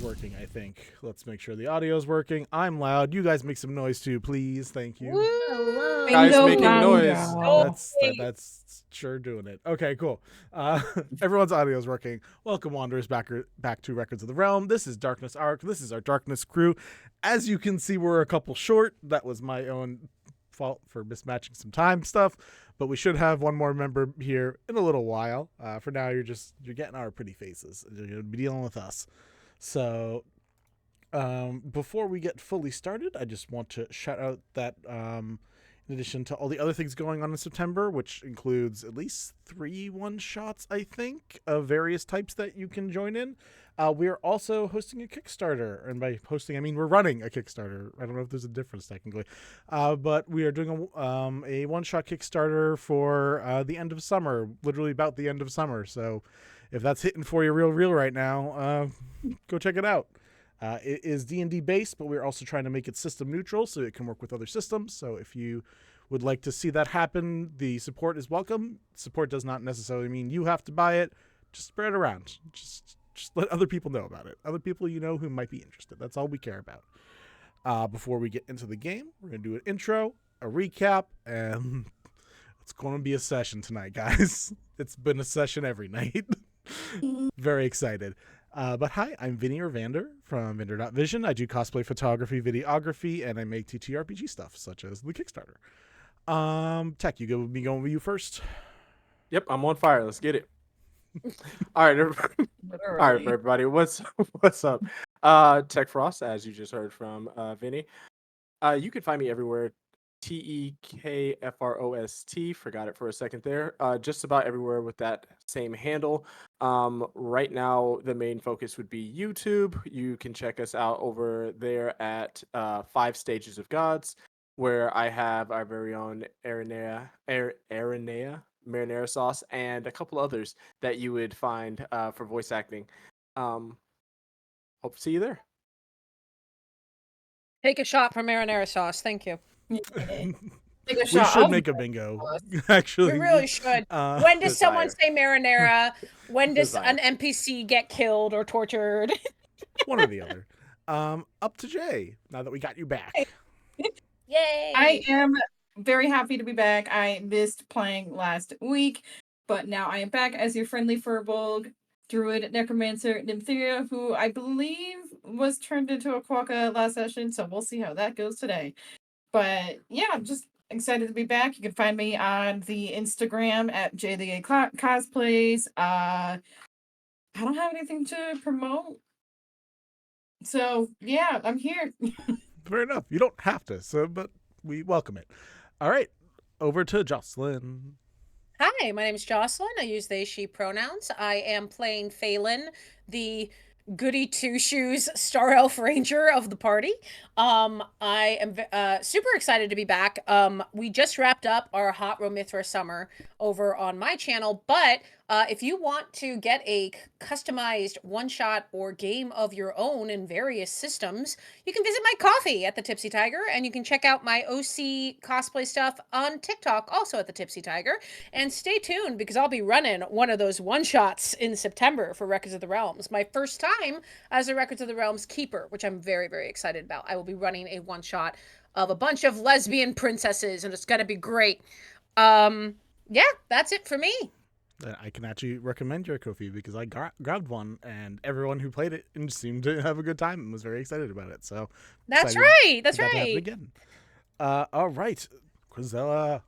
working, I think. Let's make sure the audio is working. I'm loud. You guys make some noise too, please. Thank you. Hello. Guys Bingo making noise. bongo. That's sure doing it. Okay, cool. Everyone's audio is working. Welcome, Wanderers, back to Records of the Realm. This is Darkness Arc. This is our Darkness crew. As you can see, we're a couple short. That was my own fault for mismatching some time stuff, but we should have one more member here in a little while. For now, you're getting our pretty faces. You're gonna be dealing with us. So before we get fully started, I just want to shout out that in addition to all the other things going on in September, which includes at least 3 one-shots, I think, of various types that you can join in, we are also hosting a Kickstarter. And by hosting, I mean we're running a Kickstarter. I don't know if there's a difference technically. But we are doing a one-shot Kickstarter for the end of summer, literally about the end of summer. So if that's hitting for you real right now, go check it out. It is D&D based, but we're also trying to make it system neutral so it can work with other systems. So if you would like to see that happen, the support is welcome. Support does not necessarily mean you have to buy it. Just spread it around. Just let other people know about it. Other people you know who might be interested. That's all we care about. Before we get into the game, we're going to do an intro, a recap, and it's going to be a session tonight, guys. It's been a session every night. Very excited. But hi, I'm Vinny or Vander from Vander.Vision. I do cosplay, photography, videography, and I make TTRPG stuff, such as the Kickstarter. Tech, you go. Me going with you first. Yep, I'm on fire. Let's get it. All right, all right, everybody. What's up? Tech Frost, as you just heard from Vinny. You can find me everywhere. TEKFROST. Forgot it for a second there. Just about everywhere with that same handle. Right now, the main focus would be YouTube. You can check us out over there at 5 Stages of Gods, where I have our very own marinara sauce and a couple others that you would find for voice acting. Hope to see you there. Take a shot for marinara sauce. Thank you. Take a We shot. should make a bingo, actually. We really should. When does someone say marinara? When does an NPC get killed or tortured? One or the other. Up to Jay, now that we got you back. Yay! I am very happy to be back. I missed playing last week, but now I am back as your friendly Firbolg, druid, necromancer, Nymtheria, who I believe was turned into a quokka last session, so we'll see how that goes today. But yeah, I'm just excited to be back. You can find me on the Instagram at JDA Cosplays. I don't have anything to promote. So yeah, I'm here. Fair enough. You don't have to, but we welcome it. All right, over to Jocelyn. Hi, my name is Jocelyn. I use they, she pronouns. I am playing Phailyn, the goody two-shoes star elf ranger of the party. I am super excited to be back. We just wrapped up our Hot Romithra summer over on my channel, but if you want to get a customized one-shot or game of your own in various systems, you can visit my coffee at the Tipsy Tiger, and you can check out my OC cosplay stuff on TikTok, also at the Tipsy Tiger. And stay tuned, because I'll be running one of those one-shots in September for Records of the Realms. My first time as a Records of the Realms keeper, which I'm very, very excited about. I will be running a one-shot of a bunch of lesbian princesses, and it's going to be great. Yeah, that's it for me. I can actually recommend your Kofi because I grabbed one, and everyone who played it seemed to have a good time and was very excited about it. So that's right. That's right. Again. All right, Quizella.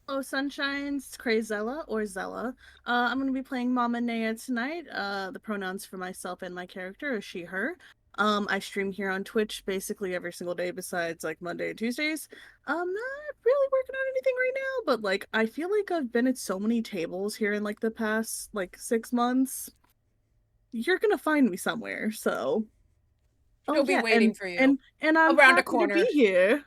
Hello, Sunshines, Crazella or Zella. I'm going to be playing Mama Nea tonight. The pronouns for myself and my character are she, her. I stream here on Twitch basically every single day besides like Monday and Tuesdays. I'm not really working on anything right now, but like I feel like I've been at so many tables here in like the past like 6 months. You're gonna find me somewhere, so I'll be waiting for you. And I'm around happy a corner to be here.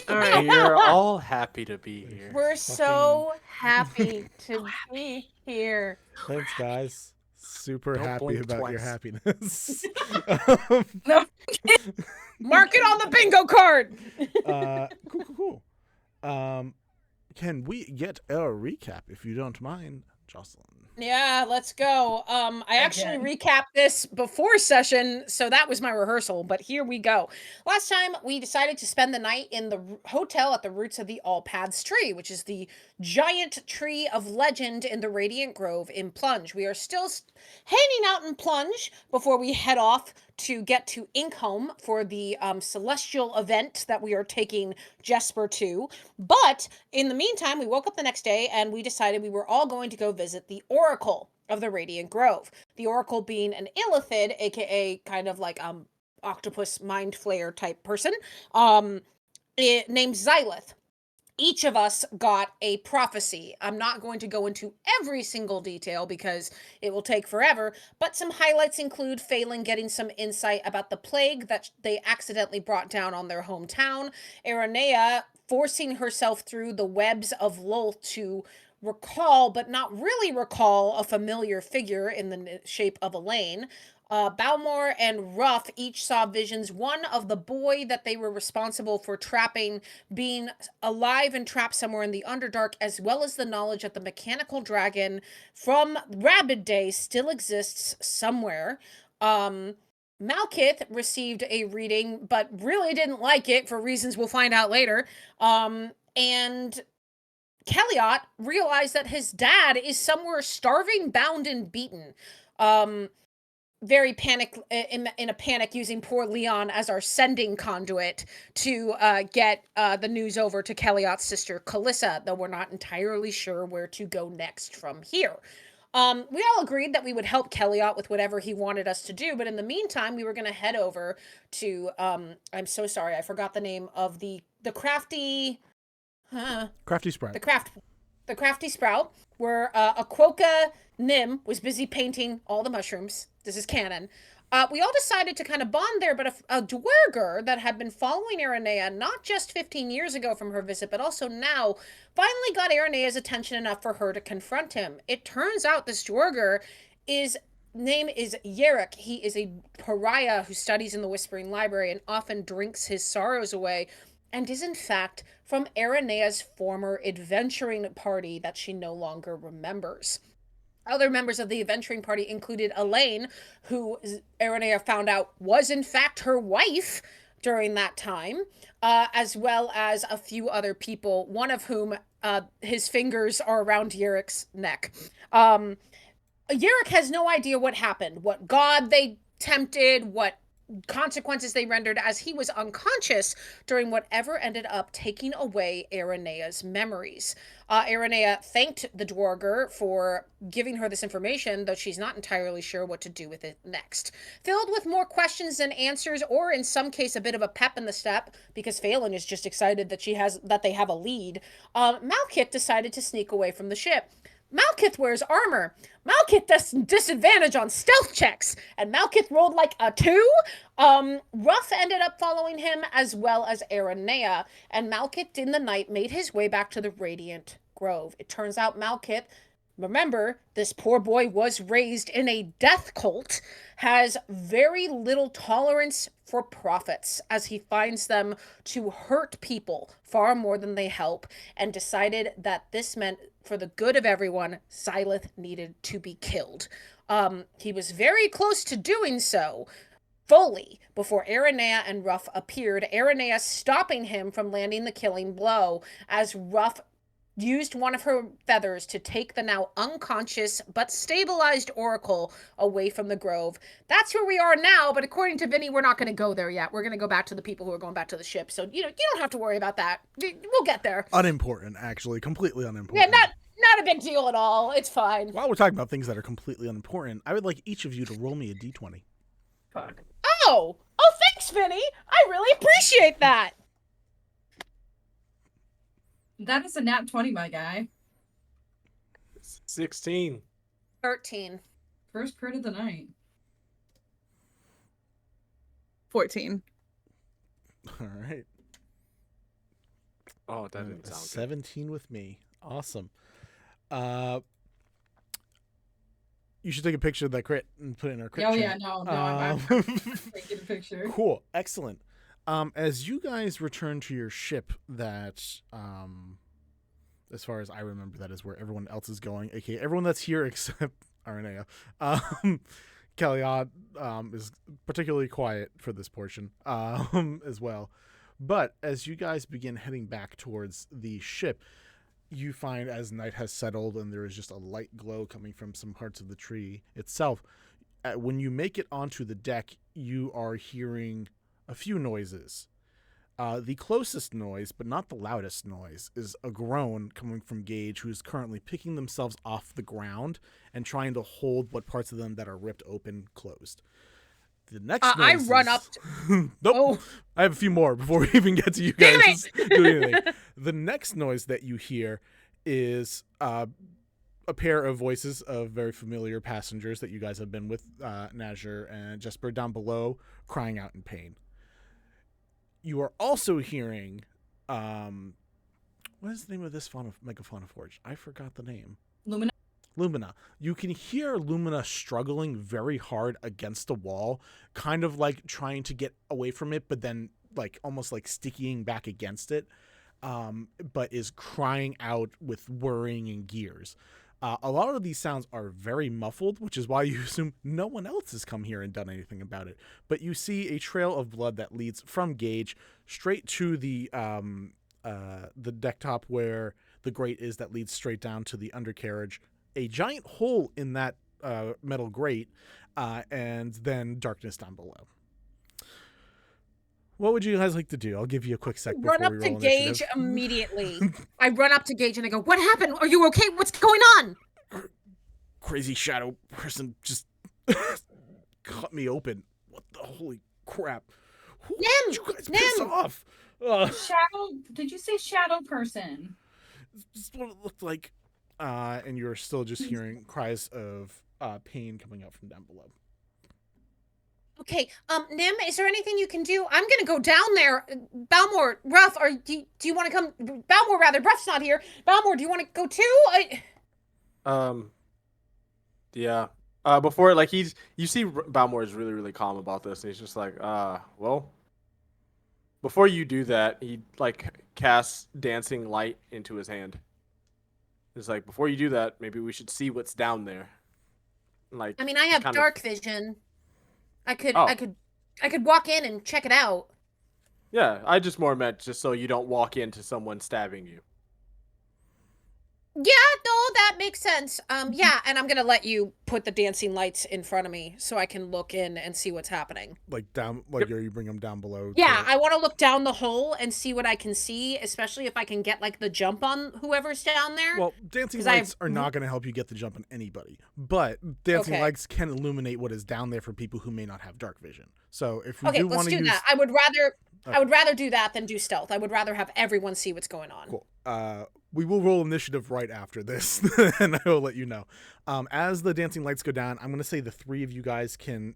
All right. We're all happy to be here. We're so happy to be here. Thanks, guys. Super Don't happy blink about your twice. happiness. No. Mark it on the bingo card. Cool. Can we get a recap, if you don't mind? Jocelyn. Yeah, let's go. I actually Again. recapped this before session, so that was my rehearsal, but here we go. Last time, we decided to spend the night in the hotel at the roots of the All Paths tree, which is the giant tree of legend in the Radiant Grove in Plunge. We are still hanging out in Plunge before we head off to get to Inkhome for the celestial event that we are taking Jesper to. But in the meantime, we woke up the next day and we decided we were all going to go visit the Oracle of the Radiant Grove. The Oracle being an illithid, aka kind of like octopus mind flayer type person, named Xylith. Each of us got a prophecy. I'm not going to go into every single detail because it will take forever, but some highlights include Phailyn getting some insight about the plague that they accidentally brought down on their hometown, Aranea forcing herself through the webs of Lolth to recall, but not really recall, a familiar figure in the shape of Elaine. Balmor and Ruff each saw visions, one of the boy that they were responsible for trapping being alive and trapped somewhere in the Underdark, as well as the knowledge that the mechanical dragon from Rabid Days still exists somewhere. Malkith received a reading, but really didn't like it for reasons we'll find out later. And Kelliat realized that his dad is somewhere starving, bound, and beaten. Very panic in a panic, using poor Leon as our sending conduit to get the news over to Kelliot's sister Kalissa, though we're not entirely sure where to go next from here. We all agreed that we would help Kelliot with whatever he wanted us to do, but in the meantime, we were going to head over to I'm so sorry, I forgot the name of the crafty Crafty Sprout. The crafty sprout, where Aquoka Nim was busy painting all the mushrooms. This is canon. We all decided to kind of bond there, but a dwerger that had been following Aranea not just 15 years ago from her visit, but also now, finally got Aranea's attention enough for her to confront him. It turns out this dwerger name is Yerrick. He is a pariah who studies in the Whispering Library and often drinks his sorrows away, and is in fact from Aranea's former adventuring party that she no longer remembers. Other members of the adventuring party included Elaine, who Aranea found out was in fact her wife during that time, as well as a few other people, one of whom his fingers are around Yerrick's neck. Yerrick has no idea what happened, what god they tempted, what consequences they rendered, as he was unconscious during whatever ended up taking away Aranea's memories. Aranea thanked the dwarger for giving her this information, though she's not entirely sure what to do with it next. Filled with more questions than answers, or in some case a bit of a pep in the step, because Phailyn is just excited that they have a lead, Malkith decided to sneak away from the ship. Malkith wears armor. Malkith does disadvantage on stealth checks, and Malkith rolled like a 2. Ruff ended up following him, as well as Aranea, and Malkith in the night made his way back to the Radiant Grove. It turns out Malkith, remember, this poor boy was raised in a death cult, has very little tolerance for prophets, as he finds them to hurt people far more than they help, and decided that this meant, for the good of everyone, Xylith needed to be killed. He was very close to doing so fully before Aranea and Ruff appeared, Aranea stopping him from landing the killing blow, as Ruff used one of her feathers to take the now unconscious but stabilized Oracle away from the grove. That's where we are now, but according to Vinny, we're not going to go there yet. We're going to go back to the people who are going back to the ship, so you don't have to worry about that. We'll get there. Unimportant, actually. Completely unimportant. Yeah, not a big deal at all. It's fine. While we're talking about things that are completely unimportant, I would like each of you to roll me a d20. Fuck. Oh, thanks, Vinny. I really appreciate that. That is a nat 20, my guy. 16. 13. First crit of the night. 14. All right. Oh, that didn't sound good. 17 with me. Awesome. You should take a picture of that crit and put it in our crit Oh, chat. yeah, no, I'm taking a picture. Cool. Excellent. As you guys return to your ship that as far as I remember, that is where everyone else is going, aka everyone that's here except Aranea. Kelliat is particularly quiet for this portion as well. But as you guys begin heading back towards the ship, you find as night has settled and there is just a light glow coming from some parts of the tree itself. When you make it onto the deck, you are hearing a few noises. The closest noise, but not the loudest noise, is a groan coming from Gage, who is currently picking themselves off the ground and trying to hold what parts of them that are ripped open closed. The next I run up. nope. Oh. I have a few more before we even get to you Damn guys doing anything. The next noise that you hear is a pair of voices of very familiar passengers that you guys have been with, Nazir and Jesper, down below, crying out in pain. You are also hearing, what is the name of this megafauna forge? I forgot the name. Lumina. You can hear Lumina struggling very hard against the wall, kind of like trying to get away from it, but then like almost like sticking back against it, but is crying out with whirring and gears. A lot of these sounds are very muffled, which is why you assume no one else has come here and done anything about it. But you see a trail of blood that leads from Gage straight to the deck top where the grate is, that leads straight down to the undercarriage. A giant hole in that metal grate, and then darkness down below. What would you guys like to do? I'll give you a quick sec before Run up we to roll Gage initiative. immediately. I run up to Gage and I go, "What happened? Are you okay? What's going on?" Crazy shadow person just cut me open. What the holy crap? Who did you guys piss off? Shadow? Did you say shadow person? This is what it looked like. And you're still just hearing cries of pain coming out from down below. Okay, Nim, is there anything you can do? I'm gonna go down there. Balmor, Ruff, or do you want to come? Balmor, rather. Ruff's not here. Balmor, do you want to go too? Yeah. Before, like, you see Balmor is really, really calm about this, and he's just like, well, before you do that, he, like, casts dancing light into his hand. It's like, before you do that, maybe we should see what's down there. Like, I mean, I have kind dark vision. I could Oh. I could walk in and check it out. Yeah, I just more meant just so you don't walk into someone stabbing you. Yeah, no, that makes sense. Yeah, and I'm gonna let you put the dancing lights in front of me so I can look in and see what's happening. Like down, like you bring them down below. Yeah, I want to look down the hole and see what I can see, especially if I can get like the jump on whoever's down there. Well, dancing 'Cause lights are not going to help you get the jump on anybody, but dancing Okay. lights can illuminate what is down there for people who may not have dark vision. So if you Okay, do let's want to do use, that. I would rather do that than do stealth. I would rather have everyone see what's going on. cool. We will roll initiative right after this, and I will let you know. As the dancing lights go down, I'm going to say the three of you guys can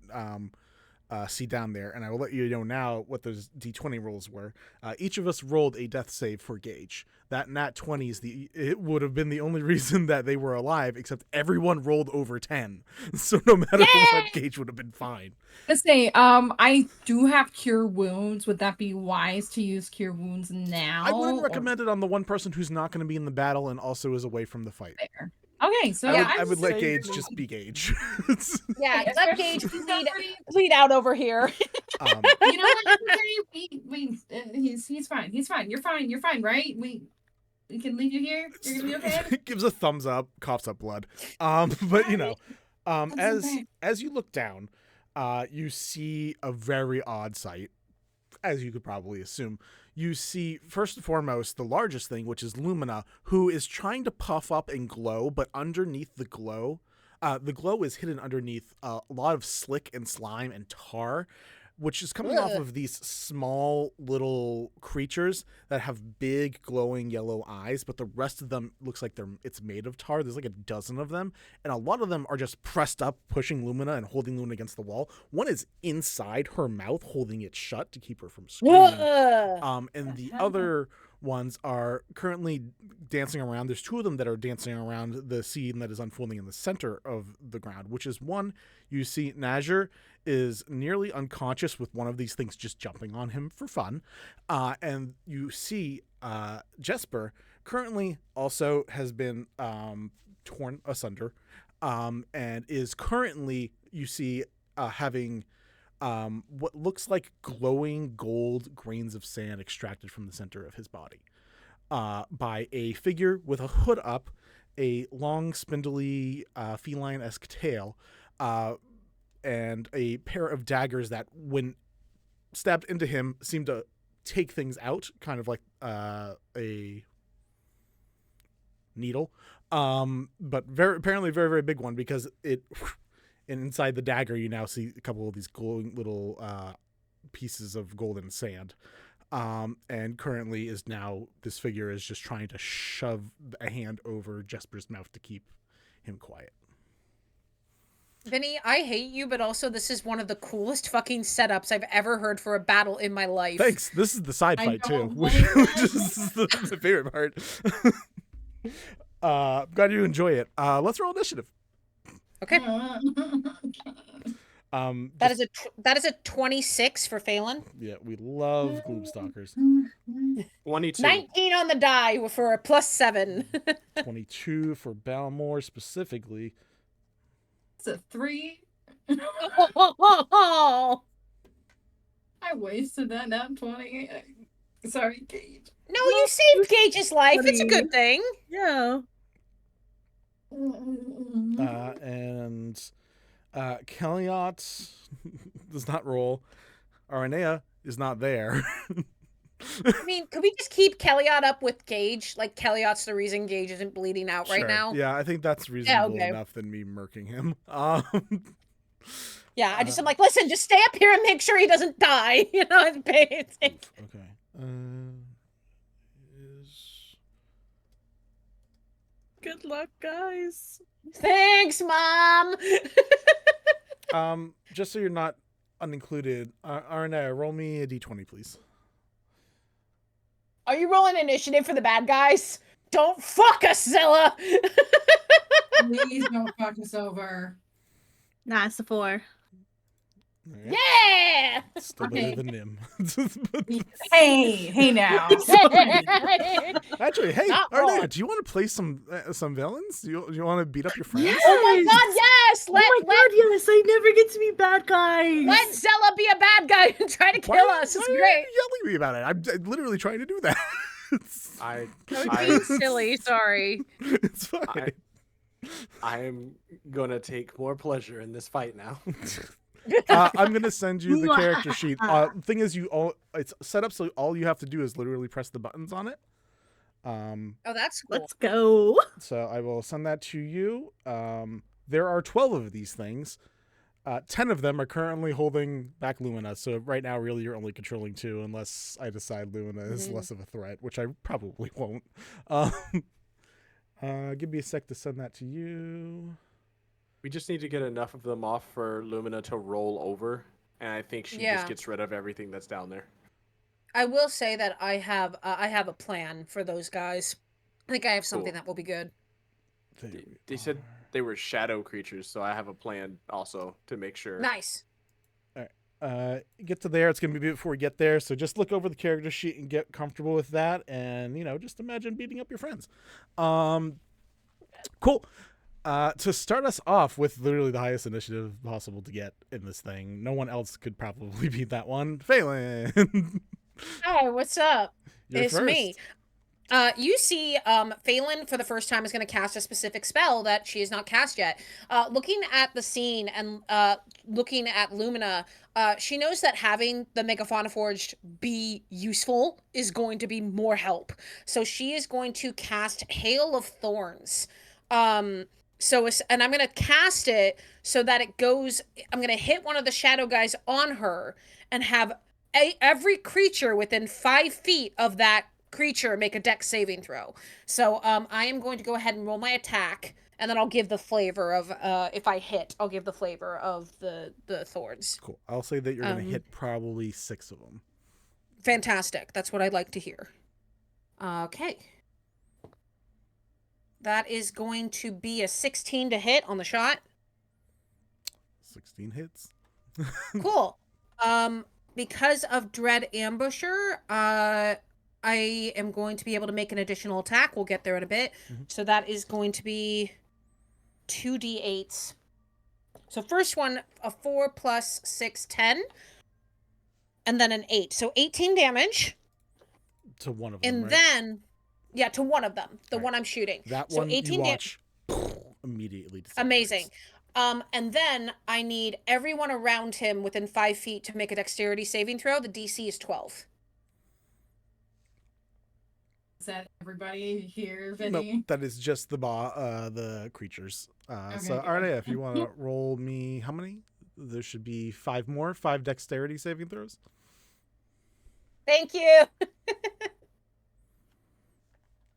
see down there, and I will let you know now what those D20 rolls were. Each of us rolled a death save for Gage. That nat 20 is it would have been the only reason that they were alive, except everyone rolled over 10. So no matter what, Gage would have been fine. Let's say, I do have cure wounds. Would that be wise to use cure wounds now? I wouldn't recommend it on the one person who's not going to be in the battle and also is away from the fight. Fair. Okay, so I would let say Gage you- just be Gage. Yeah, Yeah, let especially Gage Vedrani. bleed out over here. You know what? He's fine. He's fine. You're fine. You're fine, right? We can leave you here. You're gonna be okay. Gives a thumbs up, coughs up blood. But you know, That's okay. as you look down, you see a very odd sight, as you could probably assume. You see, first and foremost, the largest thing, which is Lumina, who is trying to puff up and glow, but underneath the glow is hidden underneath a lot of slick and slime and tar, which is coming off of these small little creatures that have big glowing yellow eyes, but the rest of them looks like it's made of tar. There's like a dozen of them, and a lot of them are just pressed up, pushing Lumina and holding Lumina against the wall. One is inside her mouth, holding it shut to keep her from screaming. And the other ones are currently dancing around. There's two of them that are dancing around the scene that is unfolding in the center of the ground, which is one, you see Nazir is nearly unconscious with one of these things just jumping on him for fun. And you see Jesper currently also has been torn asunder, and is currently, you see, having what looks like glowing gold grains of sand extracted from the center of his body by a figure with a hood up, a long, spindly, feline-esque tail, and a pair of daggers that, when stabbed into him, seem to take things out, kind of like a needle. But apparently very, very big one, because it... And inside the dagger, you now see a couple of these glowing little pieces of golden sand. And currently this figure is just trying to shove a hand over Jesper's mouth to keep him quiet. Vinny, I hate you, but also this is one of the coolest fucking setups I've ever heard for a battle in my life. Thanks. This is the side I fight too, don't which like is the favorite part. Glad you enjoy it. Let's roll initiative. Okay. That Just- is a 26 for Phailyn. Yeah, we love Gloomstalkers. 22. 19 on the die for a +7. 22 for Balmor specifically. It's a 3. No, I wasted that nat 20. Sorry, Gage. you saved Gage's life. It's a good thing. Yeah. And Kelliat does not roll. Aranea is not there. I mean, could we just keep Kelliat up with Gage? Like, Kelliat's the reason Gage isn't bleeding out right Sure. now. Yeah, I think that's reasonable okay. enough than me murking him. Yeah, I'm like, listen, just stay up here and make sure he doesn't die. You know, it's Okay. Is Good luck, guys. Thanks, Mom. just so you're not unincluded, Aranea, roll me a d20, please. Are you rolling initiative for the bad guys? Don't fuck us, Zilla. Please don't fuck us over. Nah, it's a 4. Alright. Yeah. Still Okay. better than Nim. Hey now. Actually, hey, Not wrong. Aranea, do you want to play some villains? Do you want to beat up your friends? Yes! Oh my god, yes! Oh my god, yes! I never get to be bad guys! Let Zella be a bad guy and try to kill us. It's why great. are you yelling at me about it? I'm literally trying to do that. I Being silly, sorry. It's fine. I am gonna take more pleasure in this fight now. I'm gonna send you the character sheet. Thing is, it's set up so all you have to do is literally press the buttons on it. Oh, that's cool. Let's go. So I will send that to you. There are 12 of these things. 10 of them are currently holding back Lumina. So right now, really, you're only controlling 2, unless I decide Lumina is less of a threat, which I probably won't. Give me a sec to send that to you. We just need to get enough of them off for Lumina to roll over, and I think she just gets rid of everything that's down there. I will say that I have a plan for those guys. I think I have something Cool. that will be good. They said they were shadow creatures, so I have a plan also to make sure. Nice. Get to there. It's going to be before we get there. So just look over the character sheet and get comfortable with that. And, just imagine beating up your friends. Cool. To start us off with literally the highest initiative possible to get in this thing. No one else could probably beat that one. Phailyn. Hi, what's up? You're It's first. me. You see, Phailyn for the first time is going to cast a specific spell that she has not cast yet. Looking at the scene and looking at Lumina, she knows that having the Megafauna Forged be useful is going to be more help. So she is going to cast Hail of Thorns. And I'm going to cast it so that it goes, I'm going to hit one of the shadow guys on her and have every creature within 5 feet of that creature make a dex saving throw. So I am going to go ahead and roll my attack, and then I'll give the flavor of, if I hit, I'll give the flavor of the thorns. Cool. I'll say that you're going to hit probably 6 of them. Fantastic. That's what I'd like to hear. Okay. That is going to be a 16 to hit on the shot. 16 hits. Cool. Because of Dread Ambusher, I I am going to be able to make an additional attack. We'll get there in a bit. So that is going to be 2d8s. So first one, a 4 plus 6, 10. And then an 8. So 18 damage. To one of them, And right? then, yeah, to one of them. The Right. one I'm shooting. That so one 18 you watch immediately disintegrates. Amazing. And then I need everyone around him within 5 feet to make a dexterity saving throw. The DC is 12. Is that everybody here, No, Vinny? that is just the creatures. So Okay, good. Arne, if you want to roll me, how many? There should be 5 more. 5 dexterity saving throws. Thank you.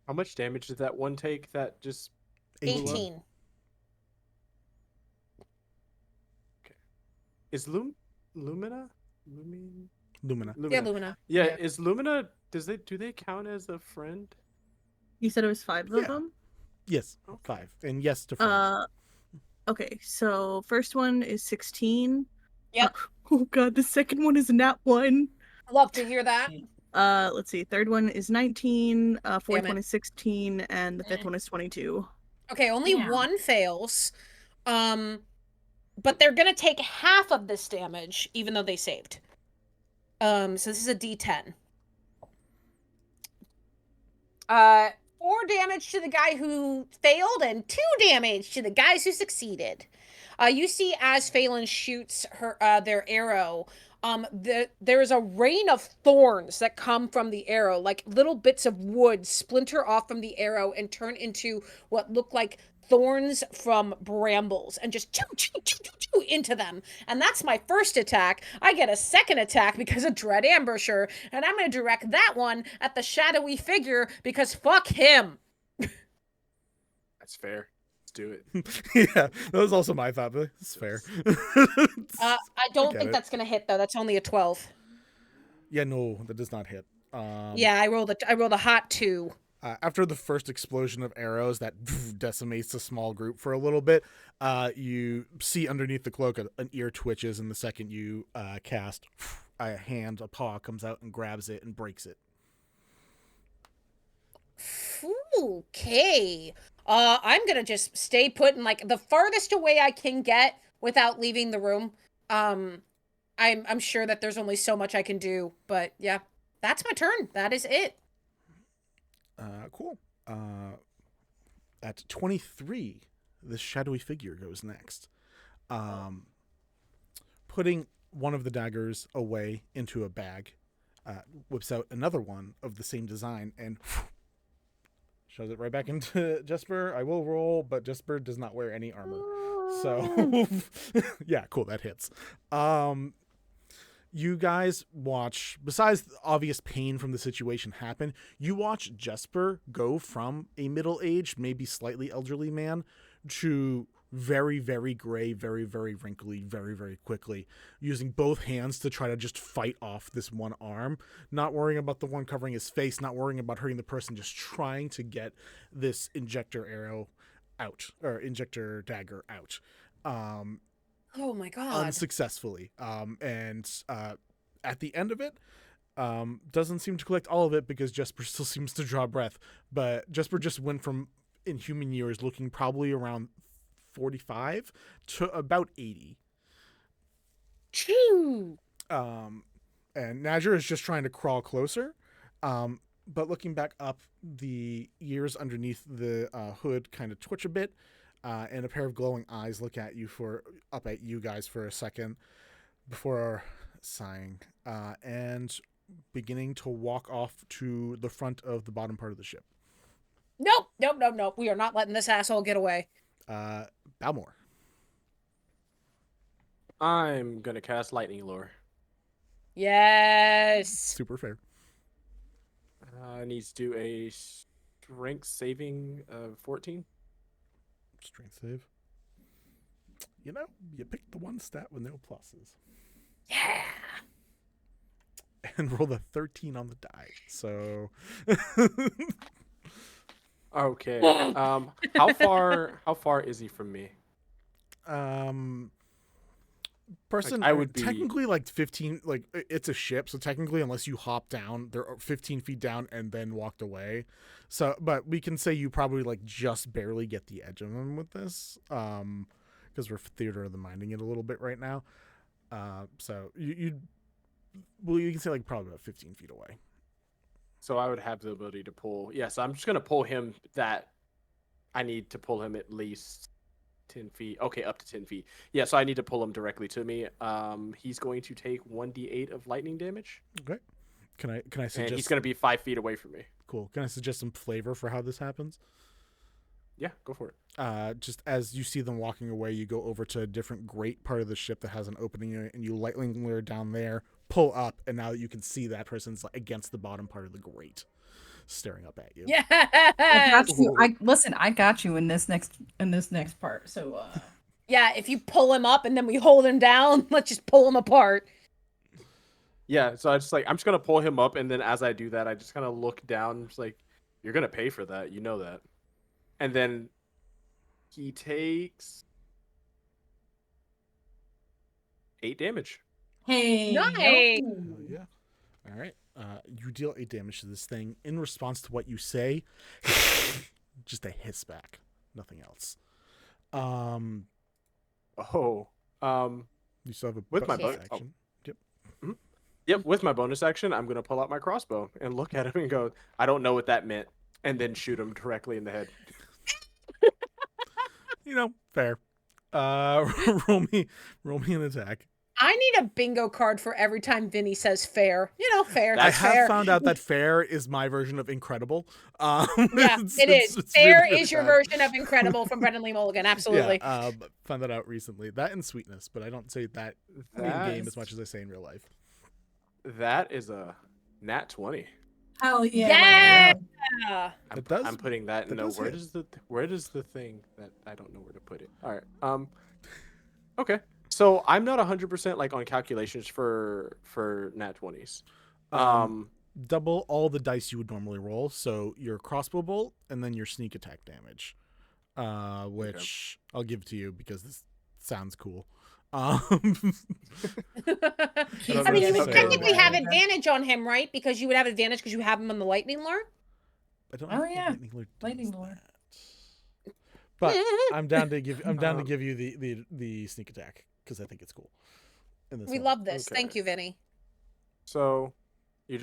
How much damage did that one take? That just 18. is Lumina? Lumina? Lumina. Yeah, Lumina. Yeah, Yeah. is Lumina? Do they count as a friend? You said it was 5 Yeah. of them? Yes, Okay. 5. And yes to friend. Okay, so first one is 16. Yep. Oh god, the second one is a nat 1. Love to hear that. Let's see, third one is 19, fourth Damn it. one is 16, and the fifth Eh. one is 22. Okay, only Damn. one fails. But they're gonna take half of this damage, even though they saved. So this is a D10. 4 damage to the guy who failed, and 2 damage to the guys who succeeded. You see as Phailyn shoots her their arrow, there is a rain of thorns that come from the arrow, like little bits of wood splinter off from the arrow and turn into what look like thorns from brambles, and just choo, choo, choo, choo, choo into them. And that's my first attack. I get a second attack because of Dread Ambusher, and I'm going to direct that one at the shadowy figure because fuck him. That's fair. Let's do it. Yeah, that was also my thought, but it's fair. I don't get think it. that's going to hit though. That's only a 12. Yeah, no, that does not hit. Yeah, I rolled a hot 2. After the first explosion of arrows that decimates a small group for a little bit, you see underneath the cloak an ear twitches, and the second you cast, a paw comes out and grabs it and breaks it. Okay. I'm gonna just stay put in like the farthest away I can get without leaving the room. I'm sure that there's only so much I can do, but yeah, that's my turn. That is it. Cool. At 23, this shadowy figure goes next. Putting one of the daggers away into a bag, whips out another one of the same design and shoves it right back into Jesper. I will roll, but Jesper does not wear any armor. So, yeah, cool, that hits. You guys watch, besides the obvious pain from the situation happen, you watch Jesper go from a middle-aged, maybe slightly elderly man to very, very gray, very, very wrinkly, very, very quickly, using both hands to try to just fight off this one arm, not worrying about the one covering his face, not worrying about hurting the person, just trying to get this injector arrow out, or injector dagger out. Oh my god. Unsuccessfully. At the end of it, doesn't seem to collect all of it because Jesper still seems to draw breath, but Jesper just went from, in human years, looking probably around 45 to about 80. Choo. And Nadger is just trying to crawl closer, but looking back up, the ears underneath the hood kind of twitch a bit, and a pair of glowing eyes look at you guys for a second before sighing, and beginning to walk off to the front of the bottom part of the ship. Nope. We are not letting this asshole get away. Balmor. I'm gonna cast Lightning Lure. Yes. Super fair. Needs to do a strength saving of 14. Strength save. You know, you picked the one stat with no pluses. Yeah. And roll a 13 on the die. So Okay. How far is he from me? Person, I would be technically like 15. Like it's a ship, so technically, unless you hop down, they're 15 feet down and then walked away. So, but we can say you probably like just barely get the edge of them with this, because we're theater of the minding it a little bit right now. So you can say like probably about 15 feet away. So I would have the ability to pull. Yes, I'm just gonna pull him. That I need to pull him at least 10 feet. Okay, up to 10 feet. Yeah, so I need to pull him directly to me. He's going to take 1d8 of lightning damage. Okay. Can I suggest? And he's gonna be 5 feet away from me. Cool. Can I suggest some flavor for how this happens? Yeah, go for it. Just as you see them walking away, you go over to a different great part of the ship that has an opening in it, and you lightning lure down there, pull up, and now you can see that person's like against the bottom part of the grate, staring up at you. Yeah. I got you. I got you in this next part. So Yeah, if you pull him up and then we hold him down, let's just pull him apart. Yeah, so I'm just gonna pull him up, and then as I do that, I just kind of look down. Just like, you're gonna pay for that, you know that. And then he takes 8 damage. hey, Nice. yo. Oh, yeah. All right. You deal 8 damage to this thing in response to what you say. Just a hiss back, nothing else. You still have a With my bonus bonus- action. Yep. Yep, with my bonus action, I'm gonna pull out my crossbow and look at him and go, I don't know what that meant, and then shoot him directly in the head. Fair. Roll me an attack. I need a bingo card for every time Vinny says fair. Fair. I That's have fair. found out that fair is my version of incredible. Yeah, it's fair really is your bad. version of incredible from Brendan Lee Mulligan. Absolutely. Yeah, found that out recently. That and sweetness, but I don't say that in game as much as I say in real life. That is a nat 20. Hell yeah. Yeah. It does. I'm putting that in It a does where does the thing that I don't know where to put it. All right. Okay. So I'm not 100% like on calculations for nat 20s. Double all the dice you would normally roll. So your crossbow bolt and then your sneak attack damage, which I'll give to you because this sounds cool. I mean, you would say technically that. have advantage on him, right? Because you would have advantage because you have him on the lightning lure. I don't Oh, know if yeah. Lightning Lightning Lure lure. does that. But I'm down to give you the sneak attack because I think it's cool. In this We one. love this. Okay. Thank you, Vinny. So I'm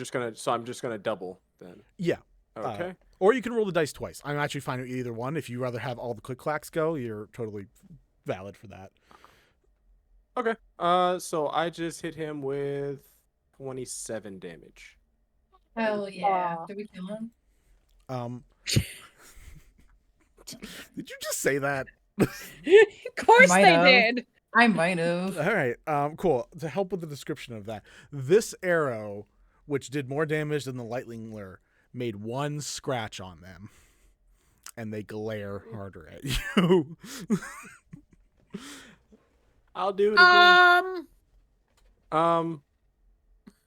just gonna double then. Yeah. Okay. Or you can roll the dice twice. I'm actually fine with either one. If you rather have all the click clacks go, you're totally valid for that. Okay. So I just hit him with 27 damage. Hell yeah. Aw. Did we kill him? Did you just say that? Of course Might they have. did. I might have. All right. Cool. To help with the description of that, this arrow, which did more damage than the lightning lure, made one scratch on them, and they glare harder at you. I'll do it again. Um,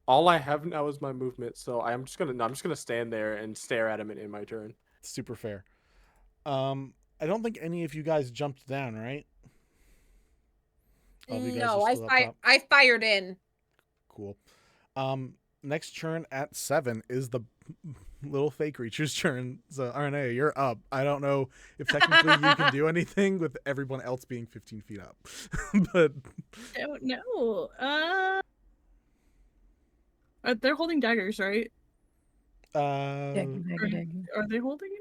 All I have now is my movement, so I'm just gonna stand there and stare at him in my turn. Super fair. I don't think any of you guys jumped down, right? All of you guys no, are still up top? I fired in. Cool. Next turn at 7 is the little fake creature's turn. So RNA, you're up. I don't know if technically you can do anything with everyone else being 15 feet up, but Don't know. They're holding daggers, right? uh, Are they holding anything?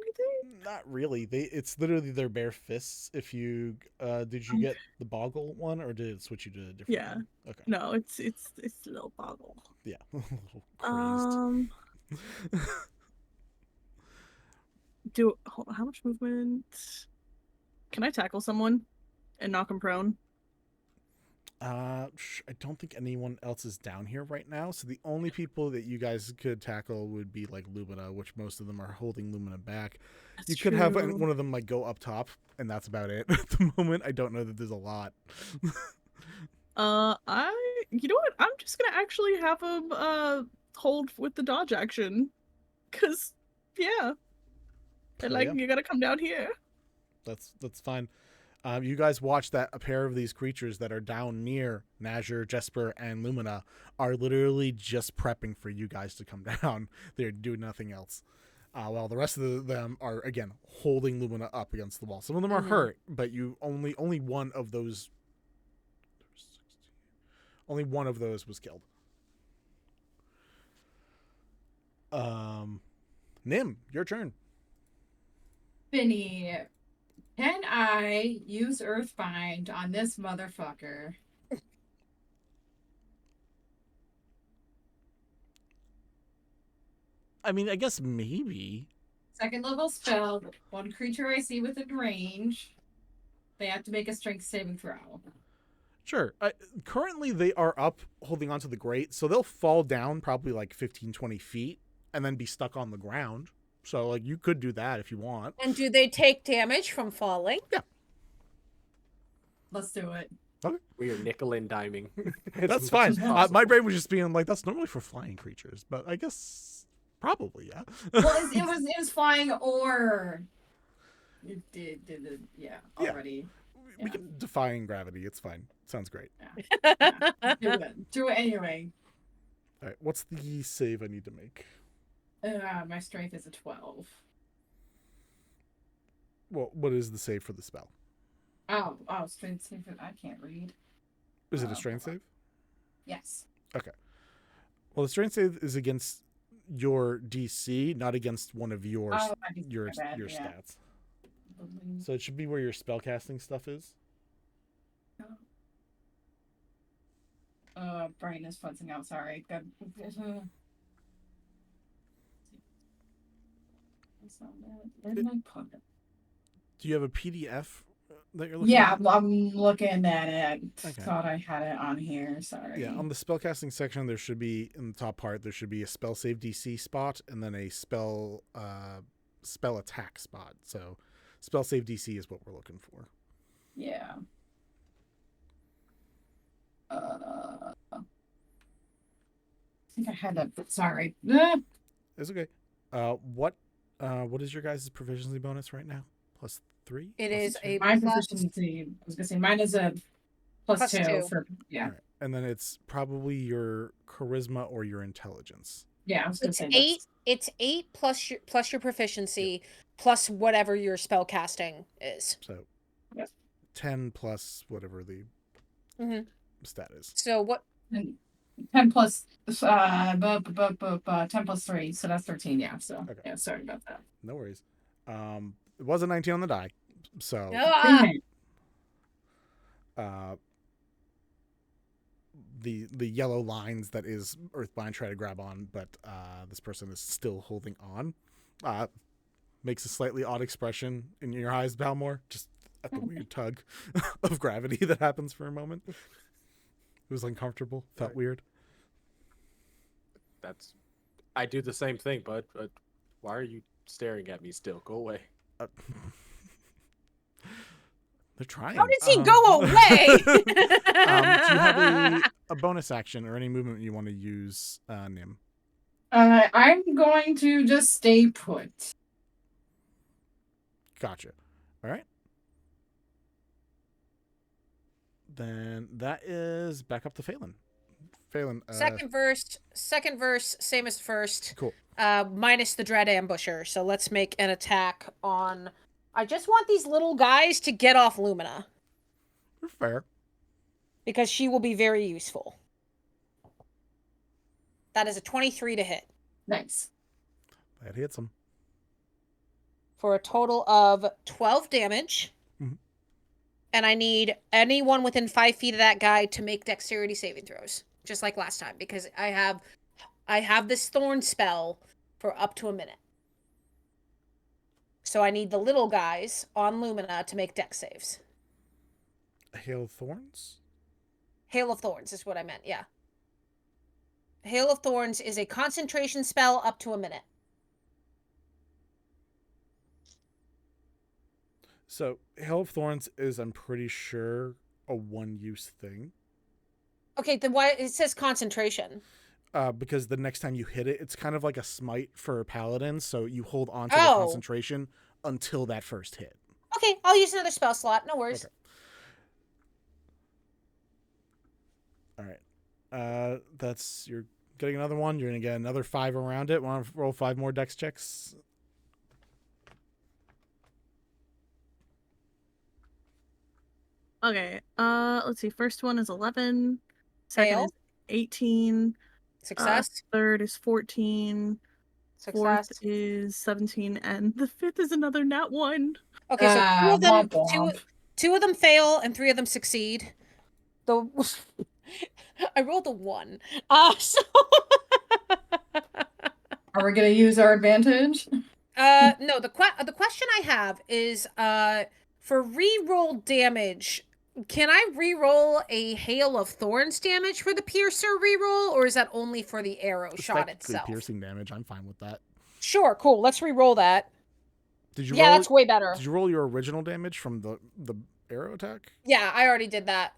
not really. It's literally their bare fists. If you did you get the boggle one or did it switch you to a different Yeah. one? Okay. No, it's a little boggle. Yeah. A little crazed. How much movement? Can I tackle someone and knock them prone? I don't think anyone else is down here right now. So the only people that you guys could tackle would be like Lumina, which most of them are holding Lumina back. You could have one of them like go up top, and that's about it. At the moment, I don't know that there's a lot. You know what? I'm just gonna actually have him hold with the dodge action, cause yeah, and Oh, like yeah. you gotta come down here. That's fine. You guys watch that a pair of these creatures that are down near Nazir, Jesper, and Lumina are literally just prepping for you guys to come down. They're doing nothing else. While the rest of them are, again, holding Lumina up against the wall. Some of them are hurt, but you only one of those... Only one of those was killed. Nym, your turn. Finny, can I use Earthbind on this motherfucker? I mean, I guess maybe. Second level spell. One creature I see within range. They have to make a strength saving throw. Sure. Currently, they are up holding onto the grate, so they'll fall down probably like 15, 20 feet and then be stuck on the ground. So, like, you could do that if you want. And do they take damage from falling? Yeah. Let's do it. We are nickel and diming. That's fine. My brain was just being like, that's normally for flying creatures, but I guess probably, yeah. Well, it was flying or... It did yeah, already. We can defying gravity. It's fine. Sounds great. Yeah. Do it anyway. All right. What's the save I need to make? My strength is a 12. Well, what is the save for the spell? Oh, strength save. I can't read. Is it a strength save? Yes. Okay. Well, the strength save is against your DC, not against one of your stats. So it should be where your spellcasting stuff is. Brain is fuzzing out. Sorry. Good. Where did I put it? Do you have a PDF that you're looking Yeah, at? I'm looking at it. Okay. Thought I had it on here. Sorry. Yeah, on the spellcasting section, there should be, in the top part, there should be a spell save DC spot and then a spell attack spot. So spell save DC is what we're looking for. Yeah. I think I had that. Sorry. It's okay. What is your guys' proficiency bonus right now? +3? It is a My plus proficiency. I was gonna say mine is a plus two 2. for All right. And then it's probably your charisma or your intelligence. Yeah, I was gonna It's say 8. It's 8 plus your proficiency plus whatever your spell casting is. So Yes. 10 plus whatever the stat is. So what? 10 plus 10 plus 3, so that's 13. Yeah. So Okay. yeah, sorry about that. No worries. It was a 19 on the die. So Ah! the yellow lines that is Earthbind try to grab on, but this person is still holding on. Makes a slightly odd expression in your eyes, Balmor, just at the weird tug of gravity that happens for a moment. It was uncomfortable, felt weird. I do the same thing, bud. But why are you staring at me still? Go away. They're trying. How does he go away? Do you have a bonus action or any movement you want to use, Nym? I'm going to just stay put. Gotcha. All right. Then that is back up to Phailyn. Phailyn. Second verse, same as first. Cool. Minus the dread ambusher. So let's make an attack on. I just want these little guys to get off Lumina Fair. because she will be very useful. That is a 23 to hit Nice. That hits him. for a total of 12 damage. Mhm. And I need anyone within 5 feet of that guy to make dexterity saving throws, just like last time, because I have this thorn spell for up to a minute. So I need the little guys on Lumina to make dex saves. Hail of Thorns? Hail of Thorns is what I meant, yeah. Hail of Thorns is a concentration spell up to a minute. So, Hail of Thorns is, I'm pretty sure, a one-use thing. Okay, then why it says concentration? Because the next time you hit it, it's kind of like a smite for paladins, so you hold on to the Oh. concentration until that first hit. Okay, I'll use another spell slot. No worries. Okay. All right. That's you're getting another one. You're gonna get another 5 around it. Want to roll 5 more dex checks? Okay. Let's see. First one is 11. Second Fail. is 18. Success. Third is 14. Fourth Success. is 17, and the fifth is another nat 1. Okay, so two of them, Womp womp. two of them fail, and 3 of them succeed. The I rolled a 1. So Are we gonna use our advantage? no. The question I have is for reroll damage. Can I reroll a Hail of Thorns damage for the Piercer reroll, or is that only for the arrow It's shot technically itself? piercing damage. I'm fine with that. Sure, cool. Let's reroll that. Did you? Yeah, roll, that's way better. Did you roll your original damage from the arrow attack? Yeah, I already did that.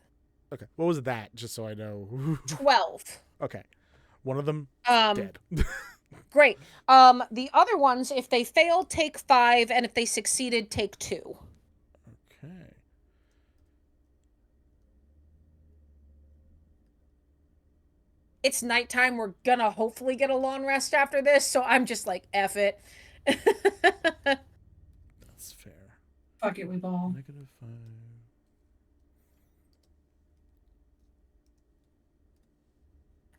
Okay. What was that? Just so I know. 12. Okay. One of them dead. Great. The other ones, if they failed, take 5, and if they succeeded, take 2. Okay. It's nighttime. We're gonna hopefully get a long rest after this, so I'm just like, F it. That's fair. Fuck it, we ball. -5.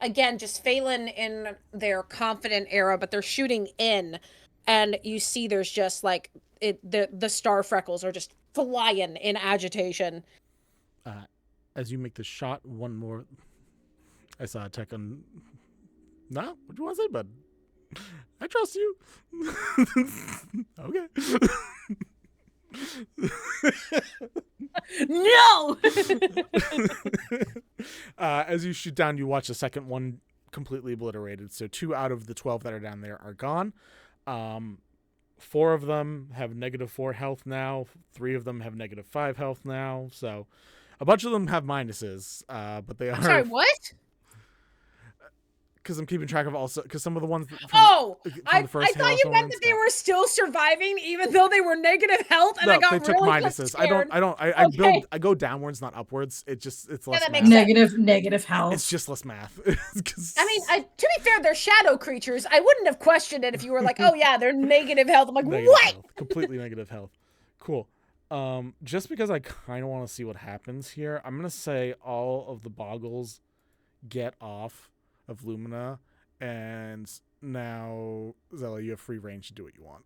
Again, just Phailyn in their confident era, but they're shooting in, and you see there's just like the star freckles are just flying in agitation. As you make the shot, one more. I saw a tech on. No, what do you want to say, bud? I trust you. Okay. No. As you shoot down, you watch the second one completely obliterated. So 2 out of the 12 that are down there are gone. 4 of them have -4 health now. 3 of them have -5 health now. So a bunch of them have minuses, but they are. Sorry, what? Because I'm keeping track of also because some of the ones. I thought you meant that they were still surviving even though they were negative health, and no, I got they took really minuses. scared. I go downwards, not upwards. It's less that math. makes sense. Negative health. It's just less math. I mean, to be fair, they're shadow creatures. I wouldn't have questioned it if you were like, "Oh yeah, they're negative health." I'm like, negative "What?" health. Completely negative health. Cool. Just because I kind of want to see what happens here, I'm gonna say all of the boggles get off of Lumina, and now Zella, you have free range to do what you want.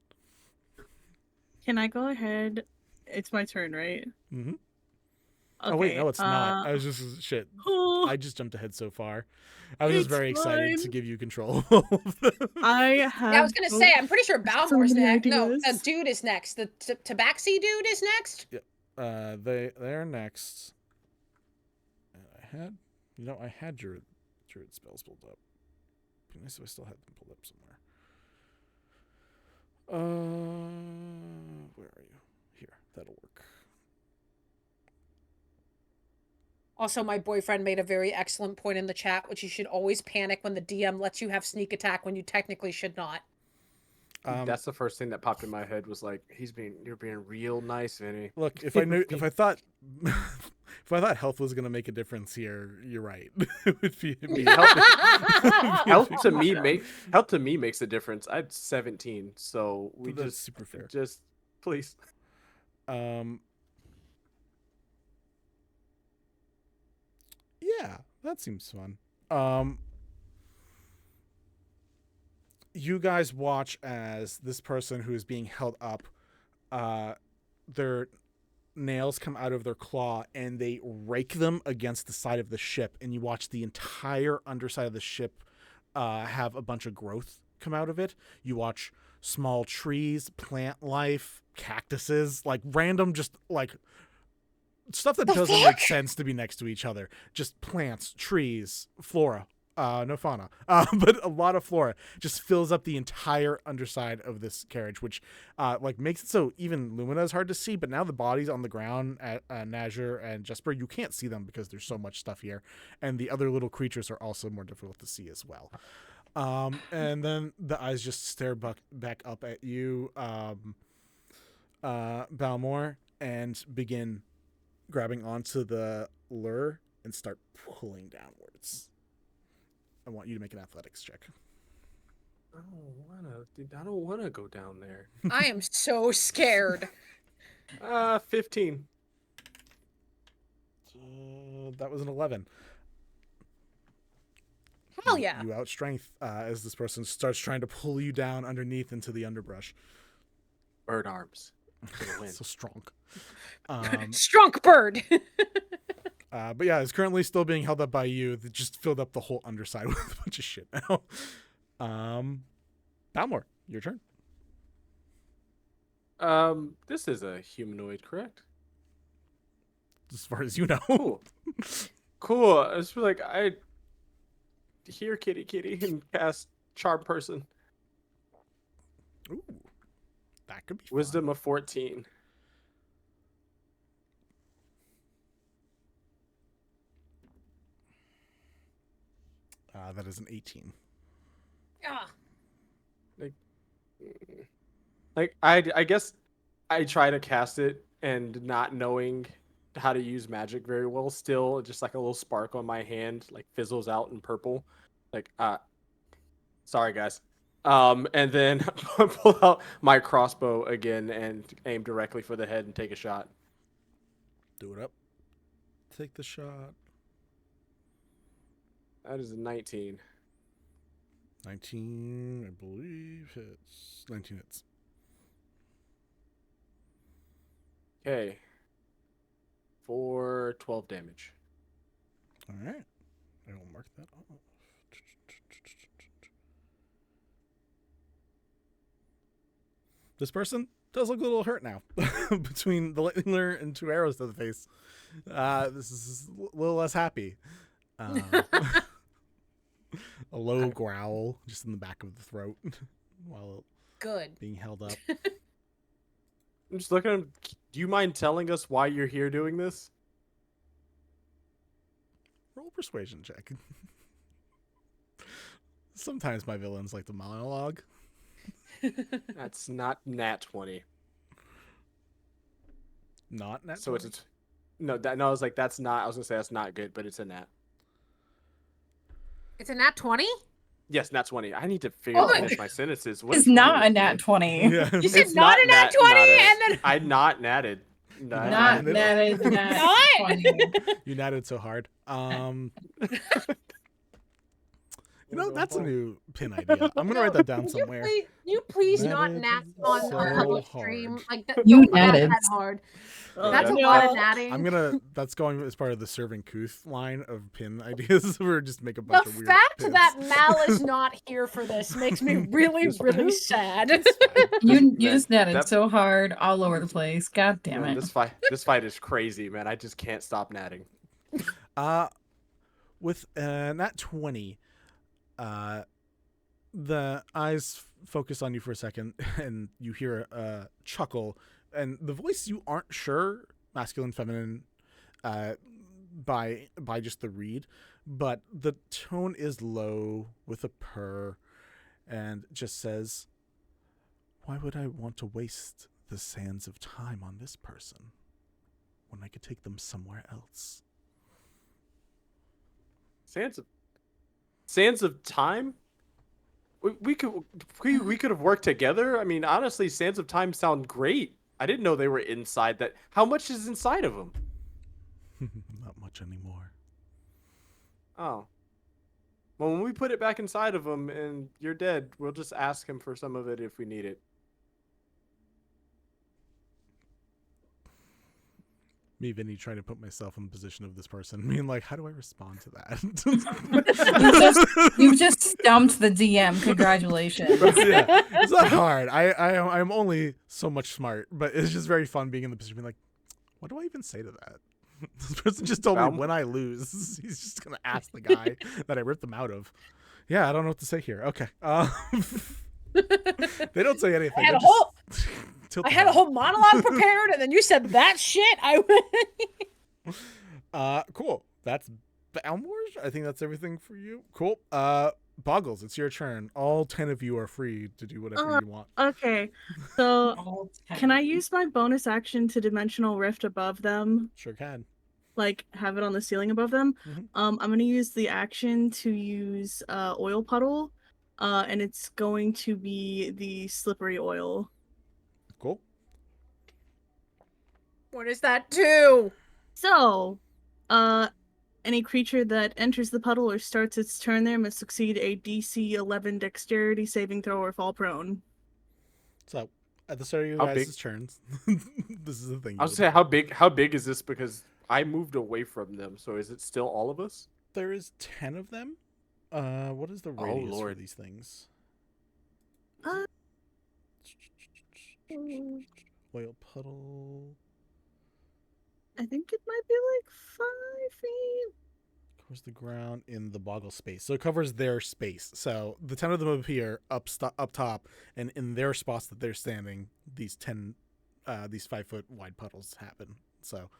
Can I go ahead? It's my turn, right? Mm-hmm. Okay, Oh wait, no, it's not. I was just shit. I just jumped ahead so far. I was just It's very excited to fine. give you control. I have. Yeah, I was gonna say, I'm pretty sure Balmor's many next. No, a ideas. dude is next. The Tabaxi dude is next. They're next. And I had druid spells pulled up. Be nice if I still had them pulled up somewhere. Where are you? Here, that'll work. Also, my boyfriend made a very excellent point in the chat, which you should always panic when the DM lets you have sneak attack when you technically should not. That's the first thing that popped in my head was like, you're being real nice, Vinny. Look, if I thought health was gonna make a difference here, you're right. It would be Health to me makes a difference. I had 17, so That's super fair. Just please. Yeah, that seems fun. You guys watch as this person who is being held up, their nails come out of their claw and they rake them against the side of the ship, and you watch the entire underside of the ship have a bunch of growth come out of it. You watch small trees, plant life, cactuses, like random, just like stuff that doesn't make sense to be next to each other. Just plants, trees, flora. No fauna, but a lot of flora just fills up the entire underside of this carriage, which like makes it so even Lumina is hard to see. But now the bodies on the ground at Nazir and Jesper, you can't see them because there's so much stuff here, and the other little creatures are also more difficult to see as well. And then the eyes just stare back up at you. Balmor, and begin grabbing onto the lure and start pulling downwards. I want you to make an athletics check. I don't wanna go down there. I am so scared. 15. That was an 11. Hell yeah. You outstrength as this person starts trying to pull you down underneath into the underbrush. Bird arms. For the win. So strong. Strunk bird. But yeah, it's currently still being held up by you. That just filled up the whole underside with a bunch of shit now. Balmor, your turn. This is a humanoid, correct? As far as you know. Cool. Cool. I was like, I hear kitty and cast charm person. Ooh, that could be fun. Wisdom of 14. That is an 18. Ah. Like I guess I try to cast it and not knowing how to use magic very well, still just like a little spark on my hand like fizzles out in purple. Like sorry guys. And then pull out my crossbow again and aim directly for the head and take a shot. Do it up. Take the shot. That is a 19. 19, I believe, hits. 19 hits. Okay. For 12 damage. All right. I will mark that off. This person does look a little hurt now. Between the lightning lure and 2 arrows to the face. This is a little less happy. A low growl just in the back of the throat while Good. being held up. I'm just looking at him. Do you mind telling us why you're here doing this? Roll persuasion check. Sometimes my villains like to monologue. That's not nat 20. Not nat So 20? it's no, I was like, that's not. I was gonna say that's not good, but it's a nat. It's a nat 20? Yes, nat 20. I need to finish my sentences. What It's is wrong not with a me? nat 20. Yeah. You said It's not a nat 20 and then I not natted. Not natted. natted, nat Not? 20. You natted so hard. You know, that's a new pin idea. I'm gonna write that down somewhere. You please not Natted nat on so a public hard. stream. Like that, You don't nat natted. that hard. Oh, That's a yeah. lot of natting. I'm gonna. That's going as part of the serving Kuth line of pin ideas. We're just make a The bunch of weird fact pins. that Mal is not here for this makes me really, really sad. You Man, just natted that- so hard all over the place. God damn Man, it. this fight is crazy, man. I just can't stop natting. With nat 20, the eyes focus on you for a second, and you hear a chuckle, and the voice you aren't sure, masculine, feminine, by just the read, but the tone is low with a purr, and just says, "Why would I want to waste the sands of time on this person when I could take them somewhere else?" Sands of time? We could have worked together. I mean, honestly, Sands of Time sound great. I didn't know they were inside that. How much is inside of them? Not much anymore. Oh. Well, when we put it back inside of him and you're dead, we'll just ask him for some of it if we need it. Me, Vinny, trying to put myself in the position of this person. Being like, how do I respond to that? You've just stumped the DM. Congratulations. Yeah, it's not hard. I'm only so much smart, but it's just very fun being in the position being like, what do I even say to that? This person just told me when I lose, he's just going to ask the guy that I ripped them out of. Yeah, I don't know what to say here. Okay. They don't say anything. I had a whole monologue prepared, and then you said that shit. Cool. That's Balmor. I think that's everything for you. Cool. Boggles, it's your turn. All 10 of you are free to do whatever you want. Okay, so All can I 10. use my bonus action to dimensional rift above them? Sure can. Like, have it on the ceiling above them? Mhm. I'm gonna use the action to use oil puddle, and it's going to be the slippery oil. Cool. What does that do? So, any creature that enters the puddle or starts its turn there must succeed a DC 11 dexterity saving throw or fall prone. So, at the start of your How guys' big? turns, this is the thing. I was saying, how big is this? Because I moved away from them, so is it still all of us? There is 10 of them. What is the Oh, radius for Lord. these things? Uh, Oil puddle. I think it might be like 5 feet. Covers the ground in the boggle space. So it covers their space. So the 10 of them appear up top, and in their spots that they're standing, these 5-foot wide puddles happen. So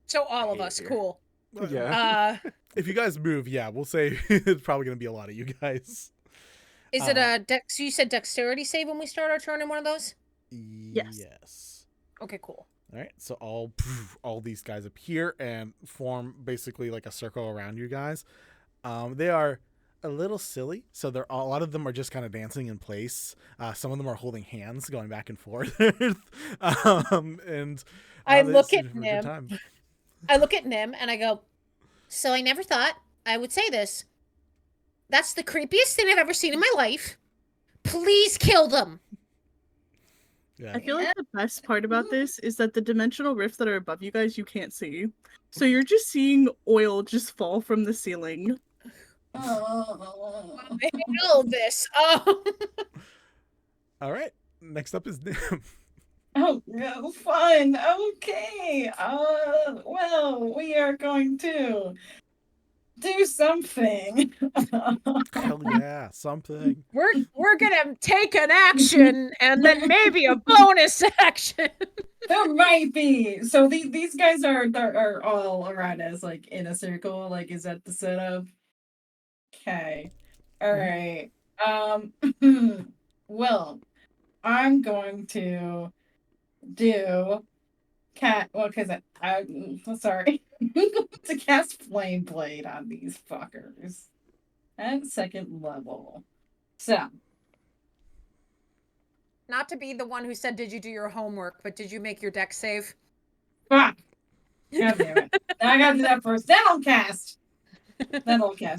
So all of hate it us, here. cool. Yeah. If you guys move, yeah, we'll say it's probably going to be a lot of you guys. is it a dex? So you said dexterity save when we start our turn in one of those? Yes. Okay, cool. All right, so all these guys appear and form basically like a circle around you guys. They are a little silly, so a lot of them are just kind of dancing in place. Some of them are holding hands, going back and forth. And I they look seem at to have a good Nim. time. I look at Nim and I go, so I never thought I would say this. That's the creepiest thing I've ever seen in my life. Please kill them. Yeah. I feel like the best part about this is that the dimensional rifts that are above you guys you can't see. So you're just seeing oil just fall from the ceiling. Oh. I know this. Oh. All right, next up is Nim. Oh, no, fun. Okay. Well, we are going to do something. Hell yeah, something. We're gonna take an action and then maybe a bonus action. There might be. So these guys are all around us, like in a circle. Like, is that the setup? Okay. All right. Well, I'm going to do because I'm sorry to cast Flame Blade on these fuckers at 2nd level. So Not to be the one who said, "Did you do your homework?" But did you make your deck save? fuck. God damn it! I gotta do that first. Then I'll cast.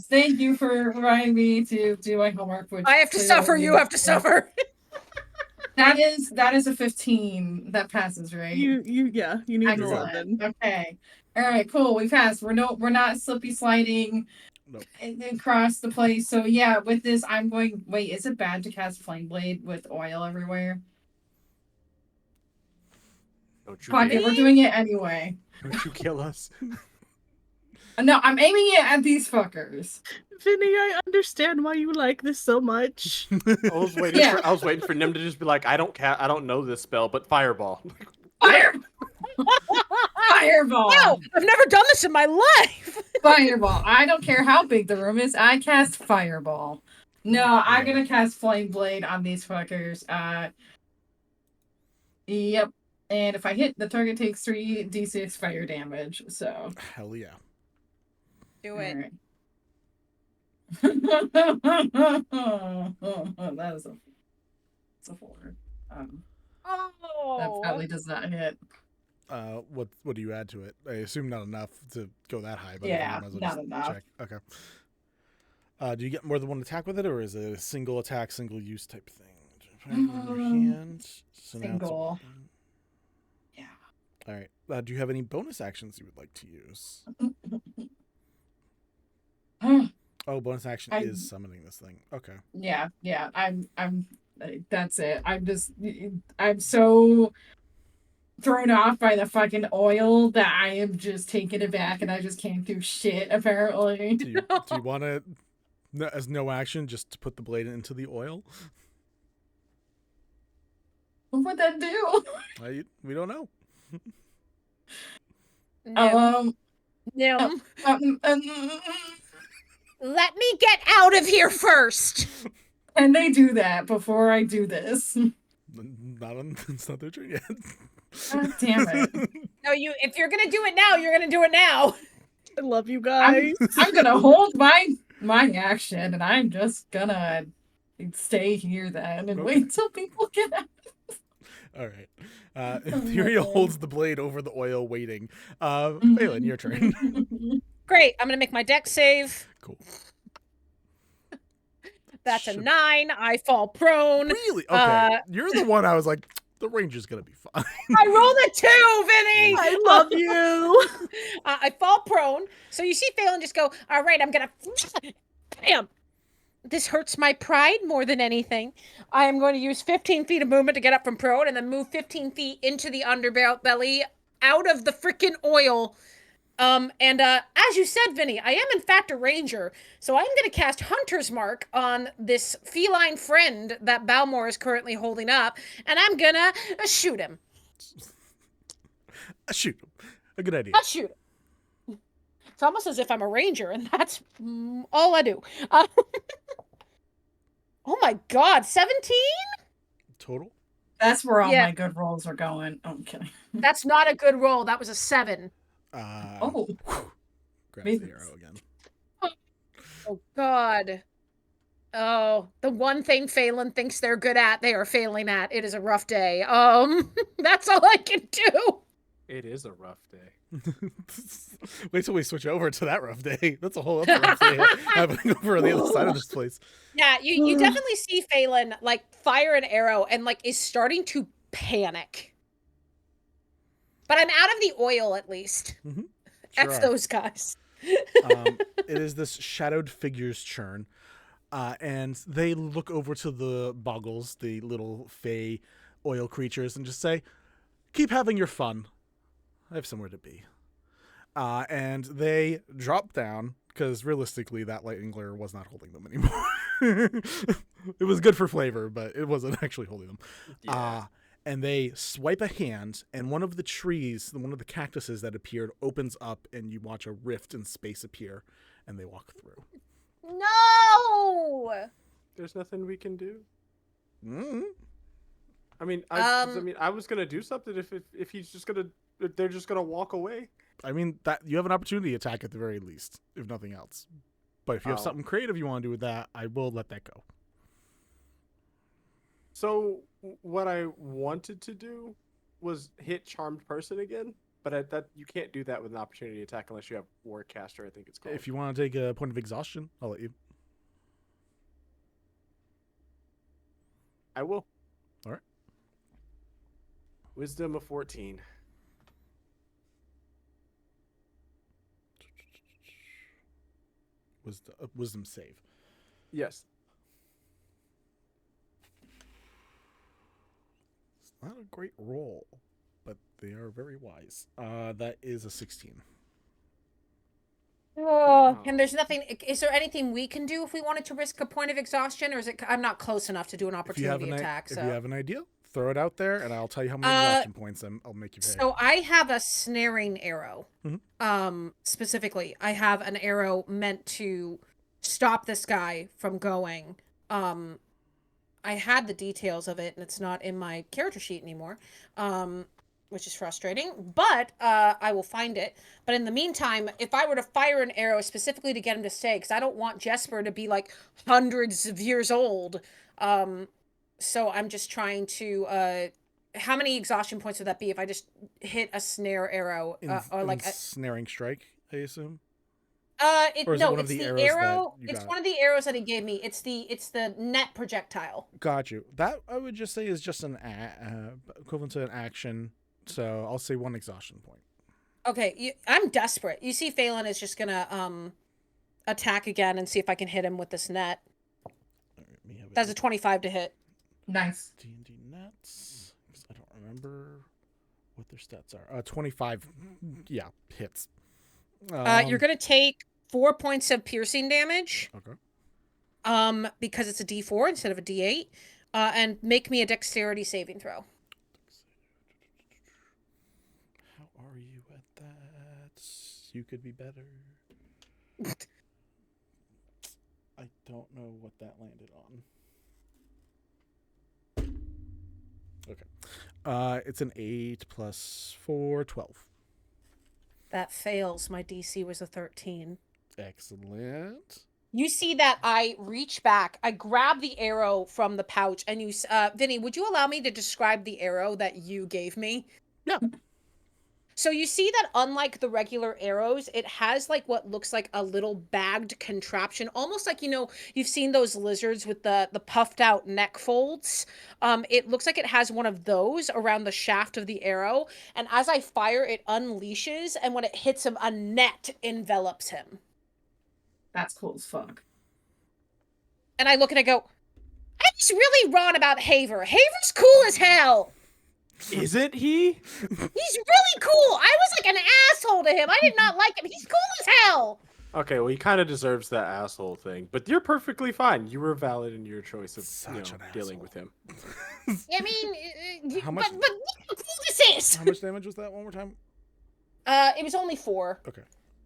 Thank you for reminding me to do my homework. Which I have to suffer. You have to suffer. That is a 15 that passes, right? You need an Excellent. 11. Okay. All right, cool. We passed. We're not slippy sliding Nope. across the place. So yeah, with this, I'm going. Wait, is it bad to cast Flame Blade with oil everywhere? Don't you Fuck dare. it, we're doing it anyway. Don't you kill us. No, I'm aiming it at these fuckers. Vinny, I understand why you like this so much. I was waiting Yeah. for Nim to just be like, I don't know this spell, but fireball. Fire! Fireball! No, I've never done this in my life. Fireball. I don't care how big the room is. I cast Fireball. No, I'm gonna cast Flame Blade on these fuckers. Yep. And if I hit, the target takes 3d6 fire damage. So. Hell yeah. Do it. Right. That's a 4. That Oh. probably does not hit. What do you add to it? I assume not enough to go that high, but Yeah, you might as well not just enough. check. Okay. Do you get more than one attack with it, or is it a single attack, single use type thing? In your hand. So now it's a Single. weapon. Yeah. All right. Do you have any bonus actions you would like to use? Oh, bonus action is summoning this thing. Okay. Yeah. I'm. That's it. I'm so thrown off by the fucking oil that I am just taken aback and I just can't do shit. Apparently. Do you want to, as no action, just to put the blade into the oil? What would that do? We don't know. Nim. Nim. let me get out of here first. And they do that before I do this. It's not their turn yet. God damn it. No, if you're gonna do it now, you're gonna do it now. I love you guys. I'm gonna hold my action, and I'm just gonna stay here then and wait till people get out. All right. Nymtheria holds the blade over the oil, waiting. Phailyn, your turn. Great. I'm gonna make my dex save. Cool. That's a 9. I fall prone. Really? Okay. You're the one I was like, the ranger's gonna be fine. I rolled a 2, Vinny. I love you. I fall prone. So you see Phailyn just go, all right, I'm gonna bam. This hurts my pride more than anything. I am going to use 15 feet of movement to get up from prone and then move 15 feet into the underbelly out of the freaking oil. As you said, Vinny, I am in fact a ranger, so I'm going to cast Hunter's Mark on this feline friend that Balmor is currently holding up, and I'm going to shoot him. Shoot him. A good idea. I'll shoot him. It's almost as if I'm a ranger, and that's all I do. Oh my god, 17? Total? That's where all Yeah. my good rolls are going. Okay. That's not a good roll. That was a 7. Oh. Grab Maybe. the arrow again. Oh god. Oh, the one thing Phailyn thinks they're good at, they are failing at. It is a rough day. That's all I can do. It is a rough day. Wait till we switch over to that rough day. That's a whole other rough day happening over on the other side of this place. Yeah, you definitely see Phailyn like fire an arrow and like is starting to panic. But I'm out of the oil at least. Mm-hmm. F those guys. It is this shadowed figure's turn. And they look over to the boggles, the little fey oil creatures, and just say, keep having your fun. I have somewhere to be. And they drop down, because realistically that lightning glare was not holding them anymore. It was good for flavor, but it wasn't actually holding them. Yeah. And they swipe a hand, and one of the trees, one of the cactuses that appeared opens up, and you watch a rift in space appear, and they walk through. No! There's nothing we can do. Mm-hmm. I mean, I was gonna do something if he's just gonna, if they're just gonna walk away. I mean, that you have an opportunity to attack at the very least, if nothing else. But if you have something creative you want to do with that, I will let that go. So what I wanted to do was hit Charmed Person again, but that you can't do that with an opportunity attack unless you have Warcaster, I think it's called. If you want to take a point of exhaustion, I'll let you. I will. All right. Wisdom of 14. Wisdom save. Yes. It's not a great roll, but they are very wise. That is a 16. Oh, and there's nothing. Is there anything we can do if we wanted to risk a point of exhaustion, or is it? I'm not close enough to do an opportunity attack. If you have an idea, throw it out there, and I'll tell you how many exhaustion points I'll make you pay. So I have a snaring arrow. Mm-hmm. Specifically, I have an arrow meant to stop this guy from going. I had the details of it, and it's not in my character sheet anymore. Which is frustrating, but I will find it. But in the meantime, if I were to fire an arrow specifically to get him to stay, because I don't want Jesper to be like hundreds of years old. So I'm just trying to. How many exhaustion points would that be if I just hit a snare arrow or like a snaring strike? I assume. It's one of the arrow. It's one of the arrows that he gave me. It's the net projectile. Got you. That I would just say is just an equivalent to an action. So I'll say 1 exhaustion point. Okay, I'm desperate. You see, Phailyn is just gonna attack again and see if I can hit him with this net. That's a 25 to hit. Nice. D&D nets. Because I don't remember what their stats are. 25. Yeah, hits. You're gonna take 4 points of piercing damage. Okay. Because it's a D4 instead of a D8. And make me a dexterity saving throw. How are you at that? You could be better. don't know what that landed on. Okay. It's an 8 plus 4, 12. That fails. My DC was a 13. Excellent. You see that I reach back, I grab the arrow from the pouch, and Vinny, would you allow me to describe the arrow that you gave me? Yeah. So you see that unlike the regular arrows, it has like what looks like a little bagged contraption, almost like, you've seen those lizards with the puffed out neck folds. It looks like it has one of those around the shaft of the arrow, and as I fire, it unleashes, and when it hits him, a net envelops him. That's cool as fuck. And I look and I go, I was really wrong about Haver. Haver's cool as hell. Isn't he? He's really cool. I was like an asshole to him. I did not like him. He's cool as hell. Okay, well, he kind of deserves that asshole thing, but you're perfectly fine. You were valid in your choice of dealing with him. I mean, How much- but look how cool this is. How much damage was that one more time? It was only 4. Okay.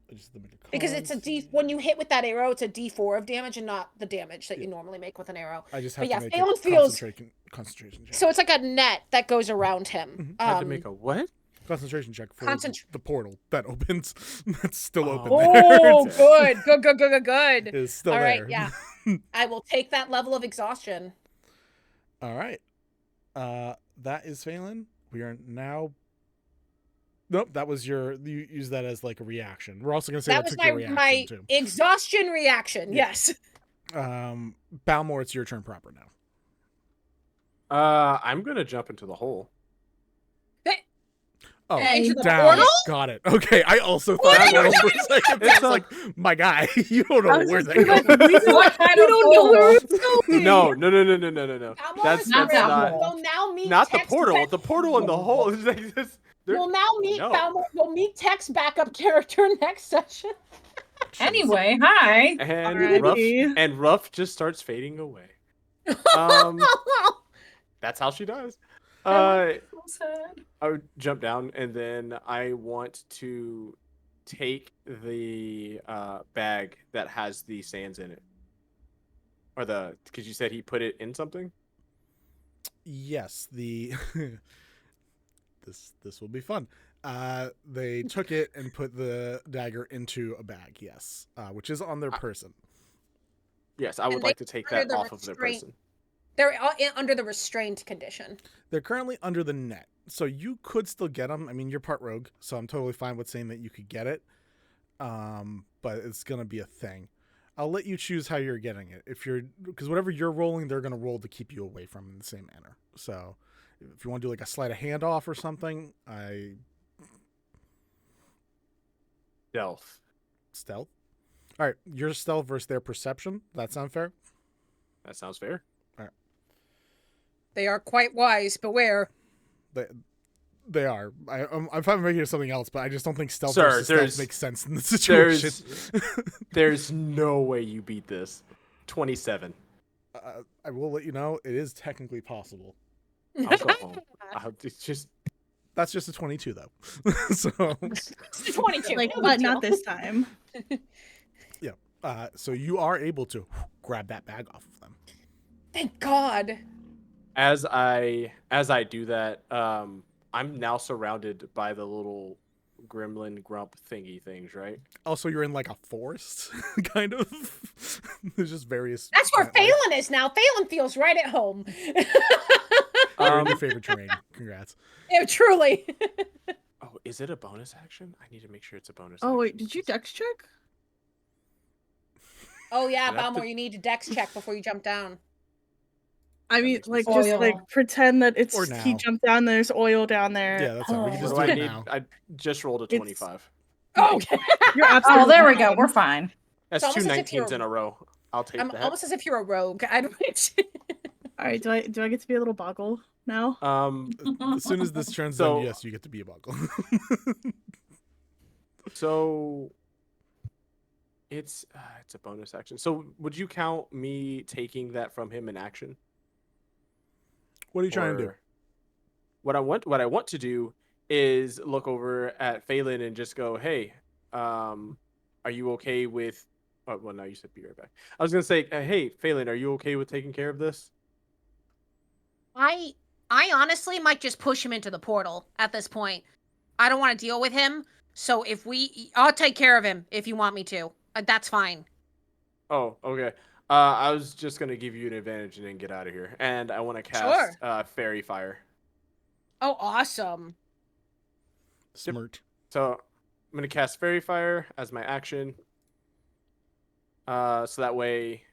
I just had to make a Because it's a D. When you hit with that arrow, it's a D4 of damage and not the damage that you normally make with an arrow. I just have But to make Phailyn a feels- concentration check. So it's like a net that goes around him. Had to make a what? Concentration check for Concent- the portal that opens. That's still open Oh, there. good. It's still All there. right, yeah. I will take that level of exhaustion. All right. That is Phailyn. We are now. Nope, that was you use that as like a reaction. We're also gonna say That was took your reaction my too. exhaustion reaction. Yeah. Yes. Balmor, it's your turn proper now. I'm gonna jump into the hole. Oh, Into the down. portal? Got it. Okay, I also thought What? that was for a second. It's It's like, my guy, you don't know where they go. What kind We of don't know where hole? it's going. No. Balmor That's is not ready. that not. We'll now meet Not the Tex portal. back- The portal and the hole. Is like this. We'll now meet No. Balmor. We'll meet Tech's backup character next session. Anyway, hi. And Ruff just starts fading away. That's how she does. So sad. I would jump down, and then I want to take the bag that has the sands in it, or because you said he put it in something. Yes, this will be fun. They took it and put the dagger into a bag. Yes, which is on their person. Yes, I would And like they to take under that the off of their restraint. person. They're under the restrained condition. They're currently under the net, so you could still get them. I mean, you're part rogue, so I'm totally fine with saying that you could get it. But it's gonna be a thing. I'll let you choose how you're getting it. Because whatever you're rolling, they're gonna roll to keep you away from it in the same manner. So, if you want to do like a sleight of hand off or something, stealth. All right, your stealth versus their perception. That sound fair? That sounds fair. They are quite wise. Beware. They are. I'm fine making it something else, but I just don't think stealth Sir, versus stealth makes sense in this situation. There's no way you beat this. 27. I will let you know it is technically possible. I'll go home. That's just a 22 though. So 22. Like, no but big not deal. this time. yeah. So you are able to grab that bag off of them. Thank God. As I do that, I'm now surrounded by the little gremlin grump thingy things, right? Also, you're in like a forest, kind of. There's just various. That's where plant life. Phailyn is now. Phailyn feels right at home. You're in your favorite terrain. Congrats. Yeah, truly. Oh, is it a bonus action? I need to make sure it's a bonus. Oh action. wait, did you dex check? Oh yeah, Did I have Balmor, to- you need to dex check before you jump down. I mean, makes like sense. just Oil. like pretend that Or it's now. he jumped down. There's oil down there. Yeah, that's fine. We can Oh. just What do do I it need? now. I just rolled a It's- 25. Okay. You're absolutely. Oh, there we go. fine. We're fine. That's It's two almost as if 19s you're- in a row. I'll take I'm that. almost as if you're a rogue. I don't. All right, do I get to be a little boggle now? As soon as this turns So- on, yes, you get to be a boggle. So it's a bonus action. So would you count me taking that from him in action? What are you trying to do? Or- What I want to do is look over at Phailyn and just go, "Hey, are you okay with Oh, well, no, you said be right back. I was gonna say, hey, Phailyn, are you okay with taking care of this? I honestly might just push him into the portal at this point. I don't want to deal with him. So I'll take care of him if you want me to. That's fine. Oh, okay. I was just gonna give you an advantage and then get out of here. And I want to cast Fairy Fire. Oh, awesome. Smart. So I'm gonna cast Fairy Fire as my action. So that way,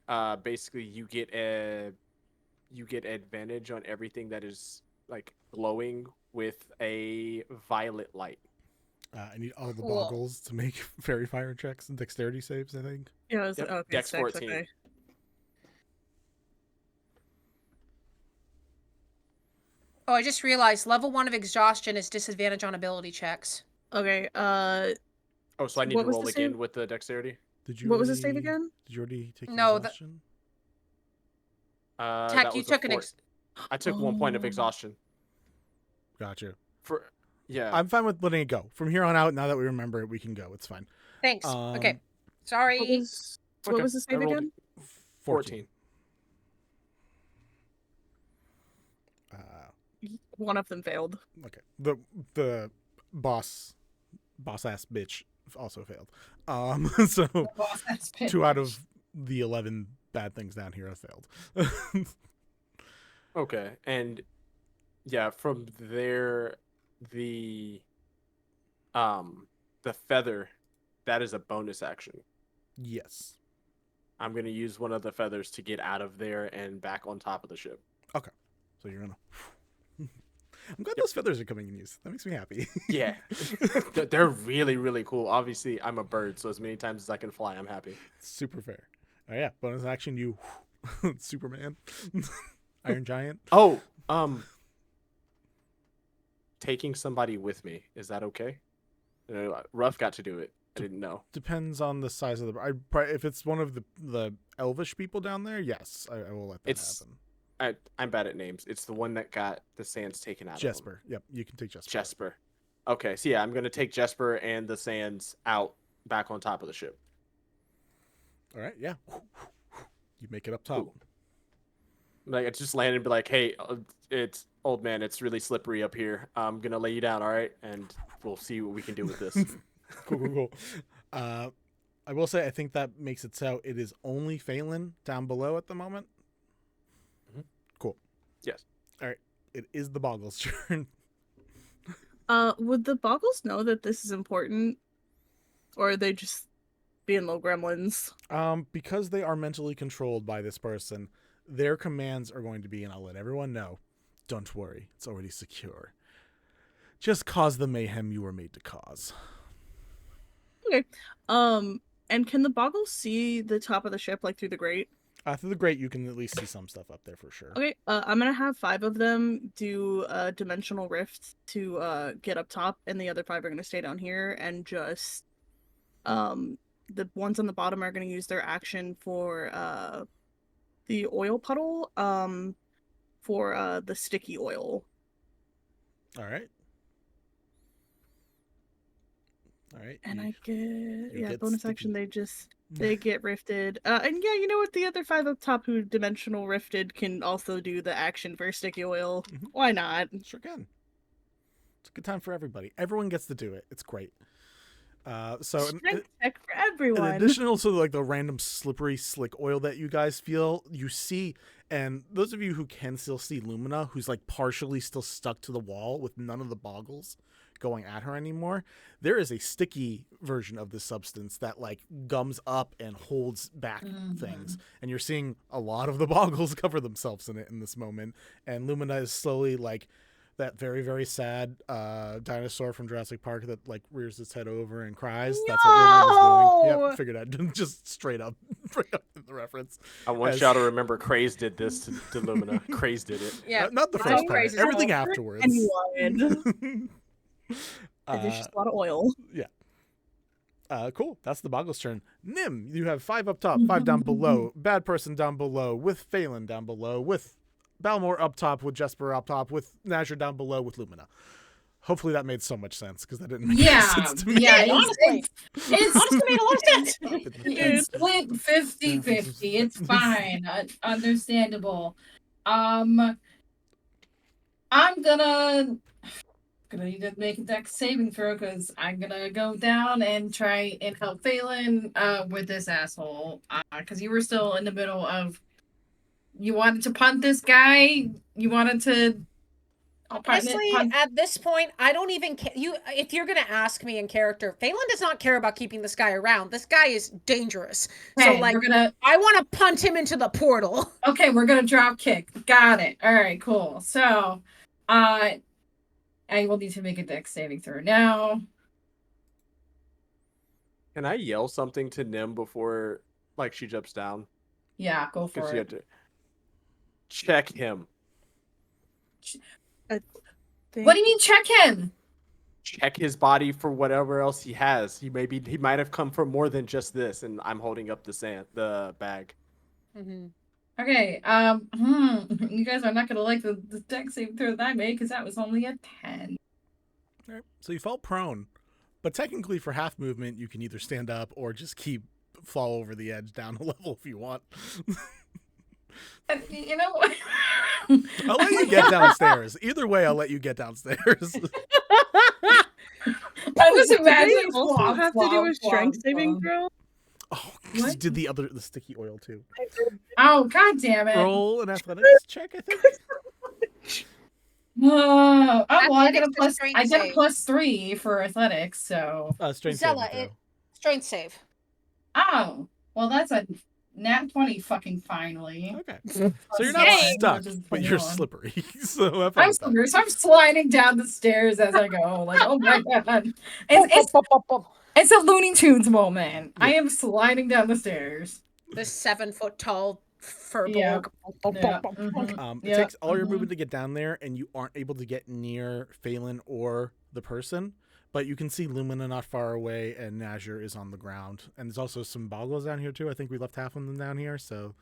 basically you get advantage on everything that is like glowing with a violet light. I need all the boggles to make fairy fire checks and dexterity saves, I think. Yeah, Yep. okay, Dex 14. Okay. Oh, I just realized level 1 of exhaustion is disadvantage on ability checks. Okay. Oh, so I need what to was roll the again save? with the dexterity? Did you What was the save again? Did you already take No, exhaustion? That Tech, you was a took I took 1 point of exhaustion. Gotcha. Yeah. I'm fine with letting it go. From here on out, now that we remember it, we can go. It's fine. Thanks. Okay. Sorry. What was the save again? 14. One of them failed. Okay. The boss ass bitch also failed. So 2 out of the 11 bad things down here have failed. Okay, and yeah, from there, the feather, that is a bonus action. Yes. I'm gonna use one of the feathers to get out of there and back on top of the ship. Okay. So you're gonna. I'm glad those feathers are coming in use. That makes me happy. Yeah, they're really, really cool. Obviously, I'm a bird, so as many times as I can fly, I'm happy. Super fair. Oh yeah, bonus action. You, Superman, Iron Giant. Oh, taking somebody with me, is that okay? Ruff got to do it. I didn't know. Depends on the size of the. If it's one of the elvish people down there, yes, I will let that happen. I'm bad at names. It's the one that got the sands taken out Jesper. of him. Yep, you can take Jesper. Jesper. Okay, so yeah, I'm gonna take Jesper and the sands out back on top of the ship. All right, yeah. You make it up top. Ooh. Like I just land and be like, "Hey, it's old man. It's really slippery up here. I'm gonna lay you down, all right? And we'll see what we can do with this." Cool. I will say I think that makes it so it is only Phailyn down below at the moment. Mm-hmm. Cool. Yes. All right. It is the Boggles' turn. Would the Boggles know that this is important, or are they just being little gremlins? Because they are mentally controlled by this person, their commands are going to be, and I'll let everyone know, don't worry, it's already secure. Just cause the mayhem you were made to cause. Okay. And can the Boggles see the top of the ship, like through the grate? Through the grate, you can at least see some stuff up there for sure. Okay. I'm gonna have 5 of them do a dimensional rift to get up top, and the other 5 are gonna stay down here and just the ones on the bottom are gonna use their action for the oil puddle for the sticky oil. All right. And I get bonus sticky. action. They get rifted. And yeah, you know what? The other 5 up top who dimensional rifted can also do the action for sticky oil. Mm-hmm. Why not? Sure can. It's a good time for everybody. Everyone gets to do it. It's great. So Strength check for everyone. in addition to like the random slippery slick oil that you guys feel, you see, and those of you who can still see Lumina, who's like partially still stuck to the wall with none of the boggles going at her anymore, there is a sticky version of this substance that like gums up and holds back things, and you're seeing a lot of the boggles cover themselves in it in this moment, and Lumina is slowly like that very, very sad dinosaur from Jurassic Park that like rears its head over and cries. No! That's what Lumina's doing. Yep, figured out. Just straight up bring up the reference. I want y'all to remember Craze did this to Lumina. Craze did it. Yeah. Not the first part. Craze is Everything awful. afterwards. Anyone. There's just a lot of oil. Yeah. Cool. That's the Boggles' turn. Nim, you have 5 up top, 5 down below. Bad person down below, with Phailyn down below, with Balmor up top, with Jesper up top, with Nazir down below, with Lumina. Hopefully that made so much sense because that didn't make any sense to me. Yeah, honestly. It's Honestly made a lot of sense. it's split 50-50. It's fine. Understandable. I'm gonna need to make a dex saving throw because I'm gonna go down and try and help Phailyn with this asshole. Because you were still in the middle of you wanted to punt this guy. You wanted to Honestly, punt. at this point, I don't even care. If you're gonna ask me in character, Phailyn does not care about keeping this guy around. This guy is dangerous. Okay, so like, we're gonna. I want to punt him into the portal. Okay, we're gonna drop kick. Got it. All right, cool. So, I will need to make a dex saving throw now. Can I yell something to Nim before, like, she jumps down? Yeah, go for Because you have it. to check him. What do you mean check him? Check his body for whatever else he has. He might have come for more than just this, and I'm holding up the bag. Mm-hmm. Okay, you guys are not gonna like the dex saving throw that I made because that was only a 10. All right. So you felt prone, but technically for half movement, you can either stand up or just fall over the edge down a level if you want. You know what? I'll let you get downstairs. Either way, I'll let you get downstairs. I was Did they imagining also flop, have to do flop, a strength flop, saving flop. throw? Oh, because you did the sticky oil too. Oh, god damn it. Roll an athletics check, I think. Oh, well, I get a Athletics or plus. strength I get a save? +3 for athletics, so. Strength Zella, saving throw. strength save. Oh, well, that's a nat 20 fucking finally. Okay. So you're not Yay. stuck, Which is but you're 21. slippery. So have fun I'm with that. slippery, so I'm sliding down the stairs as I go. Like, oh my god. It's a Looney Tunes moment. Yeah. I am sliding down the stairs. This 7-foot tall Firbolg. Yeah. Yeah. Mhm. It Yeah, takes all your mhm. movement to get down there, and you aren't able to get near Phailyn or the person. But you can see Lumina not far away, and Nazir is on the ground. And there's also some boggles down here too. I think we left half of them down here, so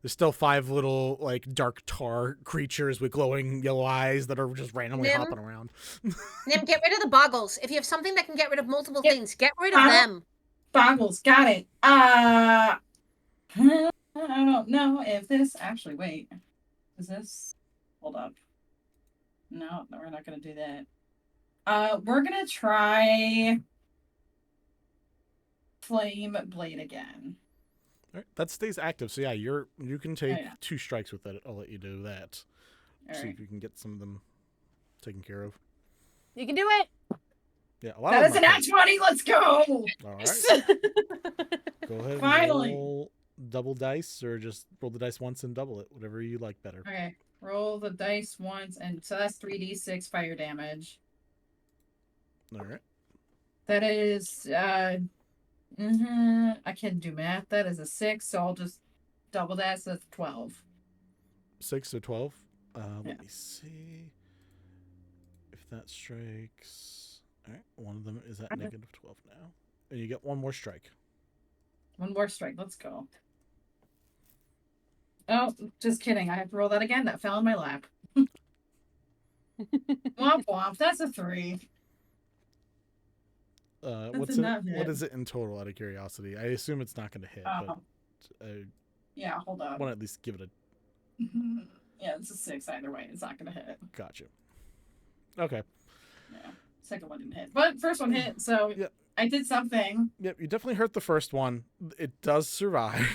there's still 5 little like dark tar creatures with glowing yellow eyes that are just randomly Nim? hopping around. Nim, get rid of the boggles. If you have something that can get rid of multiple Yeah. things, get rid of them. Boggles, got it. I don't know if this actually. Wait, is this? Hold up. No, we're not gonna do that. We're gonna try Flame Blade again. All right, that stays active. So yeah, you can take yeah. 2 strikes with it. I'll let you do that. All See right. if you can get some of them taken care of. You can do it. Yeah, a lot That of is them an are nat 20. Let's go. All right. Go ahead and Finally. roll double dice, or just roll the dice once and double it, whatever you like better. Okay, roll the dice once, and so that's 3d6 fire damage. All right. That is, I can't do math. That is a 6, so I'll just double that, so that's 12. 6 or 12. Yeah. Let me see if that strikes. All right, one of them is at negative 12 now, and you get one more strike. One more strike. Let's go. Oh, just kidding. I have to roll that again. That fell in my lap. Womp womp. That's a 3. What is it in total? Out of curiosity, I assume it's not going to hit, but yeah, hold on. I want to at least give it a. Yeah, it's a 6 either way. It's not gonna hit. Gotcha. Okay. Yeah, second one didn't hit, but first one hit. So Yep. I did something. Yep, you definitely hurt the first one. It does survive.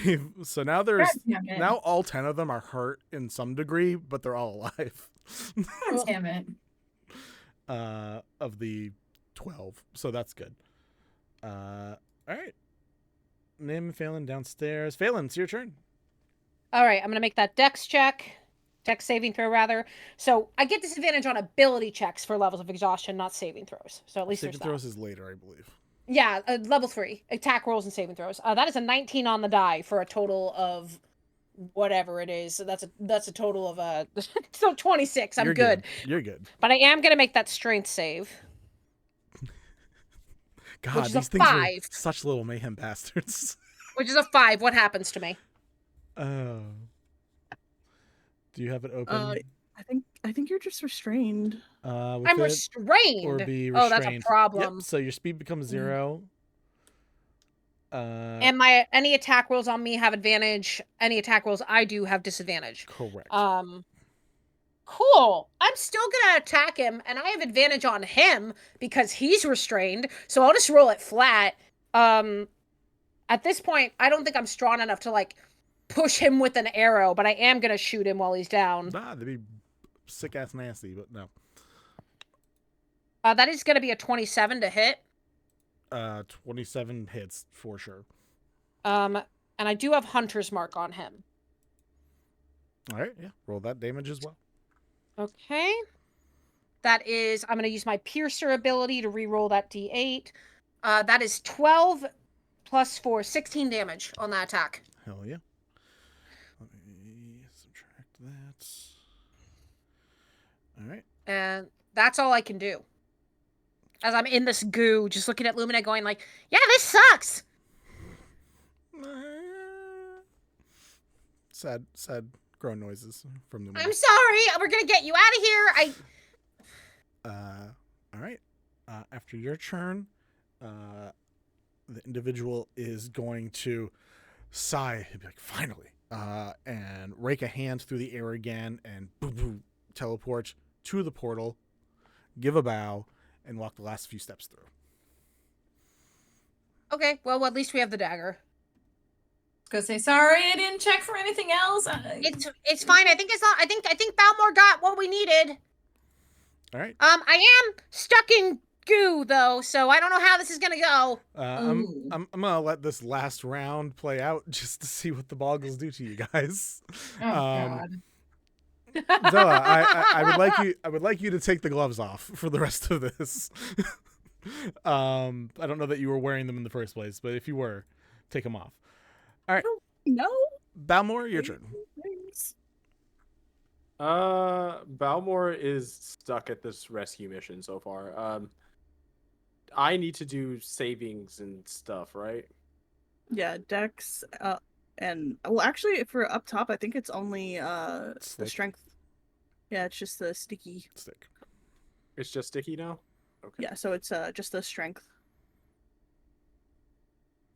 So now now all 10 of them are hurt in some degree, but they're all alive. God damn it. Of the 12, so that's good. All right. Nim, Phailyn downstairs. Phailyn, it's your turn. All right, I'm going to make that dex saving throw rather. So I get disadvantage on ability checks for levels of exhaustion, not saving throws. So at least Saving there's throws that. is later, I believe. Yeah, level 3, attack rolls and saving throws. That is a 19 on the die for a total of whatever it is. So that's a total of so 26. I'm good. You're good. But I am going to make that strength save. God, Which is these a things 5. are such little mayhem bastards. Which is a 5. What happens to me? Oh. Do you have it open? I think you're just restrained. We I'm could- restrained. or be Oh, that's a restrained. problem. Yep. So your speed becomes 0. And any attack rolls on me have advantage. Any attack rolls I do have disadvantage. Correct. Cool. I'm still gonna attack him, and I have advantage on him because he's restrained. So I'll just roll it flat. At this point, I don't think I'm strong enough to like push him with an arrow, but I am gonna shoot him while he's down. That'd be sick ass nasty, but no. That is gonna be a 27 to hit. 27 hits for sure. And I do have Hunter's Mark on him. All right, yeah. Roll that damage as well. Okay. That is, I'm going to use my Piercer ability to reroll that d8. That is 12 plus 4, 16 damage on that attack. Hell yeah. Let me subtract that. All right. And that's all I can do. As I'm in this goo, just looking at Lumina going like, yeah, this sucks! Sad groan noises from the I'm sorry, we're gonna get you out of here! All right. After your turn, the individual is going to sigh. He'll be like, finally. And rake a hand through the air again and boom, boom, teleport to the portal, give a bow, and walk the last few steps through. Okay, well, at least we have the dagger. Gonna say sorry, I didn't check for anything else. It's fine. I think I think Balmor got what we needed. All right. I am stuck in goo though, so I don't know how this is gonna go. I'm gonna let this last round play out just to see what the boggles do to you guys. Oh God. Zella, I would like you to take the gloves off for the rest of this. I don't know that you were wearing them in the first place, but if you were, take them off. All right. No. Balmor, your turn. Thanks. Balmor is stuck at this rescue mission so far. I need to do savings and stuff, right? Yeah, Dex. And well, actually, for up top, I think it's only the Stick. strength. Yeah, it's just the sticky. Stick. It's just sticky now? Okay. Yeah, so it's just the strength.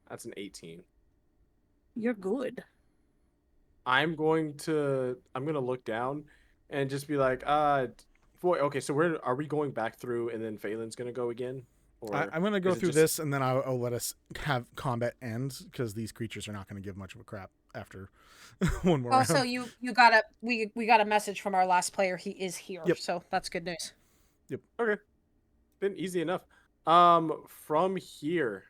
That's an 18. You're good. I'm gonna look down and just be like, boy, okay, so are we going back through and then Phailyn's gonna go again? Or I'm going to go is it through just- this and then I'll let us have combat end because these creatures are not going to give much of a crap after one more Also, round. you got we got a message from our last player. He is here, Yep. so that's good news. Okay. Then easy enough. From here,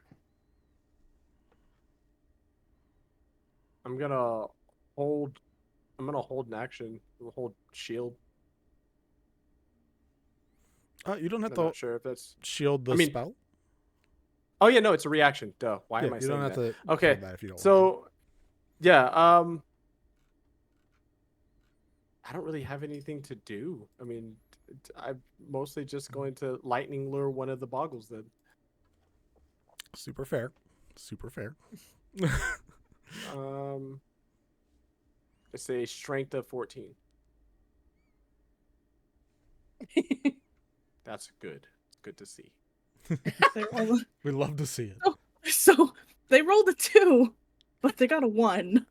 I'm gonna hold an action, hold shield. You don't have I'm to not sure if that's. shield the I mean, spell. Oh yeah, no, it's a reaction. Duh. Why Yeah, am I you saying don't have that? to Okay, hold that if you don't want So, yeah. I don't really have anything to do. I mean, I'm mostly just going to lightning lure one of the boggles then. to. Super fair. Super fair. It's a strength of 14. That's good. Good to see. They rolled- We love to see it. So they rolled a 2, but they got a 1.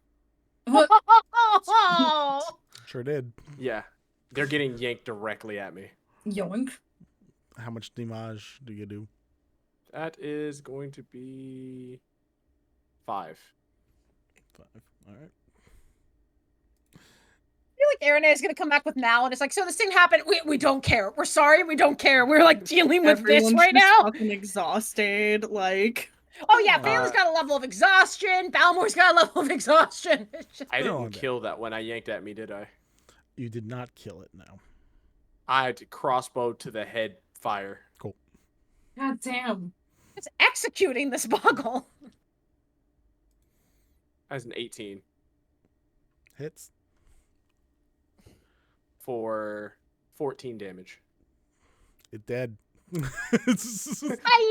Sure did. Yeah, they're getting yanked directly at me. Yoink. How much damage do you do? That is going to be 5. 5. All right. I feel like Arena is gonna come back with Mal, and it's like, so this thing happened. We don't care. We're sorry. We don't care. We're like dealing with Everyone's this right just now. fucking exhausted. Like, Oh yeah, Phailyn's got a level of exhaustion. Balmor's got a level of exhaustion. It's just- I They're didn't on kill that when I yanked at me, did I? You did not kill it now. I had to crossbow to the head fire. God damn. It's executing this boggle. As an 18 Hits. for 14 damage. It dead.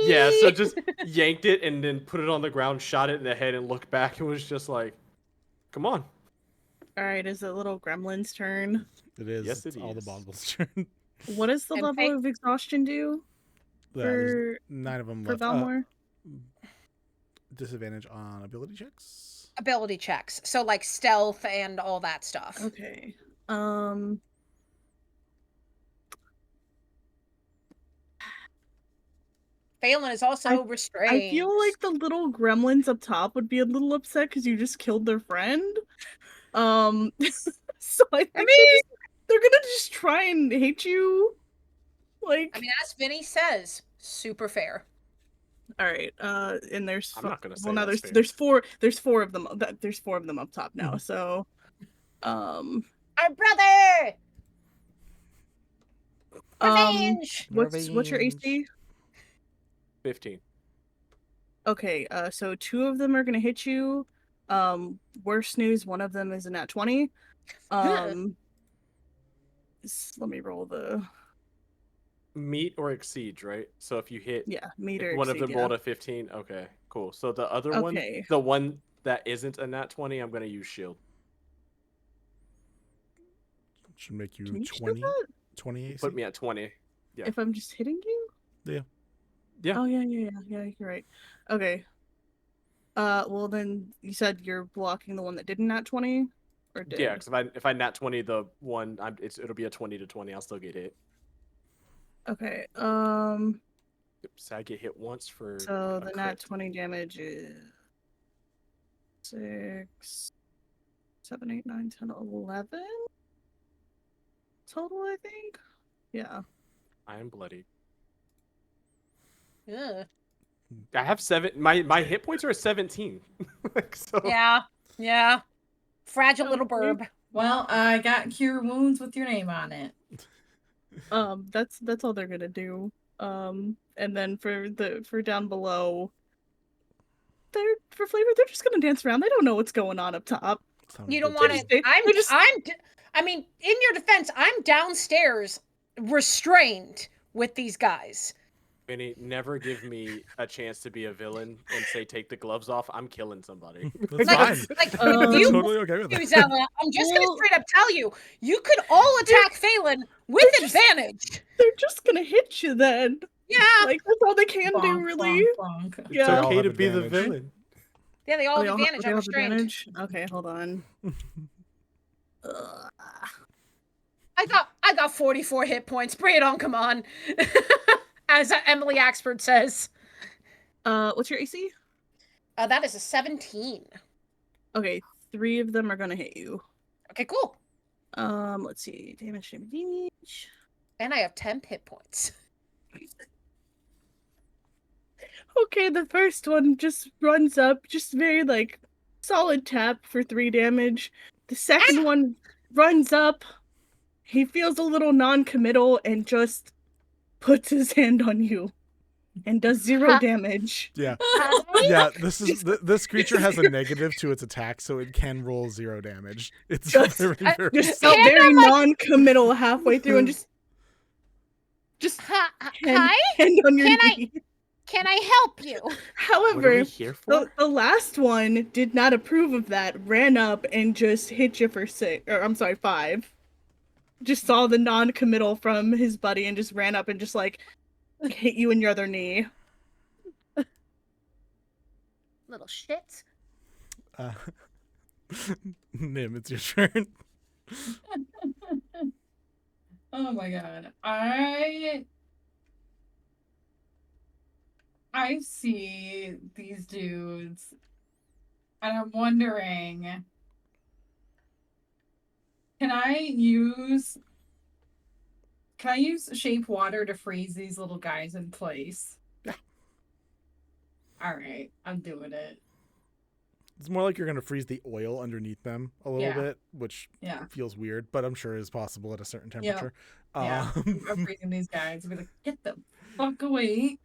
Yeah, so just yanked it and then put it on the ground, shot it in the head, and looked back and was just like, come on. All right, is it little gremlin's turn? It is. Yes, it's it all the is. Bogles' turn. What does the And level of exhaustion do Yeah, there's for 9 of them for left. Balmor? Disadvantage on ability checks. Ability checks. So like stealth and all that stuff. Okay. Phailyn is also restrained. I feel like the little gremlins up top would be a little upset because you just killed their friend. So I think they're gonna just try and hate you. Like, I mean, as Vinny says, super fair. all right. And there's I'm not gonna say well now that's there's fair. there's four of them. There's 4 of them up top now. So, Our brother! Revenge! what's your Revenge. AC? 15. Okay, so 2 of them are gonna hit you. Worst news, one of them is a nat 20. Let me roll the Meet or exceed, right? So if you hit meter. if one of them rolled a 15, okay, cool. So the other one, Okay. the one that isn't a nat 20, I'm gonna use shield. Should make you Can you shield 20. that? 20 AC. Put me at 20. Yeah. If I'm just hitting you? Yeah. Yeah. Oh yeah, you're right. Okay. Well then you said you're blocking the one that didn't nat 20? Or did? Yeah, because if I nat 20 the one, it'll be a 20 to 20. I'll still get hit. Okay. So I get hit once for So a the nat crit. 20 damage is 6, 7, 8, 9, 10, 11 total, I think. Yeah. I am bloody. Ugh. I have 7. My hit points are at 17. So Yeah. Fragile little Okay. burb. Well, I got cure wounds with your name on it. That's all they're gonna do. And then for down below, for flavor, they're just gonna dance around. They don't know what's going on up top. You don't want just- to. they're I mean, in your defense, I'm downstairs restrained with these guys. Vinny, never give me a chance to be a villain and say take the gloves off. I'm killing somebody. That's Like, fine. like I'm you, Totally okay with that. Zella, I'm just gonna Well- straight up tell you, you could all attack Phailyn with they're just- advantage. They're just gonna hit you then. Yeah, Like that's all they can do, Bonk, really. bonk, bonk. Yeah. It's all okay have to be the advantage. villain. yeah, they all They have all advantage. they I'm have restrained. advantage? Okay, hold on. Ugh. I got 44 hit points. Bring it on, come on. As Emily Axford says. What's your AC? That is a 17. Okay, 3 of them are gonna hit you. Okay, cool. Let's see. Damage. And I have 10 hit points. Okay, the first one just runs up, just very like solid tap for 3 damage. The second one runs up. He feels a little non-committal and just puts his hand on you and does 0 damage. Yeah. Yeah, this creature has a negative to its attack, so it can roll 0 damage. It's Just- very, very Just felt And very I'm like- non-committal halfway through and just hand, Hi, hand on your Can I- knee. can I help you? What are However, we here for? the last one did not approve of that, ran up and just hit you for 5. Just saw the non-committal from his buddy and just ran up and just like hit you in your other knee. Little shit. Nim, it's your turn. Oh my god. I see these dudes and I'm wondering, can I use shape water to freeze these little guys in place? Yeah. Alright, I'm doing it. It's more like you're going to freeze the oil underneath them a little Yeah. bit, which Yeah. feels weird, but I'm sure is possible at a certain Yeah. temperature. Yeah. I'm Um, freezing these guys. I'm like, get the fuck away.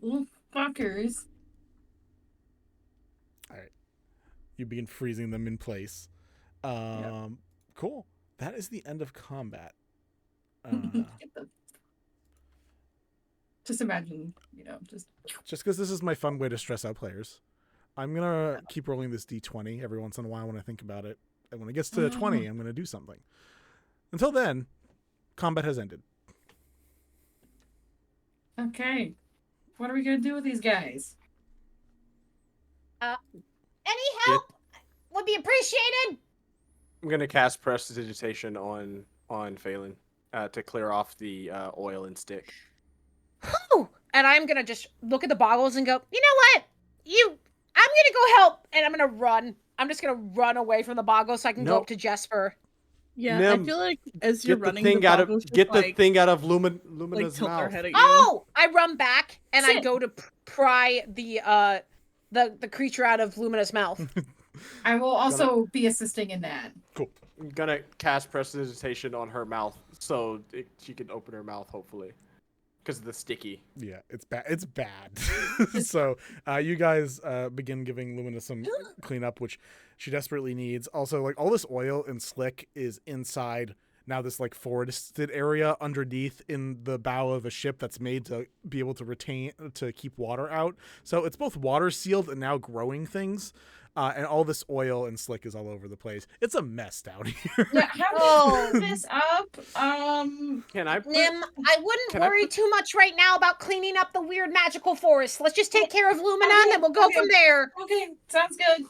Little fuckers. you begin freezing them in place. Cool. That is the end of combat. Get the... Just imagine, Just because this is my fun way to stress out players. I'm going to keep rolling this d20 every once in a while when I think about it. And when it gets to 20, I'm going to do something. Until then, combat has ended. Okay. What are we gonna do with these guys? Any help would be appreciated. I'm gonna cast prestidigitation on Phailyn to clear off the oil and stick. Whew. And I'm gonna just look at the boggles and go, you know what? I'm gonna go help, and I'm gonna run. I'm just gonna run away from the boggles so I can go Nope. up to Jesper. Yeah, Nim, I feel like as you're Get the running, thing the out of boggles just, get the like, thing out of like Lumina's tilt their mouth. head at you. Oh! I run back and I Sit. go to pry the creature out of Lumina's mouth. I will also be assisting in that. Cool. I'm gonna cast prestidigitation on her mouth so she can open her mouth, hopefully, because of the sticky. Yeah, it's bad. It's bad. So you guys begin giving Lumina some cleanup, which she desperately needs. Also, like all this oil and slick is inside now this like forested area underneath in the bow of a ship that's made to be able to keep water out. So it's both water sealed and now growing things. And all this oil and slick is all over the place. It's a mess down here. Yeah, how do we clean this up? Can I? Nim, I wouldn't Can I worry put- too much right now about cleaning up the weird magical forest. Let's just take care of Lumina and then we'll go Okay. from there. Okay, sounds good.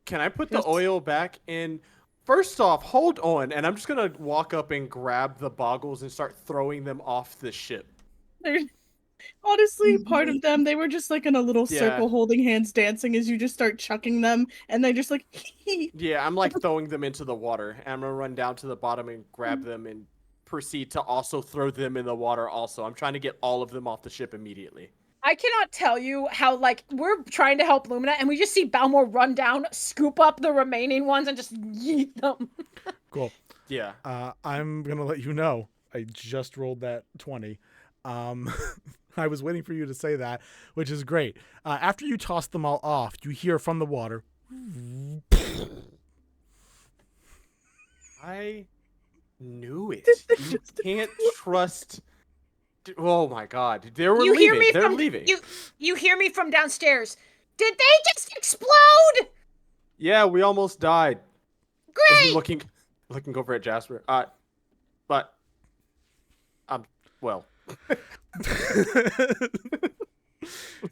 Can I put the Just- oil back in? First off, hold on, and I'm just gonna walk up and grab the boggles and start throwing them off the ship. They're- Honestly, part of them, they were just like in a little Yeah. circle holding hands dancing as you just start chucking them, and they just like, Yeah, I'm like throwing them into the water, and I'm gonna run down to the bottom and grab them and proceed to also throw them in the water. Also, I'm trying to get all of them off the ship immediately. I cannot tell you how, like, we're trying to help Lumina and we just see Balmor run down, scoop up the remaining ones, and just yeet them. Cool. Yeah. I'm gonna let you know. I just rolled that 20. I was waiting for you to say that, which is great. After you toss them all off, you hear from the water. I knew it. You can't trust. Oh my god, they were You hear leaving. me They're from leaving. You hear me from downstairs. Did they just explode? Yeah, we almost died. And he's Great. looking over at Jasper. But well.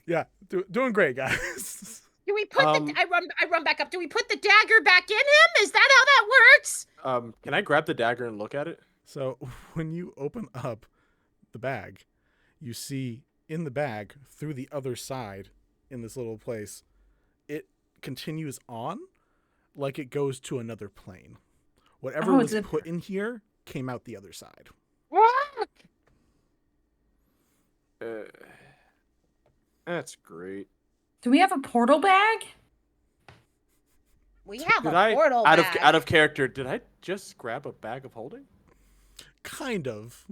Yeah, doing great, guys. Do we put Um, the I run back up. Do we put the dagger back in him? Is that how that works? Can I grab the dagger and look at it? So when you open up the bag, you see in the bag through the other side in this little place, it continues on like it goes to another plane. Whatever Oh, was it's a- put in here came out the other side. That's great. Do we have a portal bag? We have Did a I portal out bag. of out of character? Did I just grab a bag of holding? Kind of.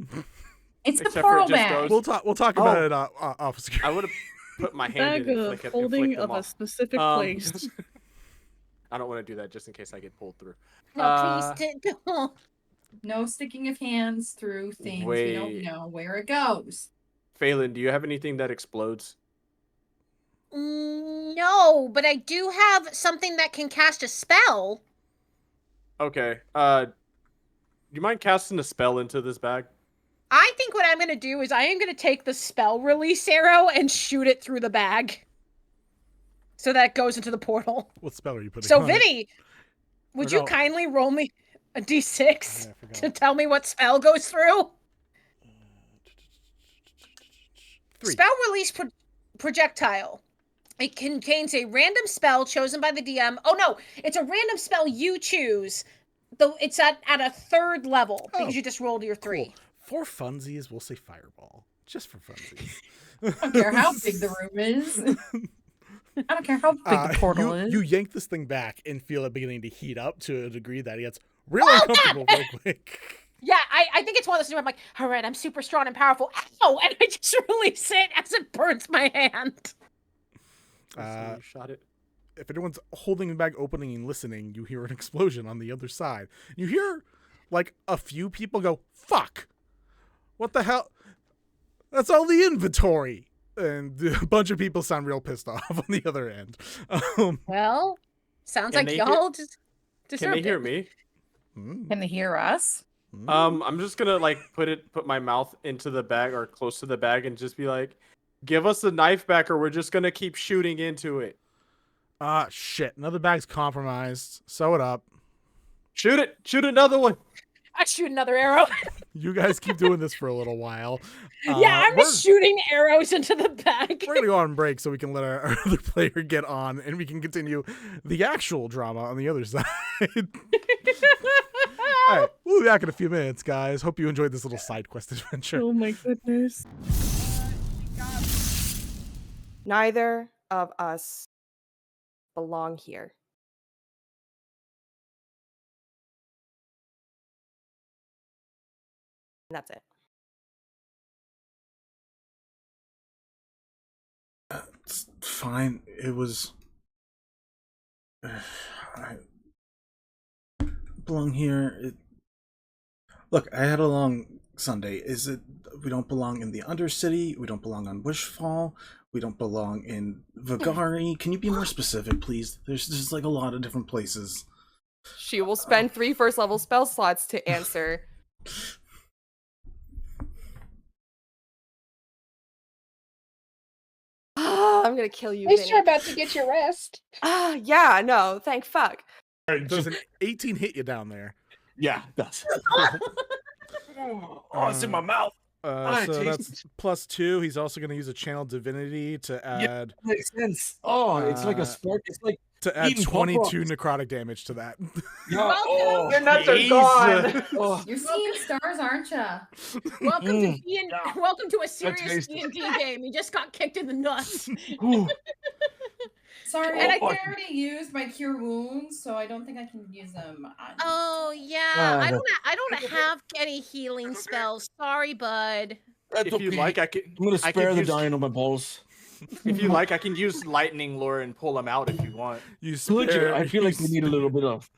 It's the Except for it portal just bag. goes- We'll talk about it off screen. I would have put my hand bag in and of flick it, holding and flick of them a off. specific place. I don't want to do that just in case I get pulled through. No, please don't. No sticking of hands through things. We Wait. don't know where it goes. Phailyn, do you have anything that explodes? No, but I do have something that can cast a spell. Okay. Do you mind casting a spell into this bag? I think what I'm going to do is I am going to take the spell release arrow and shoot it through the bag. So that it goes into the portal. What spell are you putting So, on it? Vinny, would you no. kindly roll me a d6 Yeah, I to forgot. tell me what spell goes through? 3. Spell release projectile. It contains a random spell chosen by the DM. Oh no, it's a random spell you choose. Though it's at a 3rd level because Oh, you just rolled your 3. Cool. For funsies, we'll say fireball. Just for funsies. I don't care how big the room is. I don't care how big the portal is. You yank this thing back and feel it beginning to heat up to a degree that it gets really uncomfortable real quick. Yeah, I think it's one of those things where I'm like, all right, I'm super strong and powerful. Ow! And I just release it as it burns my hand. You shot it. If anyone's holding the bag opening and listening, you hear an explosion on the other side. You hear, like, a few people go, fuck! What the hell? That's all the inventory! And a bunch of people sound real pissed off on the other end. Well, sounds And like they y'all just Can they hear me? Can they hear us? I'm just gonna like put my mouth into the bag or close to the bag and just be like, "Give us the knife back, or we're just gonna keep shooting into it." Shit. Another bag's compromised. Sew it up. Shoot it! Shoot another one! I shoot another arrow. You guys keep doing this for a little while. Yeah, I'm just shooting arrows into the bag. We're gonna go on break so we can let our other player get on, and we can continue the actual drama on the other side. All right, we'll be back in a few minutes, guys. Hope you enjoyed this little side quest adventure. Oh my goodness. Neither of us belong here. And that's it. It's fine. It was. I belong here. Look, I had a long Sunday. Is it? We don't belong in the Undercity. We don't belong on Wishfall. We don't belong in Vagari. Can you be more specific, please? There's just like a lot of different places. She will spend 3 first-level spell slots to answer. I'm gonna kill you. At least Vinny. you're about to get your rest. Yeah, no, thank fuck. Does an 18 hit you down there? Yeah, it does. Oh, it's in my mouth. So that's +2. He's also going to use a channel divinity to add. Yeah, makes sense. Oh, it's like a spark. It's like to add eating 22 pop-rocks. necrotic damage to that. Yeah. Oh, Your nuts are gone. Oh. You're seeing stars, aren't ya? Welcome to welcome to a serious tasty. D&D game. You just got kicked in the nuts. Ooh. Sorry, And I I- already used my cure wounds, so I don't think I can use them. Oh yeah, I don't have any healing spells. Sorry, bud. That's If you okay. like, I can. I'm gonna I spare could the use- dying on my balls. If you like, I can use lightning lure and pull them out if you want. You Legit, spare, I feel like we need a you little bit of,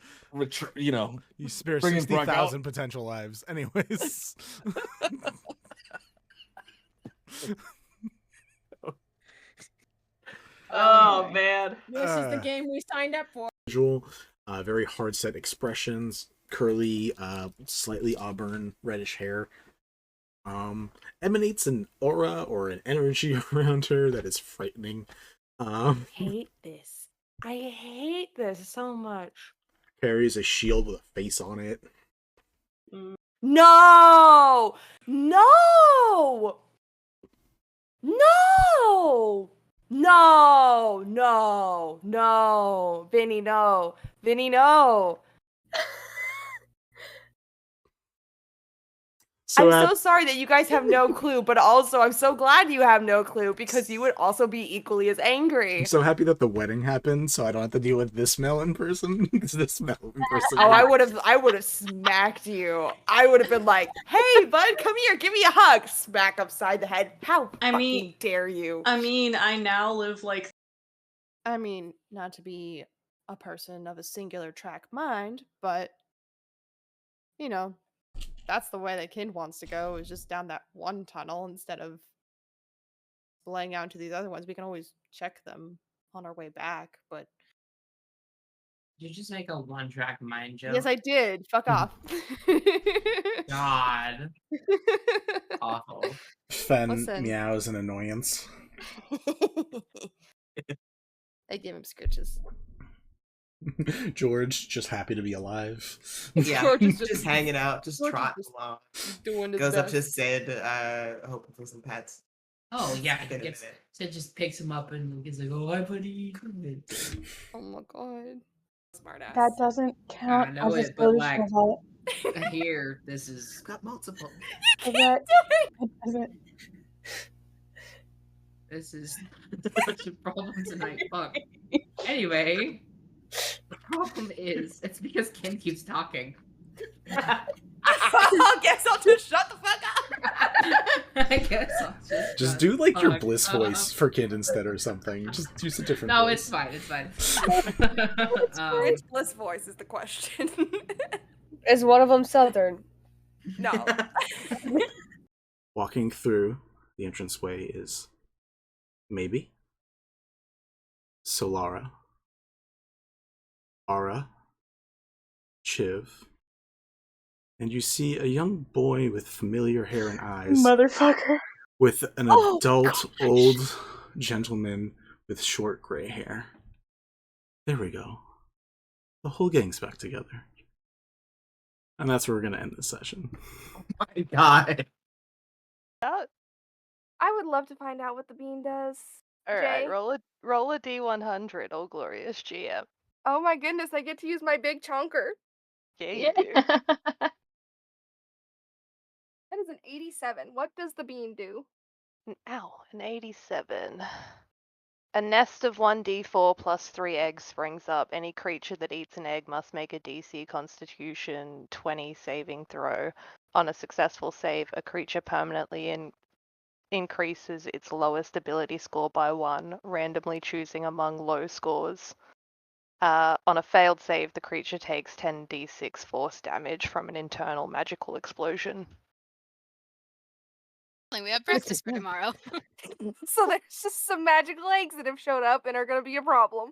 You spare bring it back 60,000 potential lives. Anyways. Oh man, this is the Uh. game we signed up for. Visual, very hard set expressions, curly, slightly auburn reddish hair. Emanates an aura or an energy around her that is frightening. Hate this. I hate this so much. Carries a shield with a face on it. No! No! No! No! No! No! Vinny, no! Vinny, no! So, I'm so sorry that you guys have no clue, but also I'm so glad you have no clue because you would also be equally as angry. I'm so happy that the wedding happened, so I don't have to deal with this smell in person. this smell in person. Oh, I would have smacked you. I would have been like, "Hey, bud, come here, give me a hug." Smack upside the head. How fucking dare you? I now live like. I mean, not to be a person of a singular track mind, but you know, that's the way the kid wants to go, is just down that one tunnel instead of laying out into these other ones. We can always check them on our way back, but Did you just make a one-track mind joke? yes, I did. Fuck off. God. Awful. Fen Listen. meows an annoyance. I give him scritches. George, just happy to be alive. Yeah, George is just hanging out, just George is trotting just along. doing his Goes up to best. Sid, hoping for some pets. Oh yeah, Been a gets, minute. Sid just picks him up and he's like, "Oh, hi, buddy." Oh my god. Smart ass. That doesn't count know as a it, but, solution, like- is Here, this is. It's got multiple. it? Is it? Is it? This is such a problem tonight. Fuck. Anyway, the problem is it's because Ken keeps talking. I guess I'll just shut the fuck up. I guess I'll Just do like your fuck bliss up. voice for Kid instead or something. Just use a different No, voice. it's fine. It's fine. Which bliss voice is the question? Is one of them Southern? No. Walking through the entranceway is maybe Solara, Ara, Chiv, and you see a young boy with familiar hair and eyes Motherfucker. with an Oh, adult old gentleman with short gray hair. There we go. The whole gang's back together. And that's where we're going to end this session. Oh my god. I would love to find out what the bean does. Alright, Jay? roll a D100, oh glorious GM. Oh my goodness, I get to use my big chunker. Yeah, you do. That is an 87. What does the bean do? An 87. A nest of 1d4 plus 3 eggs springs up. Any creature that eats an egg must make a DC Constitution 20 saving throw. On a successful save, a creature permanently increases its lowest ability score by 1, randomly choosing among low scores. On a failed save, the creature takes 10d6 force damage from an internal magical explosion. We have practice for tomorrow. So there's just some magical eggs that have showed up and are going to be a problem.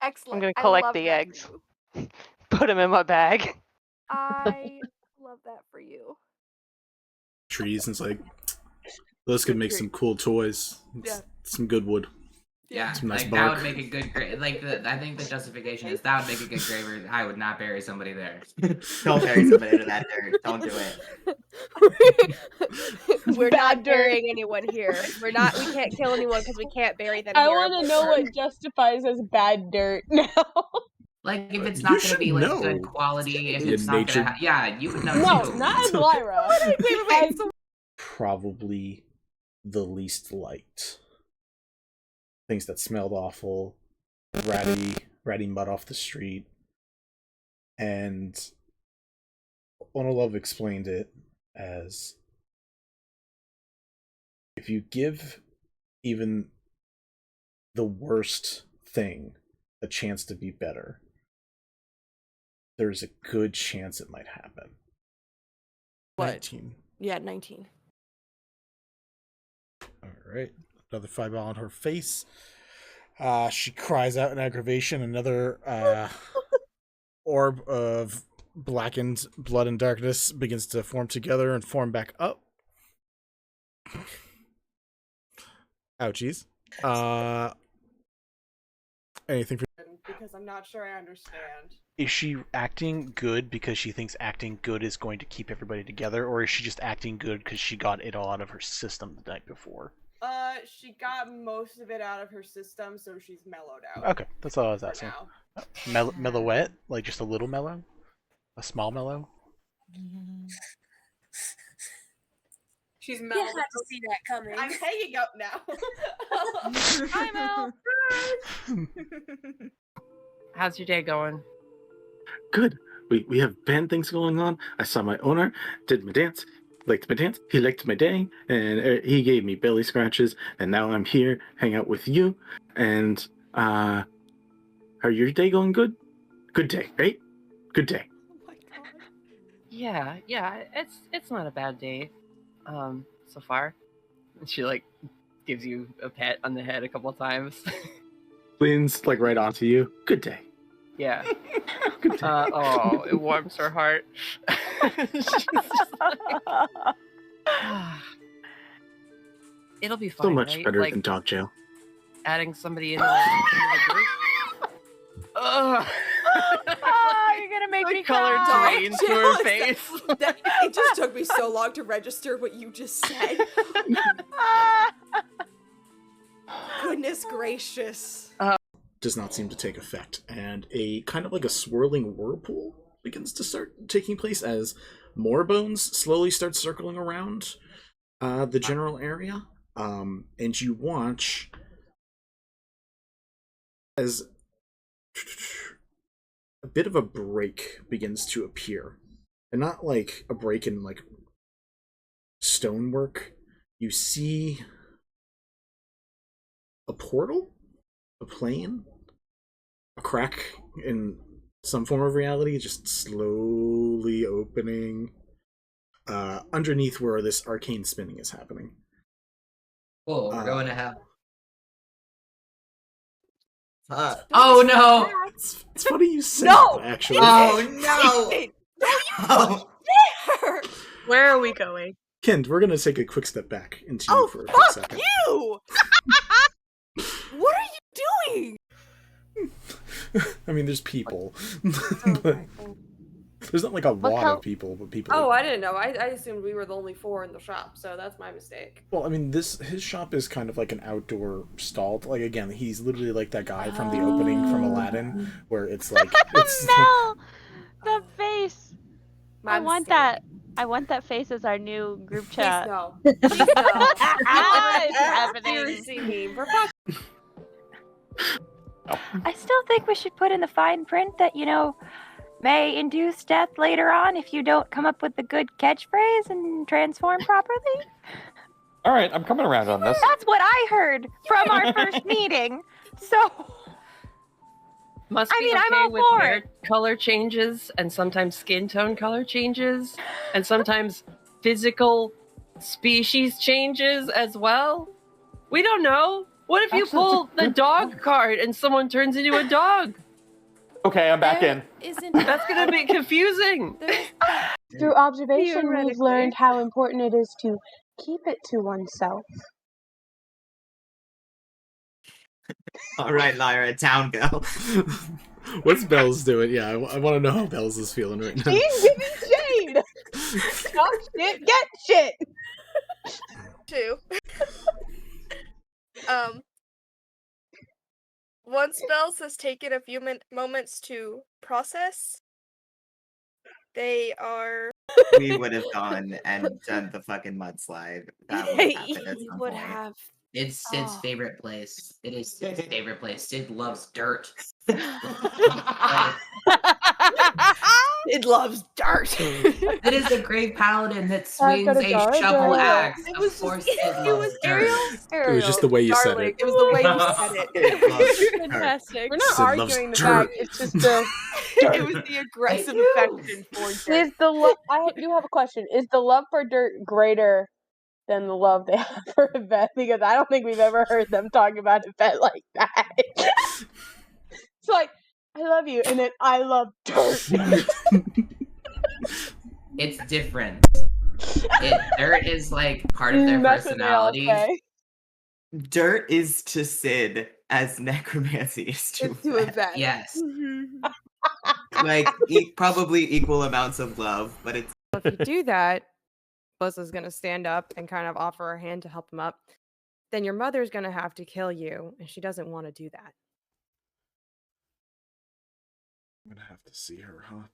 Excellent. I'm going to I collect love the that for eggs. you. Put them in my bag. I love that for you. Trees, and it's like, those could make some cool toys. It's some good wood. Yeah, Some nice like bark. that would make a good grave. Like I think the justification is that would make a good grave. I would not bury somebody there. Don't bury somebody to that dirt. Don't do it. We're not burying anyone here. We can't kill anyone because we can't bury them I here. want to know what justifies as bad dirt now. Like if it's not going to be like know. good quality, if In it's not nature. going to, yeah, you would know No, too. not as Lyra. Wait. Probably the least liked. Things that smelled awful, ratty mud off the street. And Onolove explained it as, if you give even the worst thing a chance to be better, there's a good chance it might happen. What? 19. Yeah, 19. Alright. Another fireball on her face. She cries out in aggravation. Another orb of blackened blood and darkness begins to form together and form back up. Ouchies. Anything for... Because I'm not sure I understand. Is she acting good because she thinks acting good is going to keep everybody together, or is she just acting good because she got it all out of her system the night before? She got most of it out of her system, so she's mellowed out. Okay, that's all I was asking. Mellowette? Like just a little mellow? A small mellow? She's You mellowed had to see that coming. I'm hanging up now. I'm out. How's your day going? Good. We have band things going on. I saw my owner, did my dance, liked my dance, he liked my day, and he gave me belly scratches, and now I'm here, hang out with you, and are your day going good? Good day, right? Good day. Yeah, it's not a bad day, so far. She like gives you a pat on the head a couple times. Leans like right onto you. Good day. Yeah. Good day. Oh, it warms her heart. She's just like, it'll be fine. So much right? better like, than dog jail. adding somebody into the group. Ugh. You're gonna make me Color cry. drains to her face. It just took me so long to register what you just said. Goodness gracious. Does not seem to take effect, and a kind of like a swirling whirlpool begins to start taking place as more bones slowly start circling around the general area, and you watch as a bit of a break begins to appear, and not like a break in like stonework. You see a portal, a plane, a crack in some form of reality just slowly opening underneath where this arcane spinning is happening. Cool, we're going to hell. Oh no! It's funny you say No! that, actually. Oh no! Oh. Where are we going? Kend, we're gonna take a quick step back into Oh, you for a quick fuck second. you! What are you doing? I mean, there's people. But there's not like a lot of people, but people. Oh, I didn't know. I assumed we were the only 4 in the shop, so that's my mistake. Well, I mean, his shop is kind of like an outdoor stall. Like, again, he's literally like that guy from the opening from Aladdin, where it's like it's No, the face. My I want mistake. that. I want that face as our new group Please chat. no. Please no. It's happening. Seriously, me. For fuck. I still think we should put in the fine print that, may induce death later on if you don't come up with a good catchphrase and transform properly. All right, I'm coming around on this. That's what I heard from our first meeting. So, Must I be mean, okay I'm all with for hair it. color changes, and sometimes skin tone color changes, and sometimes physical species changes as well. We don't know. What if you pull the dog card and someone turns into a dog? Okay, I'm back in. That's gonna be confusing. Through observation, we've learned how important it is to keep it to oneself. All right, Lyra, town girl. What's Bells doing? Yeah, I want to know how Bells is feeling right now. She's giving shade! Talk shit, get shit! 2. Once Bells has taken a few moments to process, they are. We would have gone and done the fucking mudslide. That would happen at some would point. have. It's Sid's favorite place. It is Sid's favorite place. Sid loves dirt. It loves dirt. It is a great paladin that I've swings got a a jar, shovel jar. axe. It Of was course, just- Sid loves dirt. It was just the way you said darling, it. It was the way you said it. Fantastic. We're not Sid loves arguing the dirt. fact. It's just the. It was the aggressive affection for dirt. Is the love? I do have a question. Is the love for dirt greater than the love they have for Yvette? Because I don't think we've ever heard them talk about Yvette like that. It's like, I love you, and then I love dirt. It's different. Dirt is like part of their That's what they all personality. say. Dirt is to Sid as necromancy is to To Yvette. Yes. like probably equal amounts of love, but it's If you do that, Melissa's gonna stand up and kind of offer her hand to help him up. Then your mother's gonna have to kill you, and she doesn't want to do that. I'm gonna have to see her, huh?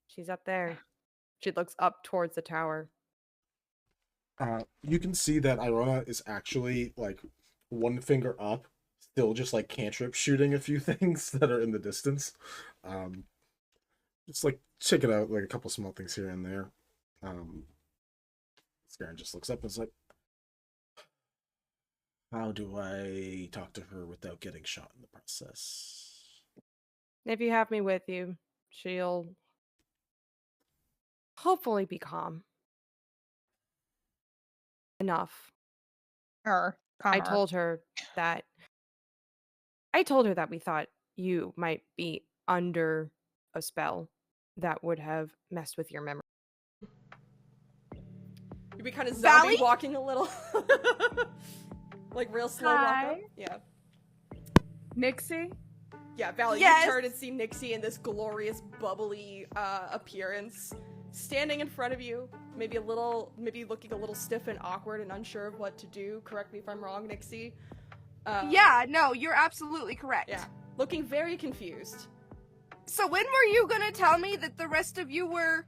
She's up there. She looks up towards the tower. You can see that Irona is actually like one finger up, still just like cantrip shooting a few things that are in the distance. Just like checking out like a couple small things here and there. Scaran just looks up and is like, how do I talk to her without getting shot in the process? If you have me with you, she'll hopefully be calm. Enough. I told her that we thought you might be under a spell that would have messed with your memory. You'd be kind of zombie Valley? walking a little. Like real slow walk up. Hi. Yeah. Nixie? Yeah, Valley, Yes. you turn and see Nixie in this glorious, bubbly appearance, standing in front of you, maybe looking a little stiff and awkward and unsure of what to do. Correct me if I'm wrong, Nixie. Yeah, no, you're absolutely correct. Yeah, looking very confused. So when were you gonna tell me that the rest of you were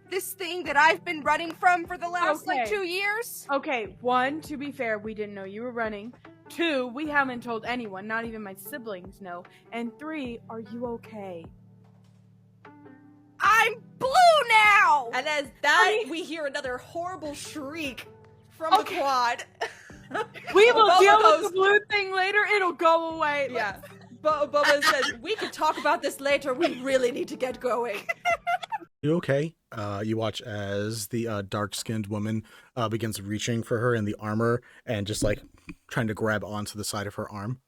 this thing that I've been running from for the last, like, 2 years? Okay, 1, to be fair, we didn't know you were running. 2, we haven't told anyone, not even my siblings know. And 3, are you okay? I'm blue now! And as that, we hear another horrible shriek from the quad. We will Bubba deal goes- with the blue thing later, it'll go away. Yeah. Bubba says, we can talk about this later, we really need to get going. You okay? You watch as the dark-skinned woman begins reaching for her in the armor and just like trying to grab onto the side of her arm.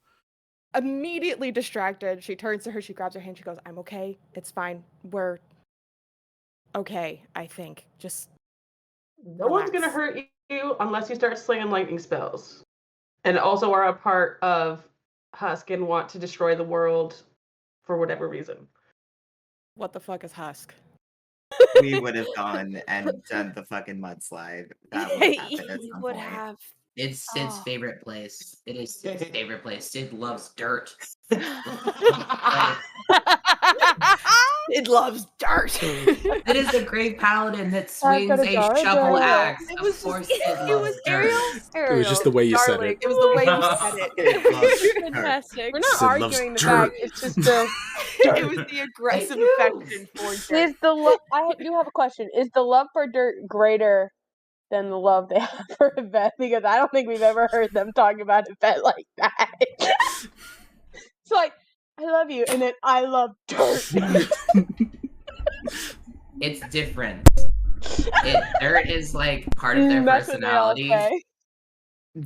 immediately distracted. She turns to her, she grabs her hand, she goes, I'm okay. It's fine. We're okay, I think. Just No one's gonna hurt you unless you start slinging lightning spells. And also are a part of Husk and want to destroy the world for whatever reason. What the fuck is Husk? We would have gone and done the fucking mudslide. That would have happened at some point. It's Sid's favorite place. It is Sid's favorite place. Sid loves dirt. It loves dirt. It is a great paladin that swings a shovel axe. Of course, Sid loves dirt. It was just the way you said it. It was the way you said it. Fantastic. We're not Sid loves arguing the dirt. fact. It's just the. It was the aggressive affection for dirt. Is the love? I do have a question. Is the love for dirt greater than the love they have for Yvette? Because I don't think we've ever heard them talk about Yvette like that. It's like, I love you, and then I love dirt. It's different. Dirt is like part of their That's what they all personality. say.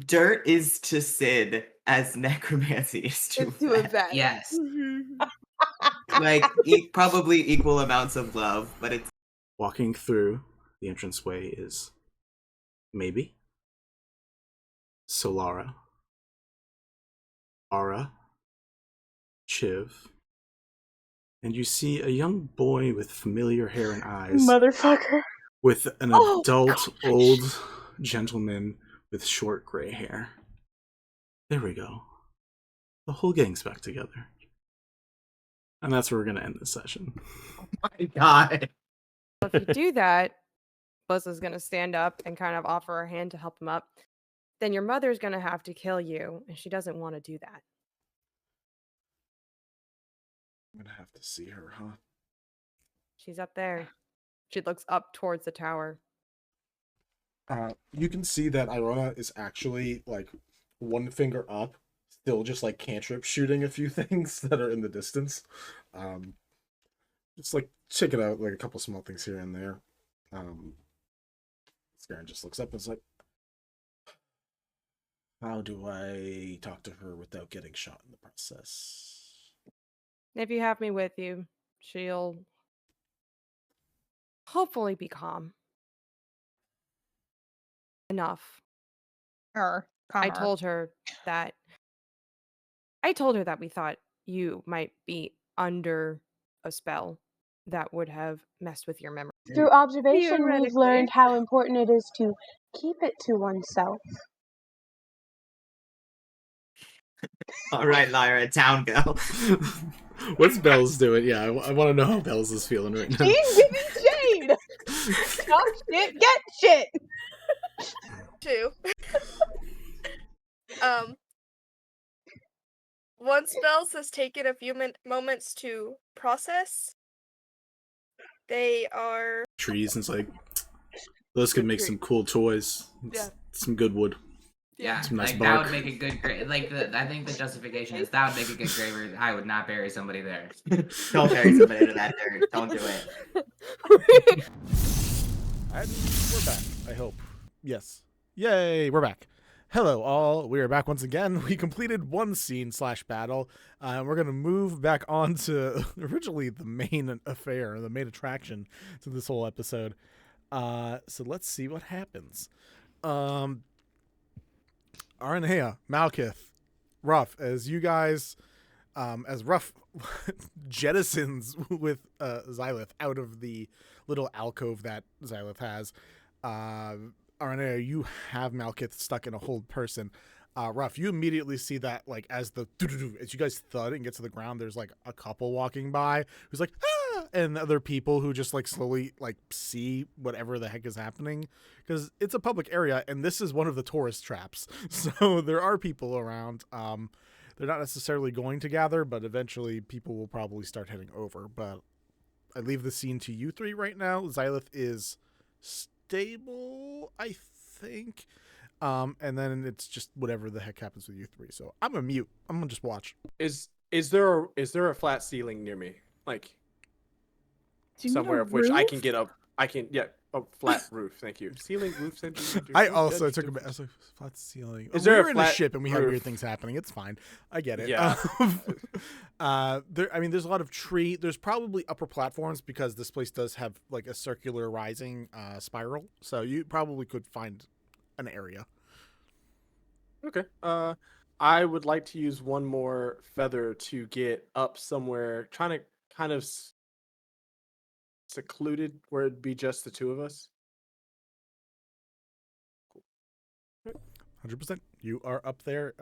Dirt is to Sid as necromancy is to Yvette. Yes. Like probably equal amounts of love, but it's Walking through the entranceway is maybe Solara, Ara, Chiv, and you see a young boy with familiar hair and eyes, Motherfucker. with an Oh, adult old gentleman with short gray hair. There we go. The whole gang's back together. And that's where we're going to end this session. oh my god. If you do that, Blizza's gonna stand up and kind of offer her hand to help him up. Then your mother's gonna have to kill you, and she doesn't want to do that. I'm gonna have to see her, huh? She's up there. She looks up towards the tower. You can see that Irona is actually like one finger up, still just like cantrip shooting a few things that are in the distance. Just like checking out like a couple small things here and there. Scaran just looks up and is like, how do I talk to her without getting shot in the process? If you have me with you, she'll hopefully be calm. Enough. I told her that we thought you might be under a spell that would have messed with your memory. Through observation, we've Theoretically. learned how important it is to keep it to oneself. All right, Lyra, town girl. What's Bells doing? Yeah, I want to know how Bells is feeling right now. She's giving shade. Talk shit, get shit. Two. Once Bells has taken a few moments to process, they are Trees, and it's like, those could make some cool toys. Yeah. Some good wood. Yeah, Some nice like bark. that would make a good grave. Like I think the justification is that would make a good grave. I would not bury somebody there. Don't bury somebody into that dirt. Don't do it. And we're back, I hope. Yes. Yay, we're back. Hello, all. We are back once again. We completed one scene / battle. We're going to move back on to originally the main affair, the main attraction to this whole episode. So let's see what happens. Aranea, Malkith, Ruff, as you guys, as Ruff jettisons with Xylith out of the little alcove that Xylith has, Aranea, you have Malkith stuck in a hold person. Ruff, you immediately see that, like, as you guys thud and get to the ground, there's like a couple walking by who's like, ah! And other people who just like slowly like see whatever the heck is happening, because it's a public area and this is one of the tourist traps. So there are people around. They're not necessarily going to gather, but eventually people will probably start heading over. But I leave the scene to you three right now. Xylith is stable, I think. And then it's just whatever the heck happens with you three. So I'm gonna mute. I'm gonna just watch. Is there a flat ceiling near me, like somewhere of which I can get up? I can Oh, flat roof. Thank you. Ceiling, roof, center. I also took a bit. I was like, flat ceiling. Is We there were a in a flat ship and we had weird roof? things happening. It's fine. I get it. Yeah. There. I mean, there's a lot of tree. There's probably upper platforms because this place does have like a circular rising spiral. So you probably could find an area. Okay. I would like to use one more feather to get up somewhere, trying to kind of secluded where it'd be just the two of us. 100%. You are up there.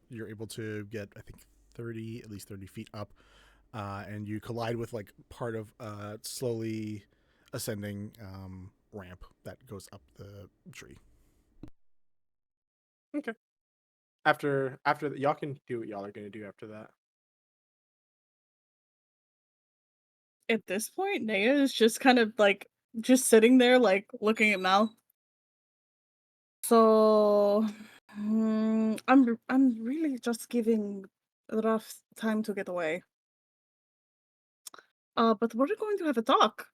You're able to get, I think, at least 30 feet up, and you collide with like part of a slowly ascending ramp that goes up the tree. Okay. After that, y'all can do what y'all are gonna do after that. At this point, Naya is just kind of like just sitting there, like looking at Mal. So, I'm really just giving Ruff time to get away. But we're going to have a talk.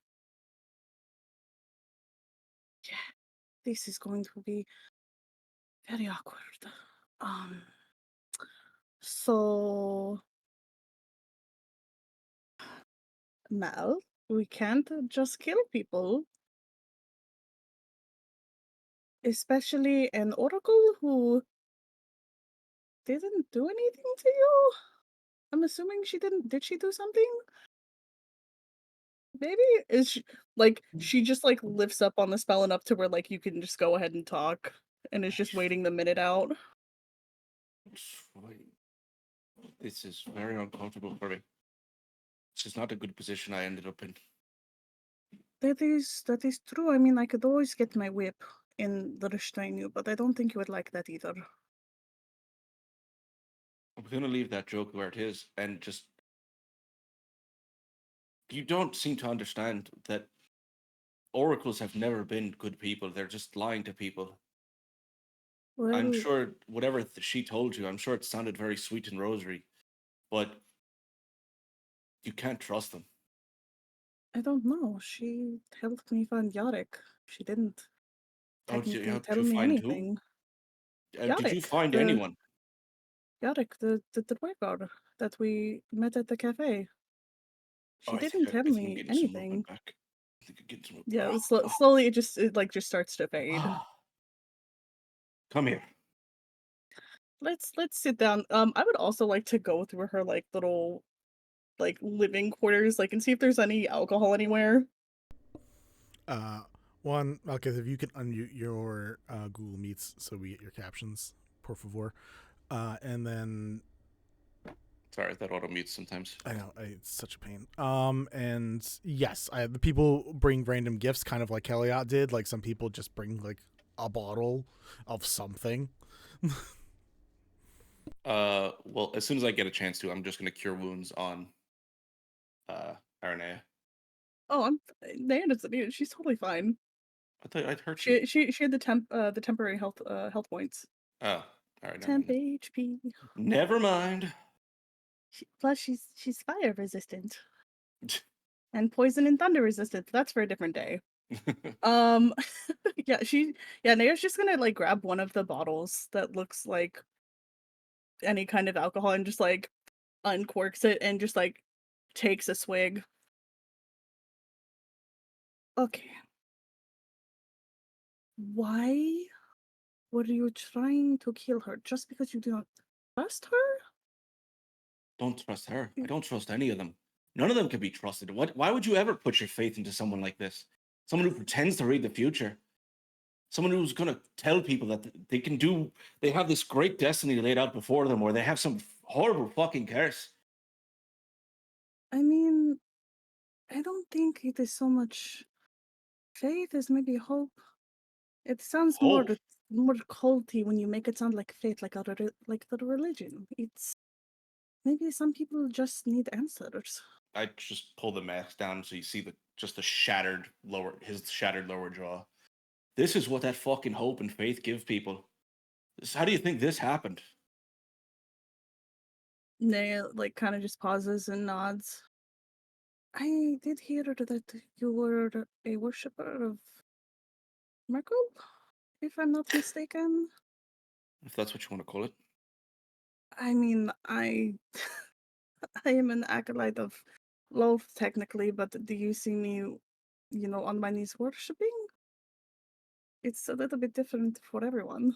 Yeah, this is going to be very awkward. So Mal, we can't just kill people. Especially an oracle who didn't do anything to you? I'm assuming she didn't. Did she do something? Maybe? Is she like she just like lifts up on the spell and up to where like you can just go ahead and talk and is just waiting the minute out. This is very uncomfortable for me. This is not a good position I ended up in. That is true. I mean, I could always get my whip in the restrain you, but I don't think you would like that either. I'm gonna leave that joke where it is and just. You don't seem to understand that oracles have never been good people. They're just lying to people. I'm Well, sure whatever she told you, I'm sure it sounded very sweet and rosary, but you can't trust them. I don't know. She helped me find Yarick. She didn't Oh, technically helped tell you me find who? anything. Did you Yarick, find the anyone? Yarick, the Dwargar that we met at the cafe. She Oh, didn't tell I think I'm me getting some movement anything. back. I think I'm getting some Yeah, movement. slowly it just starts to fade. Come here. Let's sit down. I would also like to go through her like little like living quarters, like and see if there's any alcohol anywhere. One, okay, if you can unmute your Google Meets so we get your captions, por favor. And then Sorry, that auto mutes sometimes. I know, it's such a pain. And yes, the people bring random gifts, kind of like Kelliat did. Like some people just bring like a bottle of something. Well, as soon as I get a chance to, I'm just gonna cure wounds on Aranea. Oh, Naya doesn't need it. She's totally fine. I thought I'd hurt you. She had the temporary health points. Oh, all right. Temp HP. Never mind. Plus, she's fire resistant. And poison and thunder resistant. That's for a different day. Naya's just gonna like grab one of the bottles that looks like any kind of alcohol and just like uncorks it and just like takes a swig. Okay. Why were you trying to kill her? Just because you do not trust her? Don't trust her. I don't trust any of them. None of them can be trusted. Why would you ever put your faith into someone like this? Someone who pretends to read the future. Someone who's going to tell people that they have this great destiny laid out before them, or they have some horrible fucking curse. I mean, I don't think it is so much faith as maybe hope. It sounds more culty when you make it sound like faith, like the religion. It's maybe some people just need answers. I just pull the mask down so you see his shattered lower jaw. This is what that fucking hope and faith give people. How do you think this happened? Naya like kind of just pauses and nods. I did hear that you were a worshipper of Merkel, if I'm not mistaken. If that's what you want to call it. I mean, I am an acolyte of Loth technically, but do you see me, on my knees worshipping? It's a little bit different for everyone.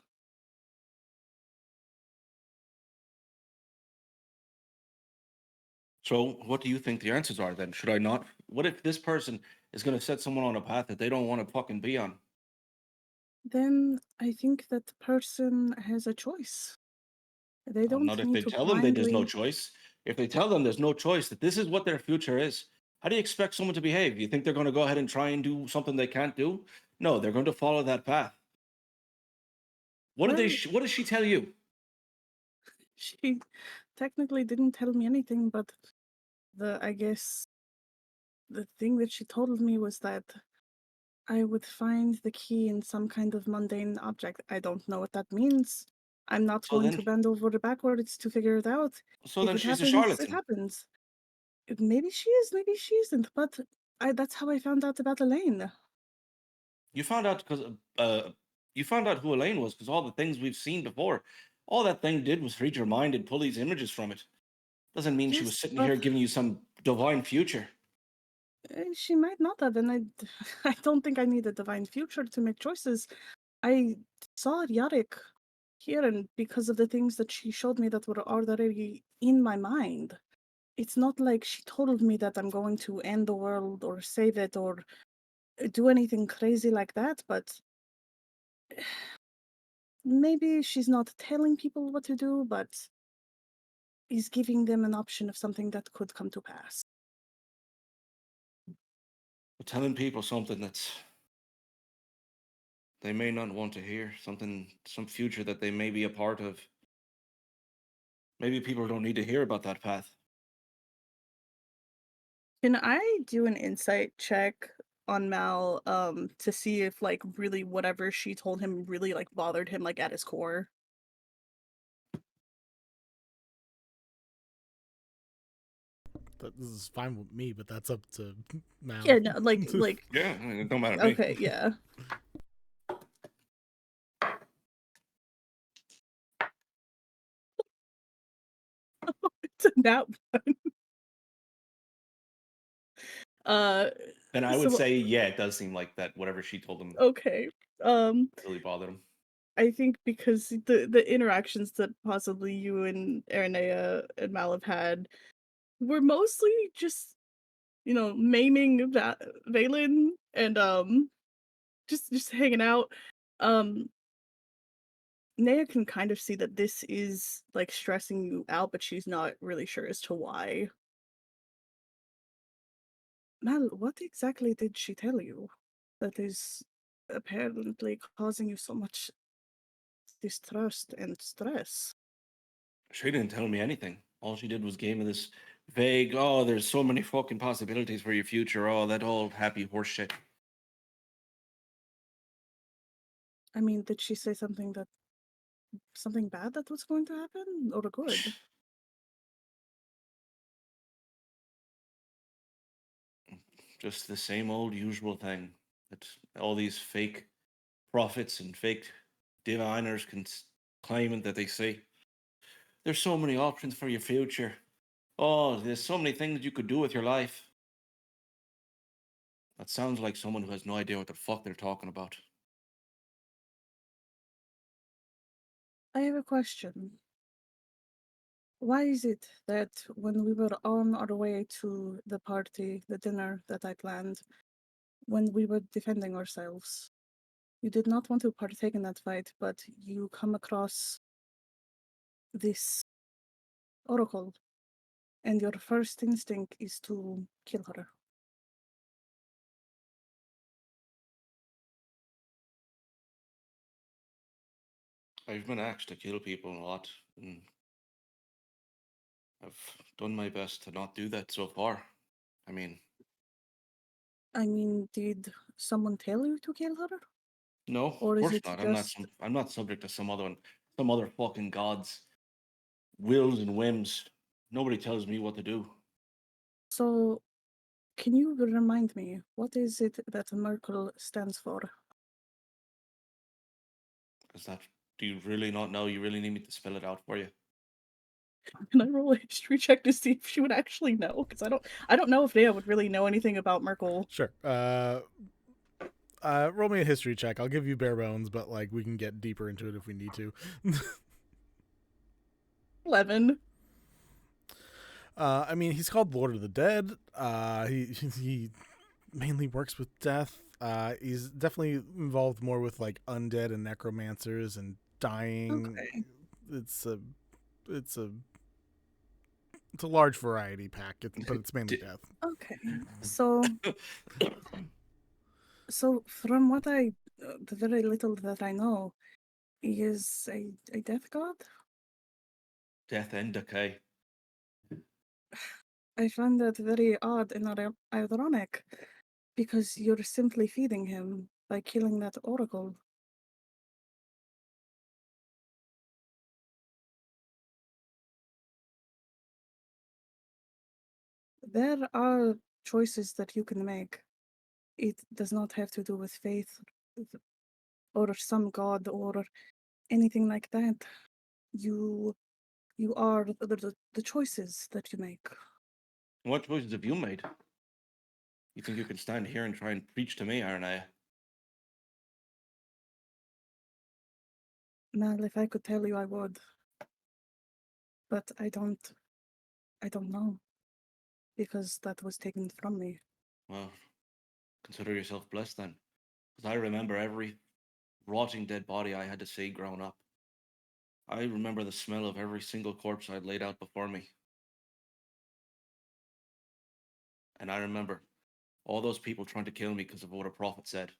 So, what do you think the answers are then? Should I not? What if this person is going to set someone on a path that they don't want to fucking be on? Then I think that the person has a choice. They don't Not if need they to tell them there's no blindly. choice. If they tell them there's no choice, that this is what their future is, how do you expect someone to behave? You think they're going to go ahead and try and do something they can't do? No, they're going to follow that path. What did Well, what does she tell you? She technically didn't tell me anything, but I guess the thing that she told me was that I would find the key in some kind of mundane object. I don't know what that means. I'm not So going then, to bend over backwards to figure it out. so If then it she's a happens, it charlatan. happens. Maybe she is, maybe she isn't, but that's how I found out about Elaine. You found out because you found out who Elaine was because all the things we've seen before, all that thing did was read your mind and pull these images from it. Doesn't mean she was Yes, sitting but here giving you some divine future. she might not have, and I don't think I need a divine future to make choices. I saw Yarrick here, and because of the things that she showed me that were already in my mind, it's not like she told me that I'm going to end the world or save it or do anything crazy like that, but maybe she's not telling people what to do, but is giving them an option of something that could come to pass. But telling people something that's they may not want to hear, something, some future that they may be a part of. Maybe people don't need to hear about that path. Can I do an insight check on Mal to see if like really whatever she told him really like bothered him like at his core? This is fine with me, but that's up to Mal. Yeah, no, like Yeah, I mean, it don't matter to okay, me. yeah. It's a nat one. Then I would So say, yeah, it does seem like that. Whatever she told him okay. really bothered him. I think because the interactions that possibly you and Aranea and Mal have had were mostly just, maiming Phailyn and just hanging out. Naya can kind of see that this is like stressing you out, but she's not really sure as to why. Mal, what exactly did she tell you that is apparently causing you so much distrust and stress? She didn't tell me anything. All she did was gave me this vague, oh, there's so many fucking possibilities for your future. Oh, that old happy horse shit. I mean, did she say something bad that was going to happen or good? Just the same old usual thing that all these fake prophets and fake diviners can claiming that they see. There's so many options for your future. Oh, there's so many things you could do with your life. That sounds like someone who has no idea what the fuck they're talking about. I have a question. Why is it that when we were on our way to the party, the dinner that I planned, when we were defending ourselves, you did not want to partake in that fight, but you come across this oracle, and your first instinct is to kill her? I've been asked to kill people a lot, and I've done my best to not do that so far. I mean, Did someone tell you to kill her? no, of Or is course it not. just I'm not subject to some other fucking god's wills and whims. Nobody tells me what to do. so? Can you remind me what is it that Merkel stands for? Is that? Do you really not know? You really need me to spell it out for you? Can I roll a history check to see if she would actually know? Because I don't know if Nea would really know anything about Merkel. Sure. Roll me a history check. I'll give you bare bones, but like we can get deeper into it if we need to. 11. I mean, he's called Lord of the Dead. He mainly works with death. He's definitely involved more with like undead and necromancers and dying. Okay. It's a large variety pack, but it's mainly death. Okay. So from what the very little that I know, he is a death god. Death and decay. I find that very odd and ironic, because you're simply feeding him by killing that oracle. There are choices that you can make. It does not have to do with faith or some god or anything like that. You are the choices that you make. What choices have you made? You think you can stand here and try and preach to me, aren't I? Well, if I could tell you, I would. But I don't know. Because that was taken from me. Well, consider yourself blessed then. Because I remember every rotting dead body I had to see growing up. I remember the smell of every single corpse I'd laid out before me. And I remember all those people trying to kill me because of what a prophet said.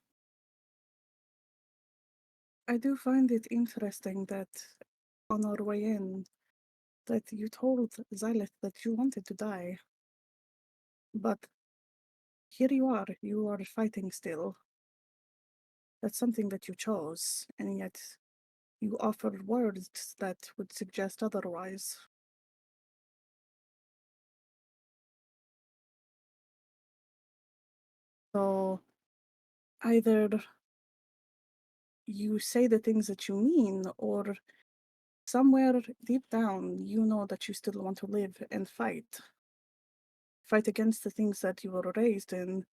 I do find it interesting that on our way in, that you told Xylith that you wanted to die. But here you are fighting still. That's something that you chose, and yet you offer words that would suggest otherwise. So either you say the things that you mean, or somewhere deep down you know that you still want to live and fight. Fight against the things that you were raised in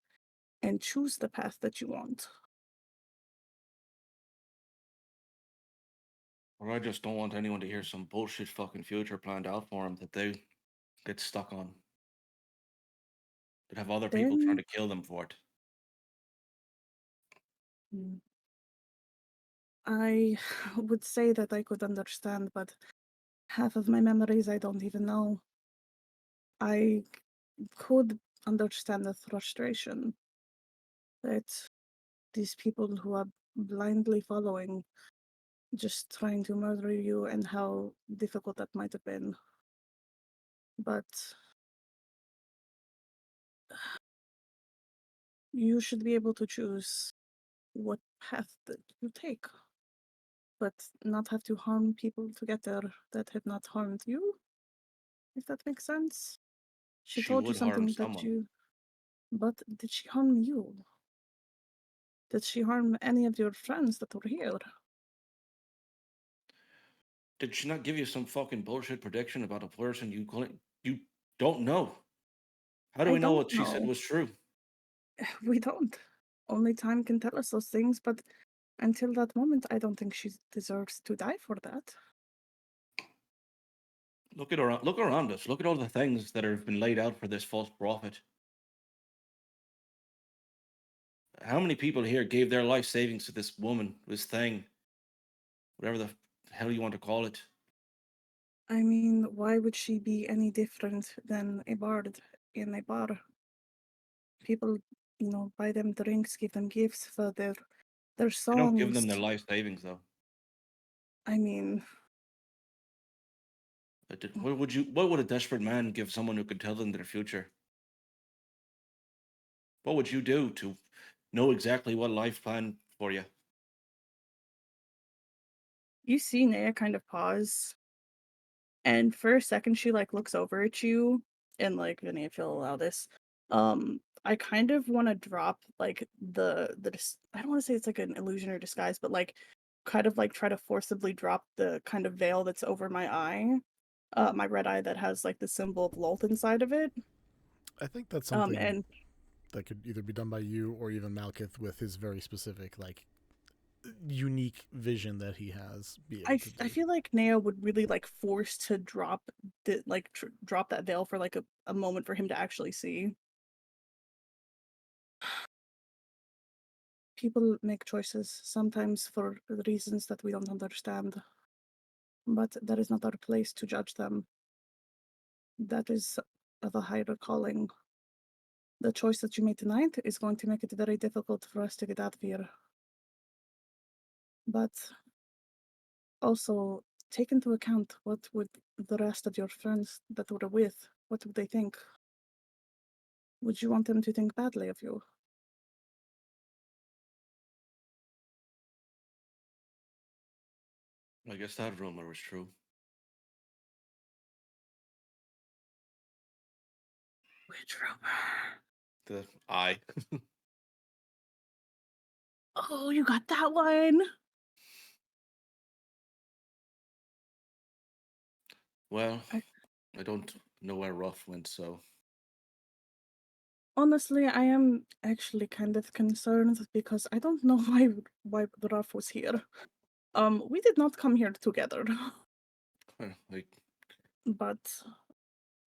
and choose the path that you want. Or I just don't want anyone to hear some bullshit fucking future planned out for them that they get stuck on. That have other people trying to kill them for it. I would say that I could understand, but half of my memories I don't even know. I could understand the frustration that these people who are blindly following, just trying to murder you, and how difficult that might have been. But you should be able to choose what path that you take, but not have to harm people to get there that have not harmed you, if that makes sense. She told you would harm something that someone. you... But did she harm you? Did she harm any of your friends that were here? Did she not give you some fucking bullshit prediction about a person you don't know? How do I we know don't what she said know. was true? We don't. Only time can tell us those things, but until that moment, I don't think she deserves to die for that. Look around us. Look at all the things that have been laid out for this false prophet. How many people here gave their life savings to this woman, this thing, whatever the hell you want to call it? I mean, why would she be any different than a bard in a bar? People, buy them drinks, give them gifts for their I don't give them songs. their life savings though. I mean, What would a desperate man give someone who could tell them their future? What would you do to know exactly what life planned for you? you see Nea kind of pause, and for a second she looks over at you, and Vinny, if you'll allow this, I kind of want to drop the I don't want to say it's an illusion or disguise, but kind of like try to forcibly drop the kind of veil that's over my eye, my red eye that has like the symbol of Loth inside of it. I think that's something And that could either be done by you or even Malkith with his very specific, like, unique vision that he has. I feel like Nea would really like force to drop the drop that veil for like a moment for him to actually see. People make choices sometimes for reasons that we don't understand, but that is not our place to judge them. That is of a higher calling. The choice that you made tonight is going to make it very difficult for us to get out of here. But also take into account what would the rest of your friends that were with, what would they think? Would you want them to think badly of you? I guess that rumor was true. Which rumor? The eye. Oh, you got that one. Well, I don't know where Ruff went, so Honestly, I am actually kind of concerned because I don't know why the Ruff was here. We did not come here together. like, But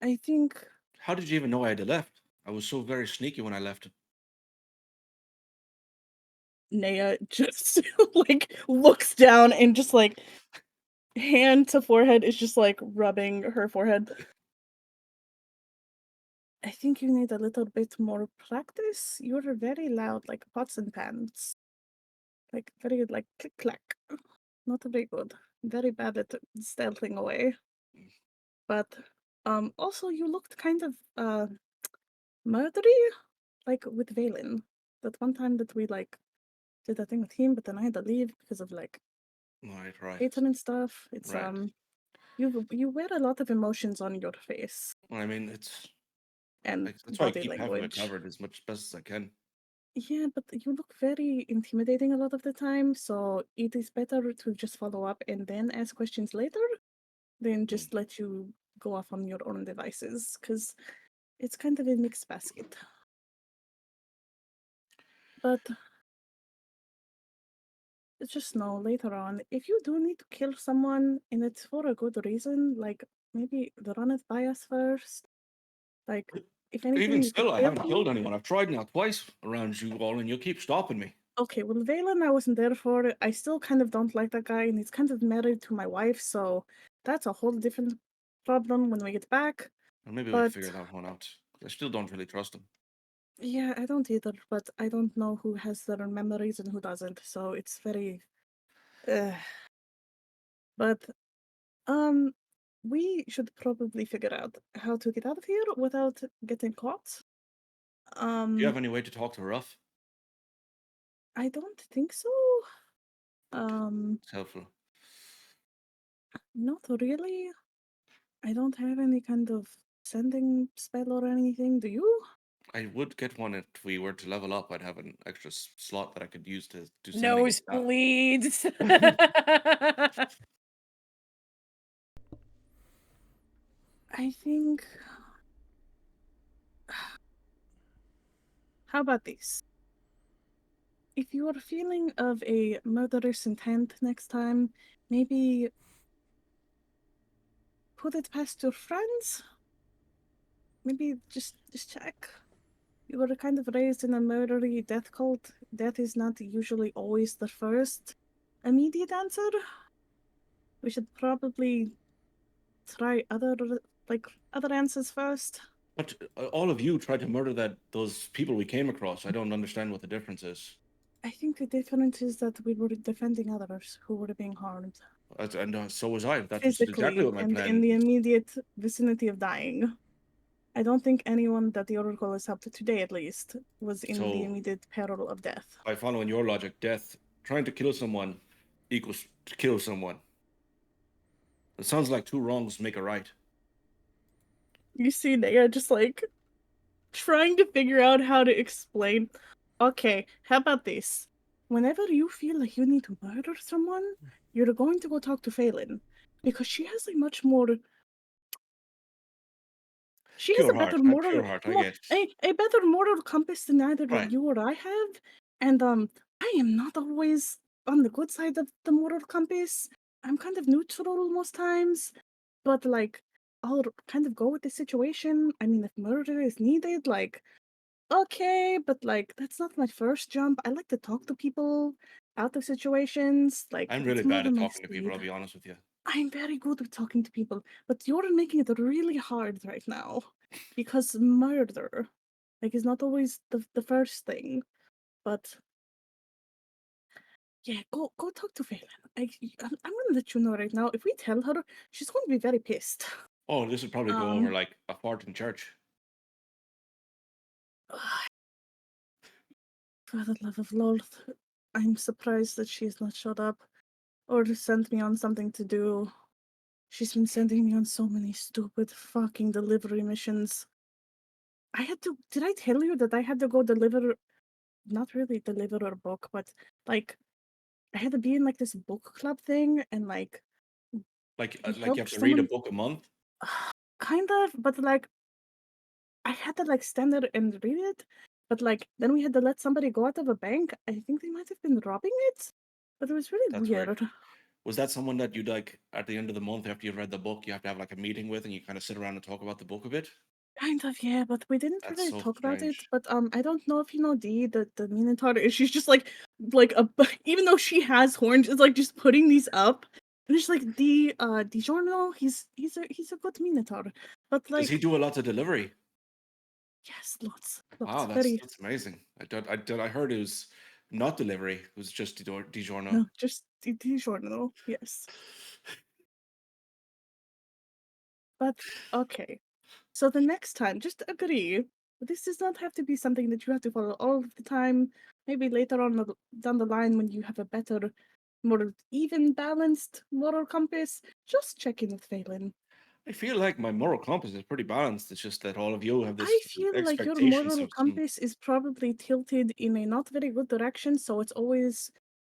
I think how did you even know I had left? I was so very sneaky when I left. Nea just like looks down and just like hand to forehead is just like rubbing her forehead. I think you need a little bit more practice. You're very loud, like pots and pans. Like very like click clack. Not very good. Very bad at stealthing away. But also you looked kind of murdery, like with Valen. That one time that we like did that thing with him, but then I had to leave because of like Right. Phailyn and stuff. It's Right. you wear a lot of emotions on your face. Well, I mean, it's And like, that's why I body keep having it language. covered as much best as I can. Yeah, but you look very intimidating a lot of the time, so it is better to just follow up and then ask questions later than just let you go off on your own devices, because it's kind of a mixed basket. But just know later on, if you do need to kill someone and it's for a good reason, like maybe run it by us first. Like, if anything, Even you could still, I fail haven't killed anyone. I've tried now twice around you all, and you keep stopping me. Okay, well, Valen, I wasn't there for it. I still kind of don't like that guy, and he's kind of married to my wife, so that's a whole different problem when we get back. Or maybe we can But figure that one out. I still don't really trust him. yeah, I don't either, but I don't know who has their memories and who doesn't, so it's very... But, we should probably figure out how to get out of here without getting caught. Do you have any way to talk to Ruff? I don't think so. It's helpful. Not really. I don't have any kind of sending spell or anything. Do you? I would get one if we were to level up. I'd have an extra slot that I could use to do sending and stuff. Nosebleeds. I think... How about this? If you are feeling of a murderous intent next time, maybe put it past your friends? Maybe just check. You were kind of raised in a murdery death cult. Death is not usually always the first immediate answer. We should probably try other answers first. But all of you tried to murder those people we came across. I don't understand what the difference is. I think the difference is that we were defending others who were being harmed. And so was I. That's Physically, exactly what my and plan. in the immediate vicinity of dying. I don't think anyone that the Oracle has helped today, at least, was in the immediate peril of death. By following your logic, trying to kill someone equals to kill someone. It sounds like two wrongs make a right. You see Nea just like trying to figure out how to explain. Okay, how about this? whenever you feel like you need to murder someone, you're going to go talk to Phailyn. Because she has a much more... She has Pure a heart. better I moral... pure heart. I get. a better moral compass than either Right. you or I have. And I am not always on the good side of the moral compass. I'm kind of neutral most times. But, like, I'll kind of go with the situation. I mean, if murder is needed, like... Okay, but like that's not my first jump. I like to talk to people out of situations. Like I'm it's really more bad of at my talking to people. I'll speed. be honest with you. I'm very good at talking to people, but you're making it really hard right now because murder, like, is not always the first thing. But yeah, go talk to Phailyn. I'm gonna let you know right now. If we tell her, she's going to be very pissed. Oh, this would probably go over like a fart in church. For the love of Lord, I'm surprised that she's not showed up or sent me on something to do. She's been sending me on so many stupid fucking delivery missions. I had to... Did I tell you that I had to go deliver... Not really deliver a book, but like I had to be in like this book club thing and like Like you help have to read a someone... book a month. Kind of, but like I had to like stand there and read it, but like then we had to let somebody go out of a bank. I think they might have been robbing it, but it was really That's weird. weird. Was that someone that you'd like at the end of the month after you've read the book, you have to have like a meeting with and you kind of sit around and talk about the book a bit? Kind of, yeah, but we didn't That's really so talk about it. strange. But I don't know if you know Dee, the Minotaur, and she's just like a even though she has horns, it's like just putting these up. And it's like DiGiorno, he's a good Minotaur. But Does he like do a lot of delivery? yes, lots. Wow, Very that's amazing. I heard it was not delivery. It was just DiGiorno. no, just DiGiorno, yes. But okay. So the next time, just agree. This does not have to be something that you have to follow all of the time. Maybe later on down the line when you have a better, more even balanced moral compass, just check in with Phailyn. I feel like my moral compass is pretty balanced. It's just that all of you have this I feel like your expectations moral of some. compass is probably tilted in a not very good direction, so it's always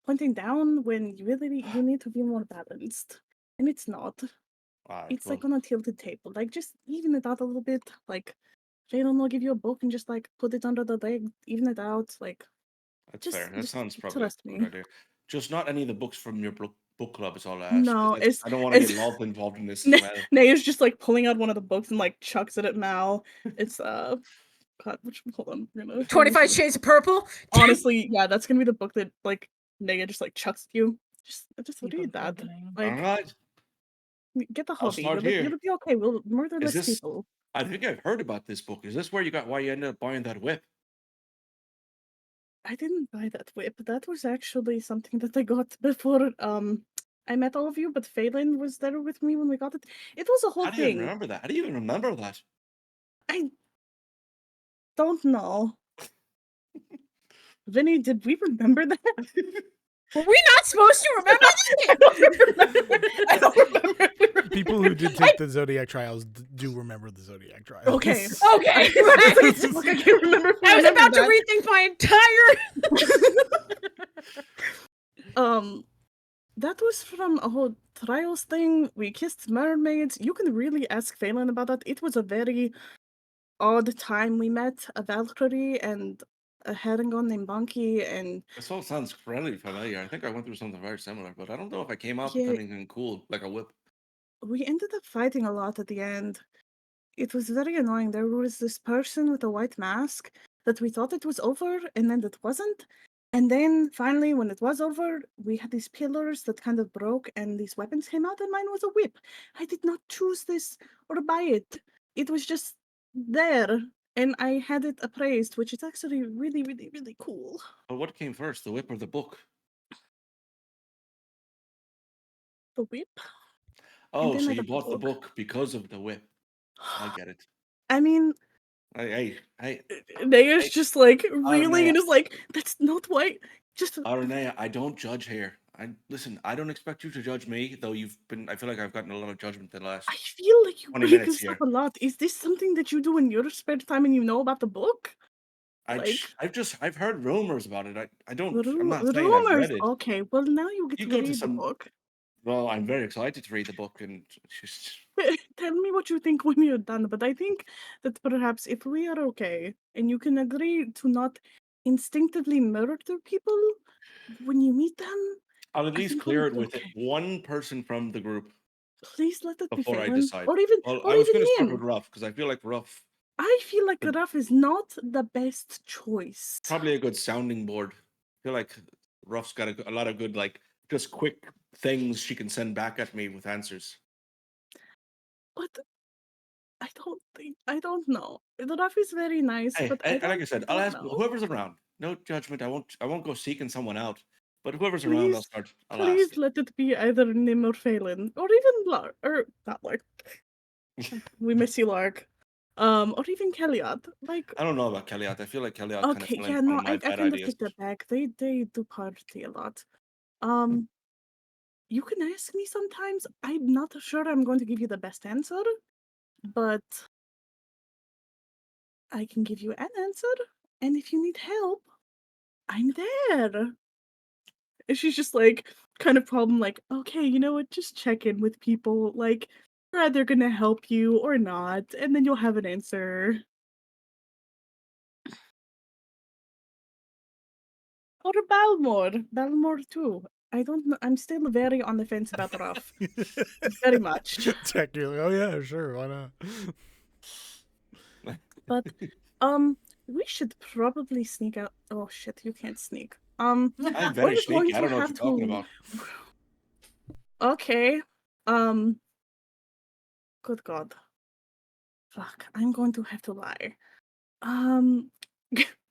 pointing down when you need to be more balanced. And it's not. Alright, It's well, like on a tilted table. Like just even it out a little bit. Like Jalen will give you a book and just like put it under the leg, even it out. Like that's fair. That just sounds probably trust a good me. idea. Just not any of the books from your book club is all I ask. 'Cause No, it's I don't want to get Lob involved in this as well. Naya's just like pulling out one of the books and like chucks it at Mal. It's God, hold on, we're gonna 25 Shades of Purple. Honestly, yeah, that's gonna be the book that like Naya just like chucks at you. Just read that. Like Alright. get the I'll hobby. start You'll here. be okay. We'll murder Is less this? people. I think I've heard about this book. Is this why you ended up buying that whip? I didn't buy that whip. That was actually something that I got before I met all of you, but Phailyn was there with me when we got it. It was a whole How do you thing. remember that? How do you even remember that? I don't know. Vinny, did we remember that? Were we not supposed to remember that? I don't remember. People who did take the Zodiac trials do remember the Zodiac trials. Okay. Okay. I can't remember. If I was about to that. rethink my entire. That was from a whole trials thing. We kissed mermaids. You can really ask Phailyn about that. It was a very odd time we met a Valkyrie and a Herringon named Bonky, and This all sounds really familiar. I think I went through something very similar, but I don't know if I came out Yeah. with anything cool like a whip. we ended up fighting a lot at the end. It was very annoying. There was this person with a white mask that we thought it was over, and then it wasn't. And then finally, when it was over, we had these pillars that kind of broke, and these weapons came out, and mine was a whip. I did not choose this or buy it. It was just there, and I had it appraised, which is actually really, really, really cool. But what came first, the whip or the book? The whip? Oh, then so I you got the bought the book. book because of the whip. I get it. I mean, Hey. Naya's just like Aranea. reeling and is like, that's not why. Just Aranea, I don't judge here. Listen, I don't expect you to judge me, though I feel like I've gotten a lot of judgment the last I feel like you 20 bring minutes this up here. a lot. Is this something that you do in your spare time and you know about the book? I've heard rumors about it. I'm not saying I've rumors. read it. Okay, well now you get You to go to read the some. book. Well, I'm very excited to read the book, and just Tell me what you think when you're done. But I think that perhaps if we are okay and you can agree to not instinctively murder people when you meet them, I'll at I least think clear we'll it be with okay. one person from the group Please let it be before I Phailyn, decide. or even Well, I was going to start with Nim. Ruff because I feel like Ruff I feel like Ruff is not the best choice. probably a good sounding board. I feel like Ruff's got a lot of good, like, just quick things she can send back at me with answers. But I don't know. Ruff is very nice, Hey, but like I said, I'll don't ask know. whoever's around. No judgment. I won't go seeking someone out. But whoever's around, Please, I'll ask. please let it be either Nim or Phailyn, or even Lark, or not Lark. We miss you, Lark. Or even Kelliat. Like, I don't know about Kelliat. I feel like Kelliat kind of okay, fell yeah, into one no, of my I bad kind of ideas. take that back. They do party a lot. You can ask me sometimes. I'm not sure I'm going to give you the best answer, but I can give you an answer. And if you need help, I'm there. And she's just like, kind of problem, like, okay, you know what? Just check in with people. Like, they're either gonna help you or not, and then you'll have an answer. Or Balmor. Balmor too. I don't know. I'm still very on the fence about Ruff. Very much. Technically, oh yeah, sure, why not? But we should probably sneak out. Oh shit, you can't sneak. I'm very we're going sneaky. I to don't know what have you're talking to. about. Okay. Good God. Fuck. I'm going to have to lie.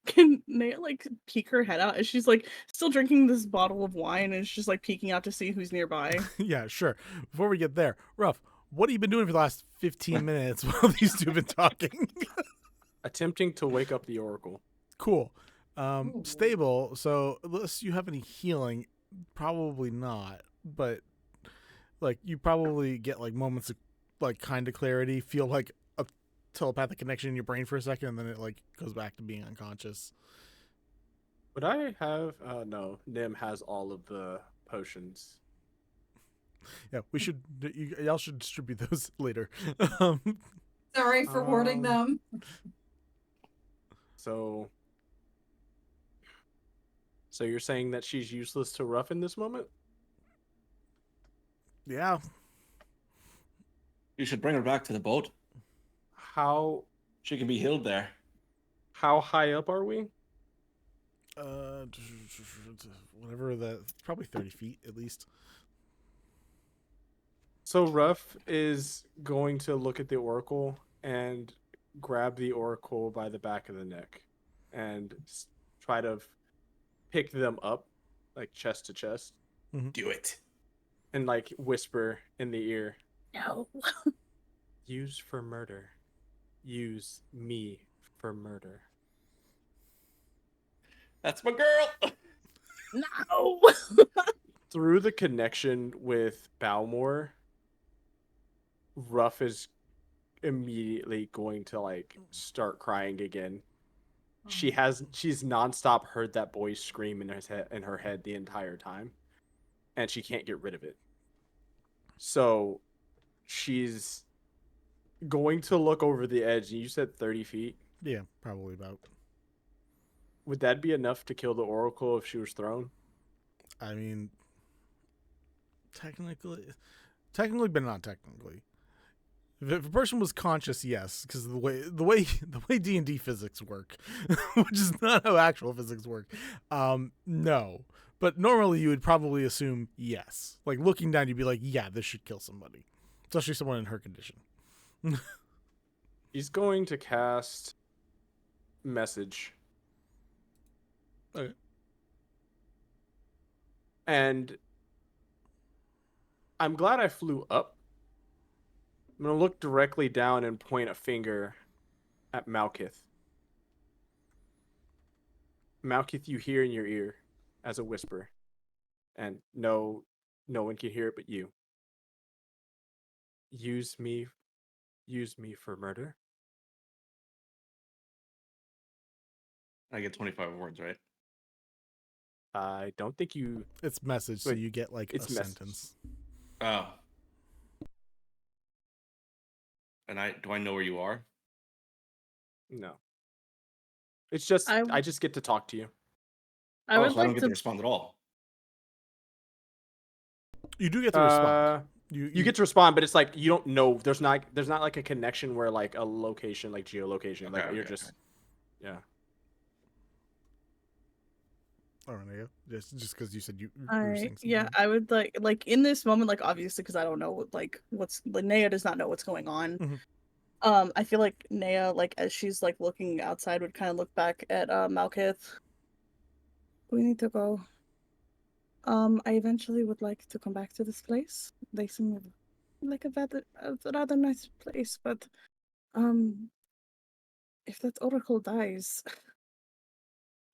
Can Nate like peek her head out as she's like still drinking this bottle of wine and is just like peeking out to see who's nearby? Yeah, sure. Before we get there, Ruff, what have you been doing for the last 15 minutes while these two have been talking? Attempting to wake up the Oracle. Cool. Stable. So unless you have any healing, probably not. But like you probably get like moments of like kind of clarity, feel like a telepathic connection in your brain for a second, and then it like goes back to being unconscious. Would I have? No, Nim has all of the potions. Yeah, we should. Y'all should distribute those later. Sorry for hoarding them. So you're saying that she's useless to Ruff in this moment? Yeah. You should bring her back to the boat. How she can be healed there. How high up are we? Whatever probably 30 feet at least. So Ruff is going to look at the Oracle and grab the Oracle by the back of the neck and try to pick them up, like chest to chest. Mm-hmm. Do it. And like whisper in the ear. No. Use for murder. Use me for murder. That's my girl. No. Through the connection with Balmor, Ruff is immediately going to like start crying again. She's nonstop heard that boy scream in her head the entire time, and she can't get rid of it. So she's going to look over the edge. You said 30 feet? Yeah, probably about. Would that be enough to kill the Oracle if she was thrown? I mean, technically, but not technically. If a person was conscious, yes, because the way D&D physics work, which is not how actual physics work. No, but normally you would probably assume yes. Like looking down, you'd be like, yeah, this should kill somebody, especially someone in her condition. He's going to cast message. Okay. And I'm glad I flew up. I'm going to look directly down and point a finger at Malkith. Malkith, you hear in your ear as a whisper. And no one can hear it but you. Use me for murder. I get 25 words, right? I don't think you. It's message, so Wait, you get like it's a message. sentence. Oh. And do I know where you are? No. It's just I just get to talk to you. I oh, would so I don't like get to. to respond at all. You do get to respond. You get to respond, but it's like you don't know. There's not like a connection where like a location, like geolocation, like you're just yeah. Oh, yeah. Just because you said you were saying something. Yeah, I would like in this moment, like obviously because I don't know like what's Linnea does not know what's going on. Mm-hmm. I feel like Nea, like as she's like looking outside, would kind of look back at Malkith. We need to go. I eventually would like to come back to this place. They seem like a rather nice place, but if that oracle dies,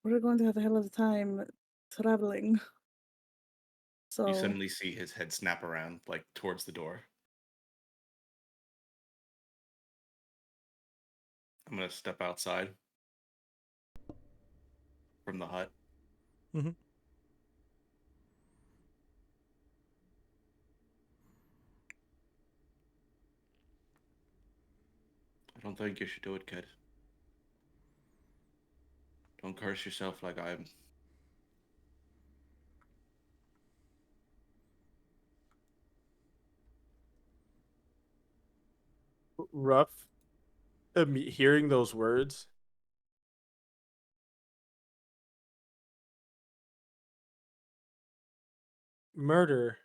we're going to have a hell of a time traveling. So You suddenly see his head snap around, like towards the door. I'm gonna step outside from the hut. Mm-hmm. I don't think you should do it, kid. Don't curse yourself like I am. Ruff, hearing those words, murder.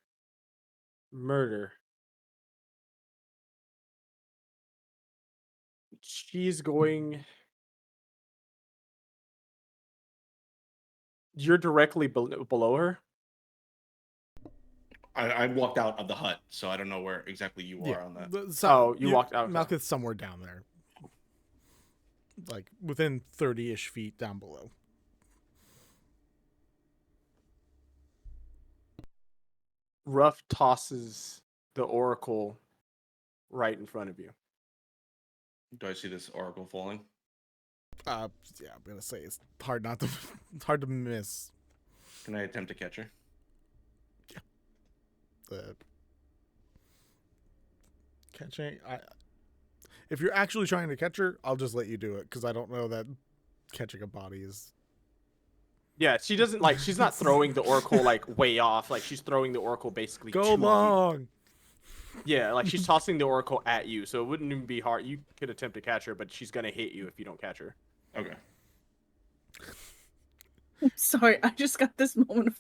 She's going. You're directly below her. I walked out of the hut, so I don't know where exactly you are on that. You walked out. Malkith's somewhere down there, like within 30-ish feet down below. Ruff tosses the oracle right in front of you. Do I see this oracle falling? Yeah, I'm gonna say it's hard not to. It's hard to miss. Can I attempt to catch her? Catching. If you're actually trying to catch her, I'll just let you do it because I don't know that catching a body is. Yeah, she doesn't like. She's not throwing the oracle like way off. Like she's throwing the oracle basically. Go to you. long. Yeah, like she's tossing the oracle at you, so it wouldn't even be hard. You could attempt to catch her, but she's gonna hit you if you don't catch her. Okay. Sorry, I just got this moment of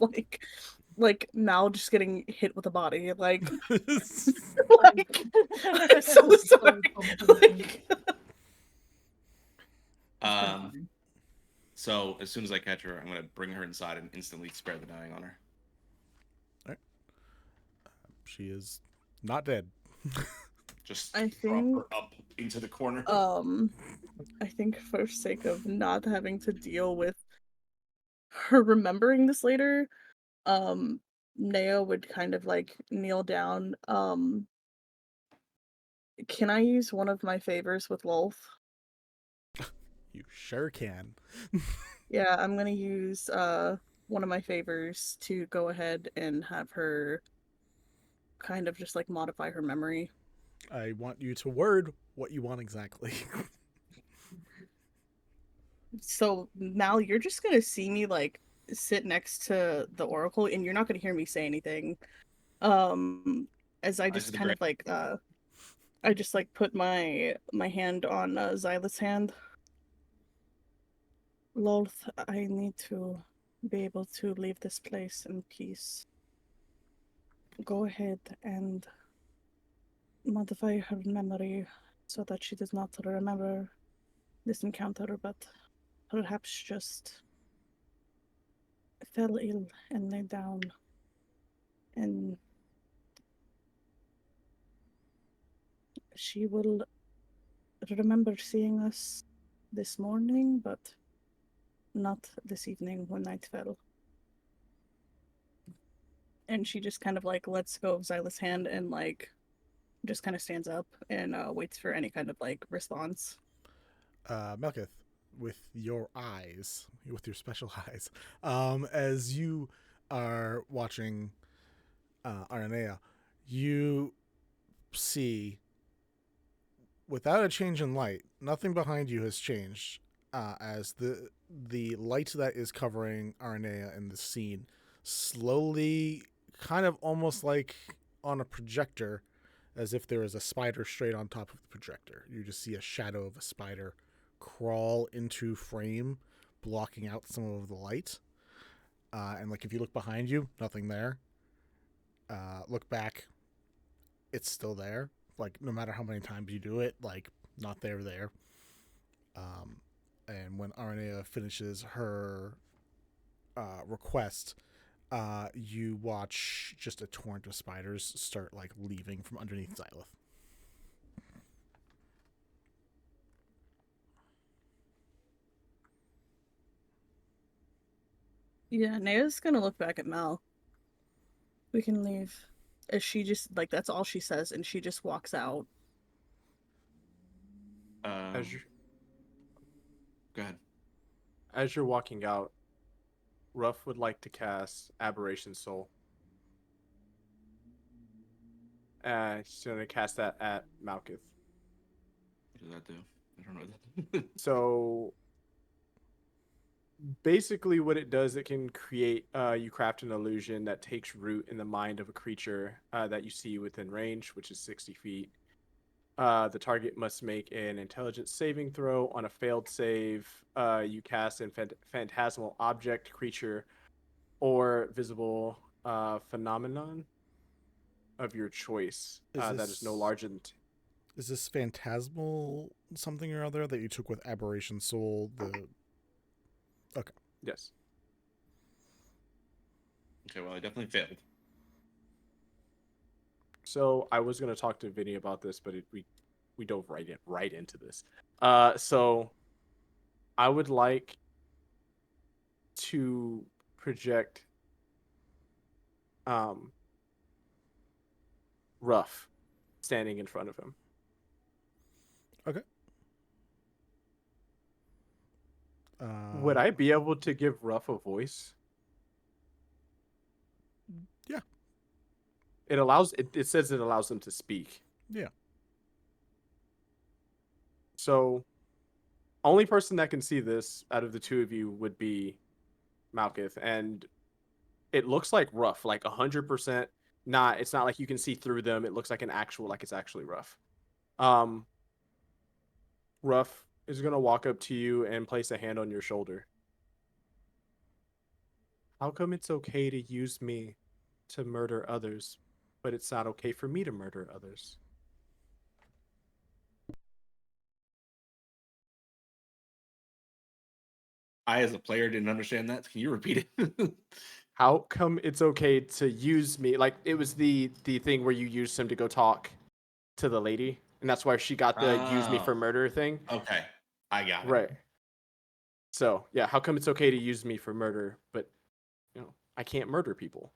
like Mal just getting hit with a body, like, like I'm so sorry. So as soon as I catch her, I'm gonna bring her inside and instantly spare the dying on her. All right. She is not dead. Just I drop think her up into the corner. I think for sake of not having to deal with her remembering this later, Neo would kind of like kneel down. Can I use one of my favors with Lolth? You sure can. Yeah, I'm gonna use one of my favors to go ahead and have her kind of just like modify her memory. I want you to word what you want exactly. So Mal, you're just gonna see me like sit next to the oracle, and you're not gonna hear me say anything. As I just kind of like I just like put my hand on Xyla's hand. Lolth, I need to be able to leave this place in peace. Go ahead and modify her memory so that she does not remember this encounter, but perhaps just fell ill and lay down. And she will remember seeing us this morning, but not this evening when night fell. And she just kind of like lets go of Xyla's hand and like just kind of stands up and waits for any kind of like response. Malkith, with your eyes, with your special eyes, as you are watching Aranea, you see, without a change in light, nothing behind you has changed, as the light that is covering Aranea in the scene slowly, kind of almost like on a projector, as if there is a spider straight on top of the projector. You just see a shadow of a spider crawl into frame, blocking out some of the light. And like if you look behind you, nothing there. Look back, it's still there. Like no matter how many times you do it, like not there. And when Aranea finishes her request, you watch just a torrent of spiders start like leaving from underneath Xylith. Yeah, Naya's gonna look back at Mel. We can leave. As she just, like, that's all she says, and she just walks out. As you Go ahead. As you're walking out, Ruff would like to cast Aberration Soul. She's going to cast that at Malkuth. What does that do? I don't know that. So basically what it does, it can create, you craft an illusion that takes root in the mind of a creature that you see within range, which is 60 feet. The target must make an intelligence saving throw. On a failed save, you cast a phantasmal object, creature, or visible phenomenon of your choice that is no larger than... Is this phantasmal something or other that you took with Aberration Soul? Okay. Yes. Okay, well, I definitely failed. So I was going to talk to Vinny about this, but we dove right into this. So I would like to project Ruff standing in front of him. Okay. Would I be able to give Ruff a voice? Yeah. It says it allows them to speak. Yeah. So only person that can see this out of the two of you would be Malkuth, and it looks like Ruff, like 100%. It's not like you can see through them. It looks like it's actually Ruff. Ruff is gonna walk up to you and place a hand on your shoulder. How come it's okay to use me to murder others, but it's not okay for me to murder others? I, as a player, didn't understand that. Can you repeat it? How come it's okay to use me? Like, it was the thing where you used him to go talk to the lady, and that's why she got the use me for murder thing. Okay, I got it. Right. So, yeah, how come it's okay to use me for murder, but, I can't murder people?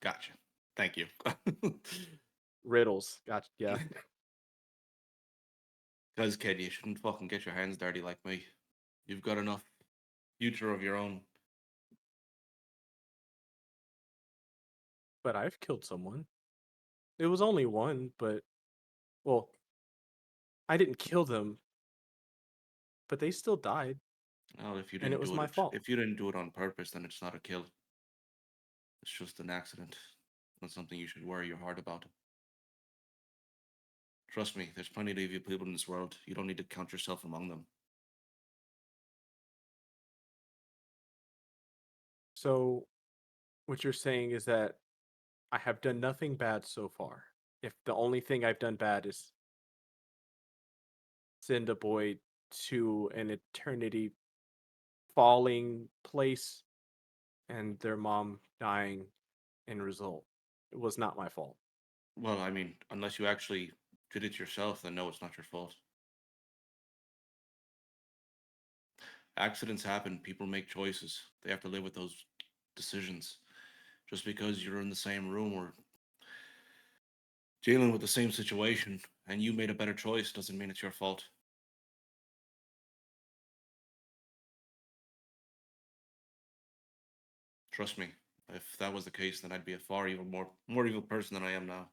Gotcha. Thank you. Riddles. Gotcha. Yeah. Because, kid, you shouldn't fucking get your hands dirty like me. You've got enough future of your own. But I've killed someone. It was only one, but, well, I didn't kill them, but they still died. Well, if you And didn't it was do my fault. If you didn't do it on purpose, then it's not a kill. It's just an accident. Not something you should worry your heart about. Trust me, there's plenty of you people in this world. You don't need to count yourself among them. So, what you're saying is that I have done nothing bad so far. If the only thing I've done bad is send a boy to an eternity falling place and their mom dying in result, it was not my fault. Well, I mean, unless you actually did it yourself, then no, it's not your fault. Accidents happen. People make choices. They have to live with those decisions. Just because you're in the same room or dealing with the same situation and you made a better choice doesn't mean it's your fault. Trust me, if that was the case, then I'd be a far even more evil person than I am now.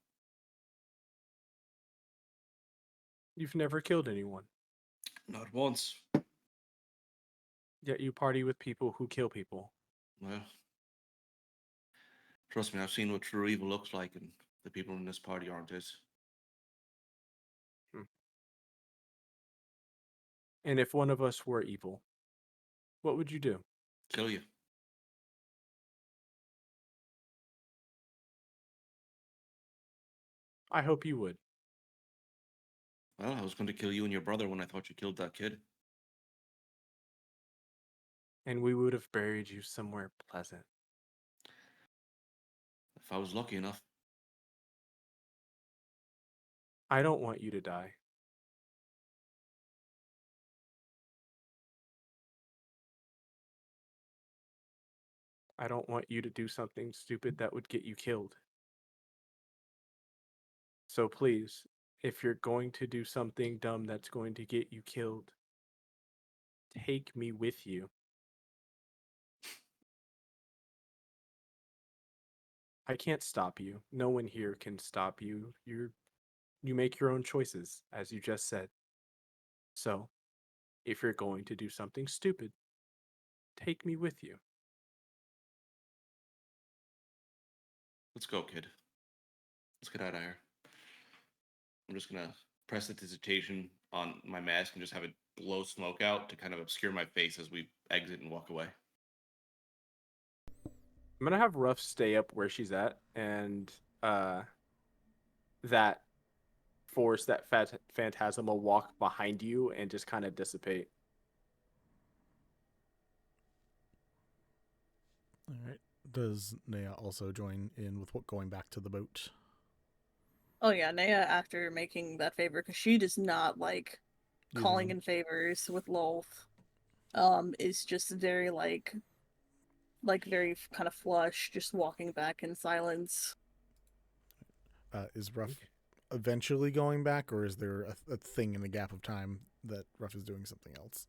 You've never killed anyone. Not once. Yet you party with people who kill people. Well, trust me, I've seen what true evil looks like, and the people in this party aren't it. And if one of us were evil, what would you do? Kill you. I hope you would. Well, I was going to kill you and your brother when I thought you killed that kid. And we would have buried you somewhere pleasant. If I was lucky enough. I don't want you to die. I don't want you to do something stupid that would get you killed. So please, if you're going to do something dumb that's going to get you killed, take me with you. I can't stop you. No one here can stop you. You make your own choices, as you just said. So, if you're going to do something stupid, take me with you. Let's go, kid. Let's get out of here. I'm just gonna press the dissertation on my mask and just have it blow smoke out to kind of obscure my face as we exit and walk away. I'm gonna have Ruff stay up where she's at, and that force, that phantasm will walk behind you and just kind of dissipate. All right. Does Naya also join in with going back to the boat? Oh yeah, Naya, after making that favor, because she does not like calling in favors with Lolth, is just very very kind of flush, just walking back in silence. Is Ruff eventually going back, or is there a thing in the gap of time that Ruff is doing something else?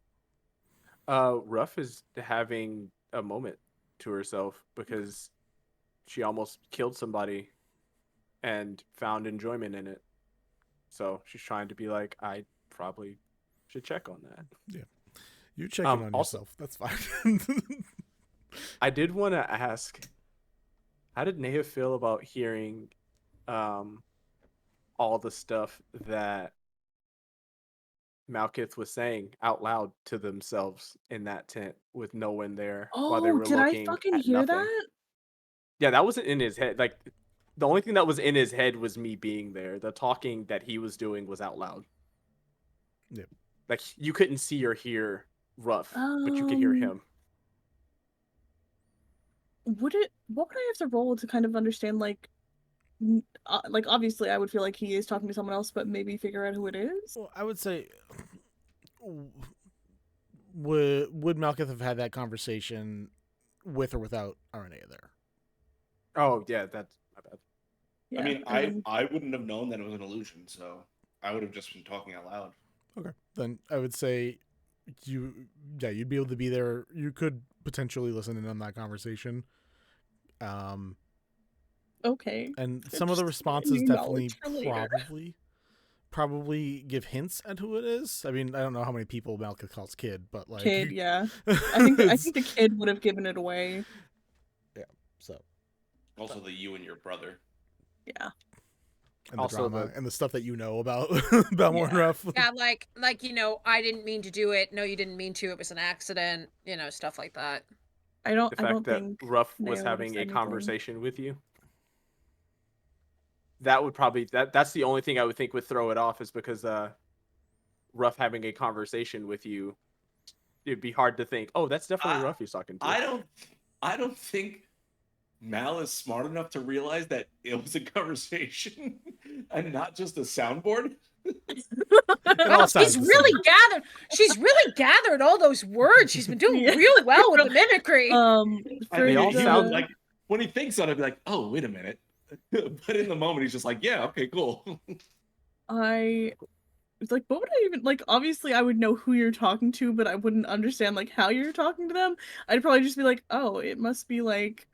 Ruff is having a moment to herself because she almost killed somebody and found enjoyment in it. So she's trying to be like, I probably should check on that. Yeah. You check in on yourself. That's fine. I did want to ask, how did Naya feel about hearing all the stuff that Malkith was saying out loud to themselves in that tent with no one there while they were did looking I fucking at hear nothing? that? Yeah, that wasn't in his head. Like, the only thing that was in his head was me being there. The talking that he was doing was out loud. Yeah. Like, you couldn't see or hear Ruff, but you could hear him. What would I have to roll to kind of understand, like obviously I would feel like he is talking to someone else, but maybe figure out who it is? Well, I would say, would Malkith have had that conversation with or without Aranea there? Oh, yeah, that's my bad. Yeah, I wouldn't have known that it was an illusion, so I would have just been talking out loud. Okay. Then I would say you'd be able to be there. You could potentially listen in on that conversation. Okay. And some of the responses definitely probably give hints at who it is. I mean, I don't know how many people Malkith calls kid, but like kid, yeah. I think the kid would have given it away. Yeah. So also the you and your brother. Yeah. And the drama and the stuff that you know about Balmor and Ruff. Yeah, like I didn't mean to do it. No, you didn't mean to. It was an accident. Stuff like that. I don't think Ruff was having a conversation with you. That would probably that's the only thing I would think would throw it off, is because Ruff having a conversation with you, it'd be hard to think, oh, that's definitely Ruff he's talking to. I don't think Mal is smart enough to realize that it was a conversation and not just a soundboard. Well, she's really gathered all those words. She's been doing real well with the mimicry. They all sound like, when he thinks on it, be like, oh, wait a minute. But in the moment, he's just like, yeah, okay, cool. It's like, what would I even like? Obviously, I would know who you're talking to, but I wouldn't understand like how you're talking to them. I'd probably just be like, oh, it must be like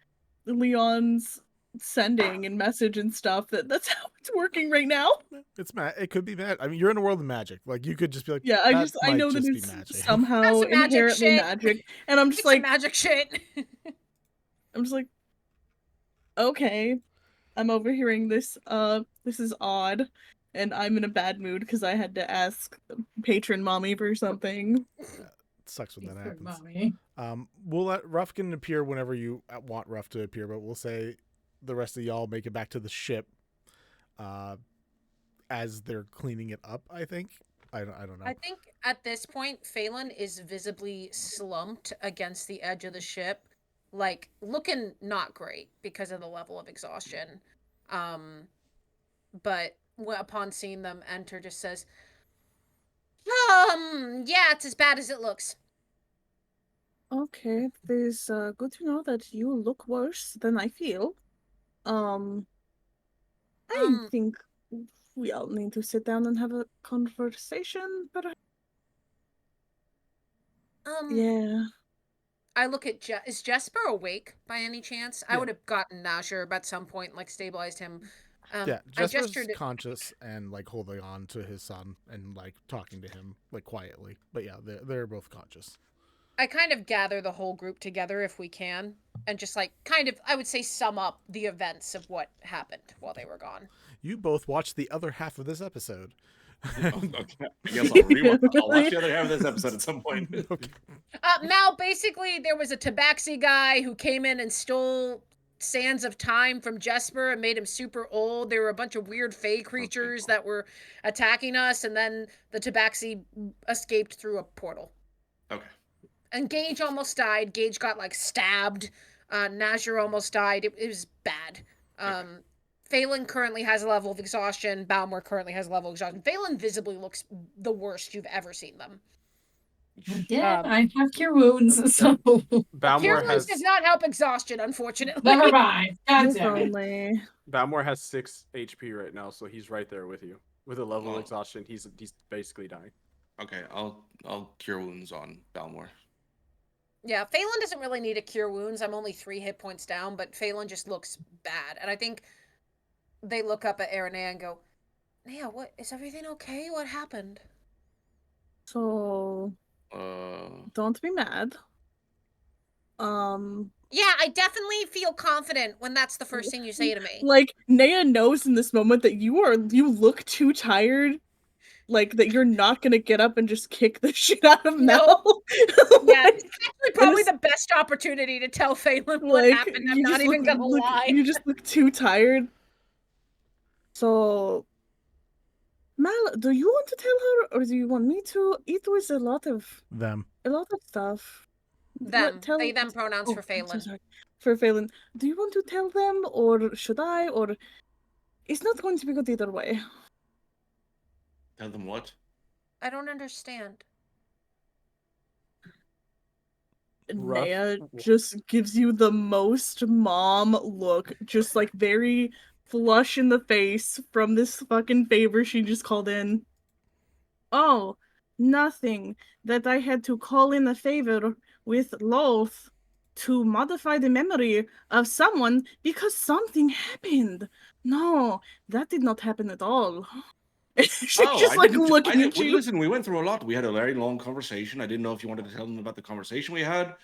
Leon's sending and message and stuff. That's how it's working right now. It's it could be magic. I mean, you're in a world of magic. Like you could just be like, Yeah, I know that it's magic. somehow That's some magic inherently shit. magic, and I'm just It's some like magic shit. I'm just like, okay, I'm overhearing this. This is odd, and I'm in a bad mood because I had to ask patron mommy for something. It sucks when that happens. Mommy. We'll let Ruff can appear whenever you want Ruff to appear, but we'll say the rest of y'all make it back to the ship, as they're cleaning it up. I think. I don't know. I think at this point, Phailyn is visibly slumped against the edge of the ship, like looking not great because of the level of exhaustion. But upon seeing them enter, just says, yeah, it's as bad as it looks. Okay, it is good to know that you look worse than I feel. I think we all need to sit down and have a conversation, but yeah. I look at is Jesper awake by any chance? I would have gotten Nasher at some point, like stabilized him. Yeah, I Jesper's gestured conscious and like holding on to his son and like talking to him like quietly. But yeah, they're both conscious. I kind of gather the whole group together if we can, and just like kind of, I would say, sum up the events of what happened while they were gone. You both watched the other half of this episode. Okay. I guess I'll watch the other half of this episode at some point. Okay. Mal, basically, there was a tabaxi guy who came in and stole sands of time from Jesper and made him super old. There were a bunch of weird fae creatures that were attacking us, and then the tabaxi escaped through a portal. Okay. And Gage almost died. Gage got like stabbed. Nazir almost died. It was bad. Phailyn currently has a level of exhaustion. Balmor currently has a level of exhaustion. Phailyn visibly looks the worst you've ever seen them. Yeah, I have cure wounds, so Cure wounds does not help exhaustion, unfortunately. Never mind. God If damn it. only. Balmor has 6 HP right now, so he's right there with you. With a level of exhaustion, he's basically dying. Okay, I'll cure wounds on Balmor. Yeah, Phailyn doesn't really need a cure wounds. I'm only 3 hit points down, but Phailyn just looks bad. And I think they look up at Aranea and go, Nea, what is everything okay? What happened? So don't be mad. Yeah, I definitely feel confident when that's the first thing you say to me. Like Nea knows in this moment that you look too tired, like that you're not gonna get up and just kick the shit out of Mel. Yeah, it's actually probably the best opportunity to tell Phailyn what happened. I'm not even gonna lie. You just look too tired. So, Mal, do you want to tell her, or do you want me to? It was a lot of stuff. Them. They them pronouns for Phailyn. So sorry. For Phailyn. Do you want to tell them, or should I, or it's not going to be good either way. Tell them what? I don't understand. Nea just gives you the most mom look, just like very flush in the face from this fucking favor she just called in. Oh, nothing. That I had to call in a favor with Loth to modify the memory of someone because something happened. No, that did not happen at all. She's just like looking at you. Listen, we went through a lot. We had a very long conversation. I didn't know if you wanted to tell them about the conversation we had,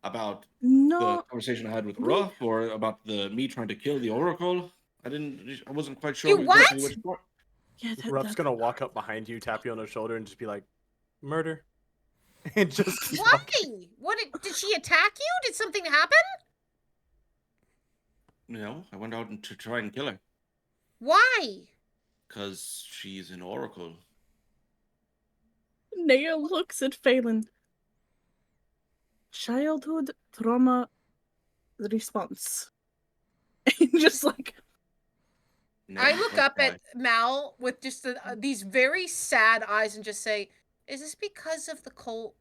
about the conversation I had with Ruff, or about me trying to kill the Oracle. I wasn't quite sure exactly which part. Yeah, Ruff's gonna walk up behind you, tap you on the shoulder, and just be like, "Murder," and just keep Why? walking. What did she attack you? Did something happen? No, I went out to try and kill her. Why? Because she's an Oracle. Nea looks at Phailyn. Childhood trauma response. Just like... I look up at Mal with just these very sad eyes and just say, is this because of the cult?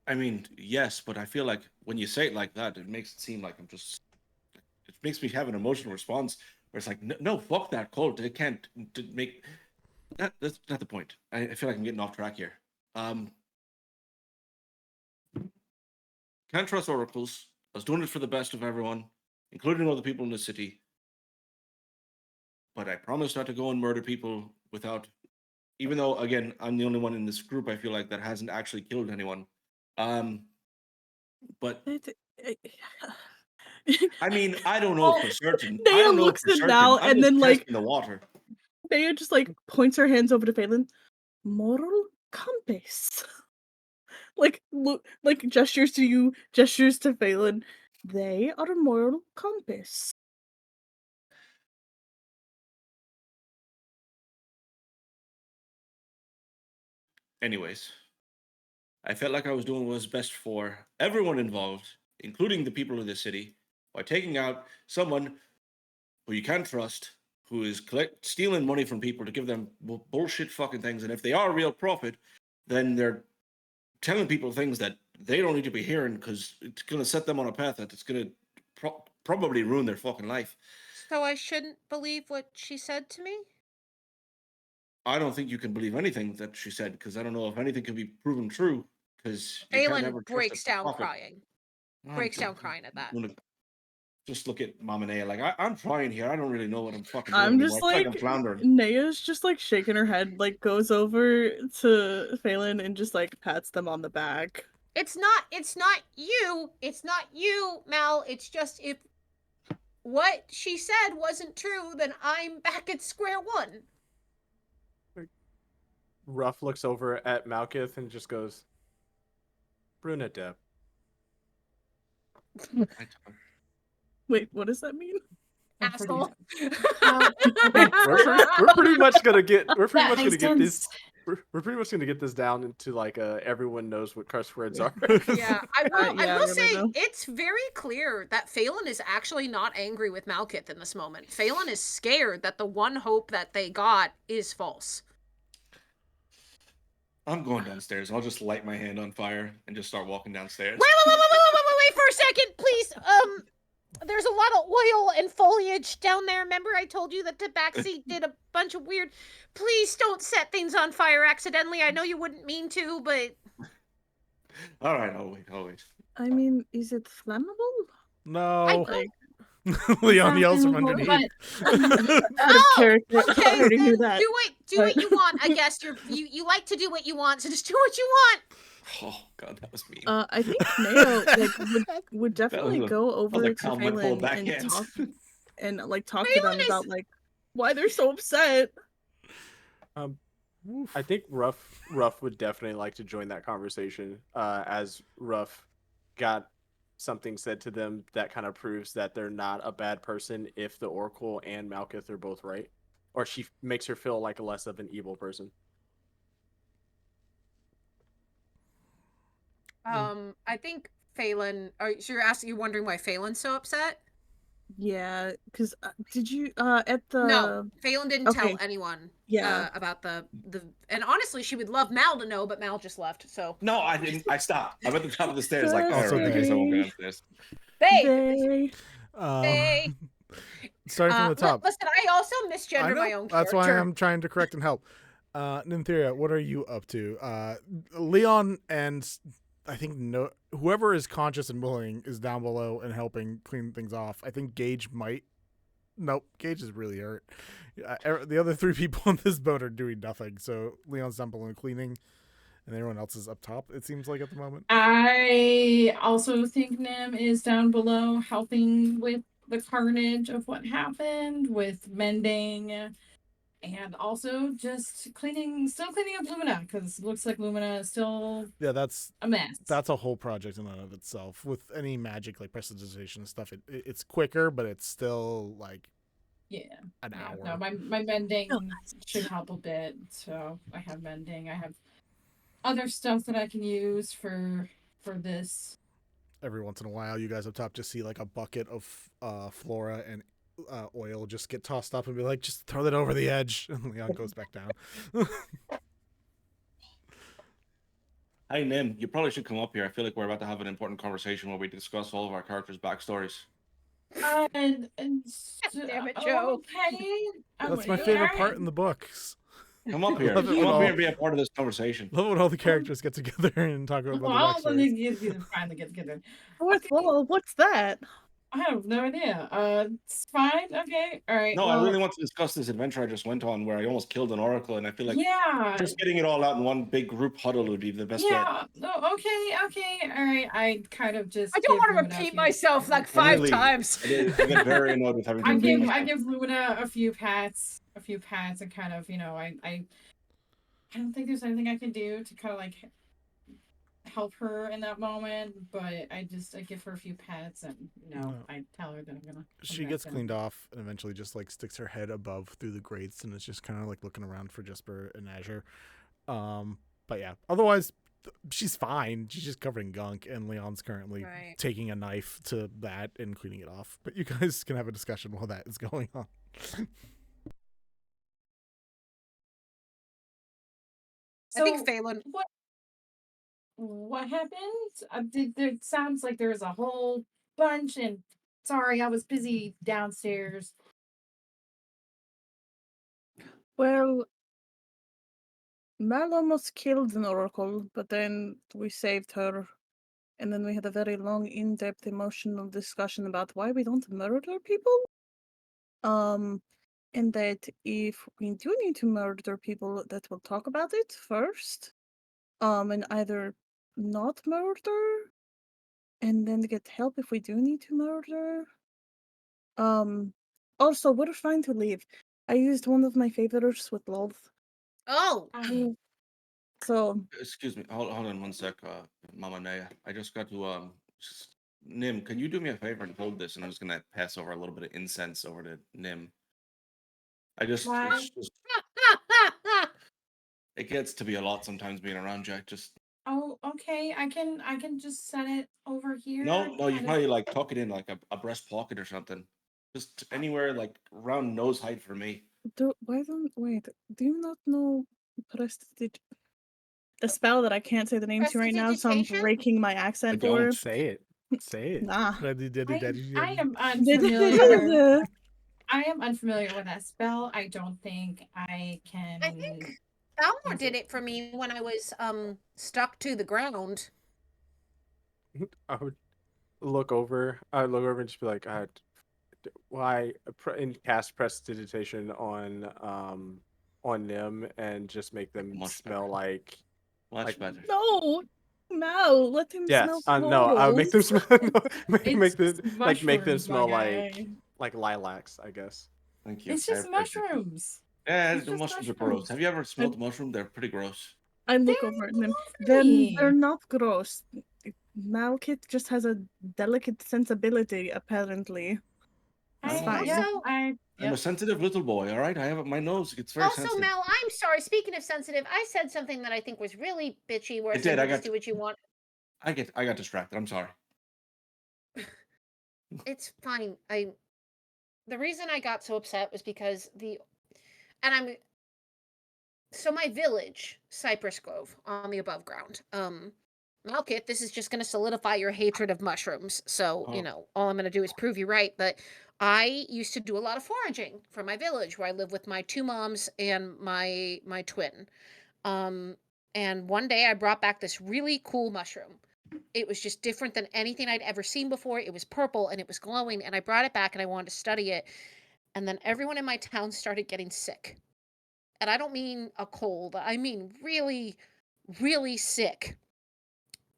I mean, yes, but I feel like when you say it like that, it makes it seem like it makes me have an emotional response where it's like, no, fuck that cult. It can't make. That's not the point. I feel like I'm getting off track here. Can't trust oracles. I was doing it for the best of everyone, including all the people in the city. But I promised not to go and murder people without, even though, again, I'm the only one in this group, I feel like, that hasn't actually killed anyone. But I mean, I don't know for certain. I Naya don't know looks for at certain. Mal I'm and just then like testing the water. Naya just like points her hands over to Phailyn. Moral compass. Like look, like gestures to you, gestures to Phailyn. They are a moral compass. Anyways, I felt like I was doing what was best for everyone involved, including the people of the city, by taking out someone who you can't trust, who is stealing money from people to give them bullshit fucking things. And if they are a real prophet, then they're telling people things that they don't need to be hearing because it's going to set them on a path that it's going to probably ruin their fucking life. So I shouldn't believe what she said to me? I don't think you can believe anything that she said because I don't know if anything can be proven true because you can't Phailyn ever breaks down prophet. crying. Breaks down crying at that. Just look at Mama Naya. Like, I'm trying here. I don't really know what I'm fucking doing I'm anymore. just It's like I'm floundering. Naya's just like shaking her head, like goes over to Phailyn and just like pats them on the back. It's not you. It's not you, Mal. It's just if what she said wasn't true, then I'm back at square one. Ruff looks over at Malkith and just goes, Brunette Deb. Wait, what does that mean? Asshole. we're pretty much gonna get That makes sense. we're pretty much gonna get this down into like everyone knows what curse words are. Yeah, I yeah, will really say though. it's very clear that Phailyn is actually not angry with Malkith in this moment. Phailyn is scared that the one hope that they got is false. I'm going downstairs. I'll just light my hand on fire and just start walking downstairs. Wait for a second, please. There's a lot of oil and foliage down there. Remember I told you that Tabaxi did a bunch of weird... Please don't set things on fire accidentally. I know you wouldn't mean to, but... All right, I'll wait. I mean, is it flammable? No. Like, Leon yells from underneath. out of character. Okay, I hear then that. do what you want. I guess you like to do what you want, so just do what you want. Oh God, that was mean. I think Neo like would definitely was a- go that was over a to compliment full Phailyn backhand. and talk to them about like why they're so upset. I think Ruff would definitely like to join that conversation. As Ruff got something said to them that kind of proves that they're not a bad person if the Oracle and Malkith are both right, or she makes her feel like less of an evil person. I think Phailyn. So you're wondering why Phailyn's so upset? Yeah, because did you at the No, Phailyn didn't Okay. tell anyone. Yeah. About the and honestly, she would love Mal to know, but Mal just left. So No, I didn't. I stopped. I'm at the top of the stairs, like, Also in case I won't go downstairs. They. Starting from the top. Listen, I also I misgender know. my own That's why character. I'm trying to correct and help. Nymtheria, what are you up to? Leon and I think whoever is conscious and willing is down below and helping clean things off. I think Gage might. Nope, Gage is really hurt. The other 3 people on this boat are doing nothing. So Leon's down below and cleaning, and everyone else is up top. It seems like at the moment. I also think Nim is down below helping with the carnage of what happened, with mending, and also just still cleaning up Lumina, because it looks like Lumina is still that's a mess. That's a whole project in and of itself. With any magic like prestidigitation and stuff, it's quicker, but it's still like an hour. No, my mending should help a bit. So I have mending. I have other stuff that I can use for this. Every once in a while, you guys up top just see like a bucket of flora and oil just get tossed up and be like, just throw that over the edge, and Leon goes back down. Hey Nim, you probably should come up here. I feel like we're about to have an important conversation where we discuss all of our characters' backstories. And Damn it, Joe. Okay. That's my favorite part in the books. Come up here. Love it Come when up all- here and be a part of this conversation. Love when all the characters get together and talk about the Well, let me backstories. finally get together. Fourth wall, what's that? I have no idea. It's fine. Okay. All right. No, well, I really want to discuss this adventure I just went on where I almost killed an oracle, and I feel like Yeah. just getting it all out in one big group huddle would be the best way. Yeah. No. Okay. All right. I kind of just. I don't give want to Lumina a repeat few- myself like 5 Really, times. I get very annoyed with having to I repeat give myself. Lumina a few pats, and kind of, I don't think there's anything I can do to kind of like help her in that moment, but I give her a few pats, and No. I tell her that I'm gonna. come She back gets in. cleaned off and eventually just like sticks her head above through the grates and is just kind of like looking around for Jesper and Azure. But yeah, otherwise she's fine. She's just covered in gunk, and Leon's currently Right. taking a knife to that and cleaning it off. But you guys can have a discussion while that is going on. I think Phailyn. What happened? There sounds like there's a whole bunch, and sorry, I was busy downstairs. Well, Mal almost killed an oracle, but then we saved her. And then we had a very long, in-depth, emotional discussion about why we don't murder people. And that if we do need to murder people, that we'll talk about it first. And either not murder, and then get help if we do need to murder. Also, we're fine to leave. I used one of my favors with love. Oh. So Excuse me. Hold on one sec, Mama Naya. I just got to Nim, can you do me a favor and hold this? And I'm just gonna pass over a little bit of incense over to Nim. Why? It gets to be a lot sometimes being around you. Oh, okay. I can just set it over here. No, you kind of- probably like tuck it in like a breast pocket or something. Just anywhere like around nose height for me. do you not know Prestige? The spell that I can't say the name to right now, so I'm breaking my accent for. Don't say it. Say it. Nah. I am unfamiliar. I am unfamiliar with that spell. I don't think I can. I think Balmor did it for me when I was stuck to the ground. I would look over. I would look over and just be like, "Why?" And cast prestidigitation on Nim and just make them smell like. Much better. No, let him Yes, smell. no, I would make them smell. make them make them mushrooms, smell my like lilacs, I guess. Thank you. It's just mushrooms. Yeah, It's the just mushrooms are gross. mushrooms. Have you ever smelled a mushroom? They're pretty gross. I look over at them. lovely. They're not gross. Malkit just has a delicate sensibility, apparently. It's fine. I'm a sensitive little boy, all right? I have my nose gets very Also, sensitive. Mel, I'm sorry. Speaking of sensitive, I said something that I think was really bitchy. Where I It said did, I you just got- do what you want. I got distracted. I'm sorry. It's fine. The reason I got so upset was because so my village, Cypress Grove, on the above ground. Malkit, this is just going to solidify your hatred of mushrooms. So, all I'm going to do is prove you right. But I used to do a lot of foraging for my village, where I live with my 2 moms and my twin. And one day I brought back this really cool mushroom. It was just different than anything I'd ever seen before. It was purple and it was glowing, and I brought it back and I wanted to study it. And then everyone in my town started getting sick. And I don't mean a cold. I mean really, really sick.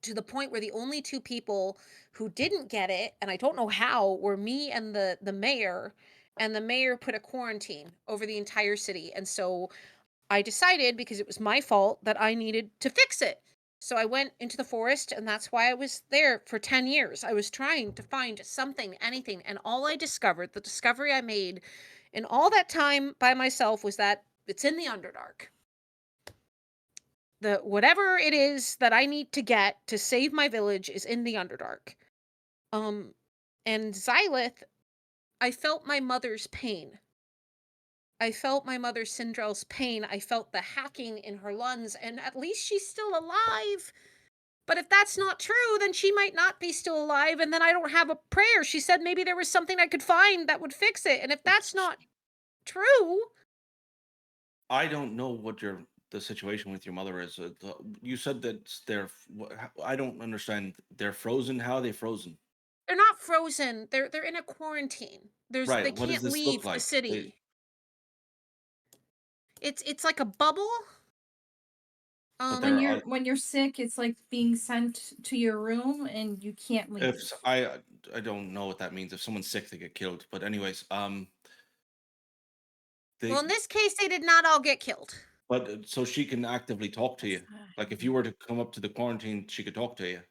To the point where the only 2 people who didn't get it, and I don't know how, were me and the mayor. And the mayor put a quarantine over the entire city. And so I decided, because it was my fault, that I needed to fix it. So I went into the forest, and that's why I was there for 10 years. I was trying to find something, anything, and all I discovered, the discovery I made in all that time by myself, was that it's in the Underdark. Whatever it is that I need to get to save my village is in the Underdark. And Xylith, I felt my mother's pain. I felt my mother Sindrel's pain. I felt the hacking in her lungs, and at least she's still alive. But if that's not true, then she might not be still alive, and then I don't have a prayer. She said maybe there was something I could find that would fix it. And if that's not true... I don't know what the situation with your mother is. You said that I don't understand. They're frozen. How are they frozen? They're not frozen. They're in a quarantine. They Right. What does can't this leave look like? the city. It's like a bubble. When you're sick, it's like being sent to your room and you can't leave. If I don't know what that means. If someone's sick, they get killed. But anyways, Well, in this case, they did not all get killed. But so she can actively talk to you. Like if you were to come up to the quarantine, she could talk to you.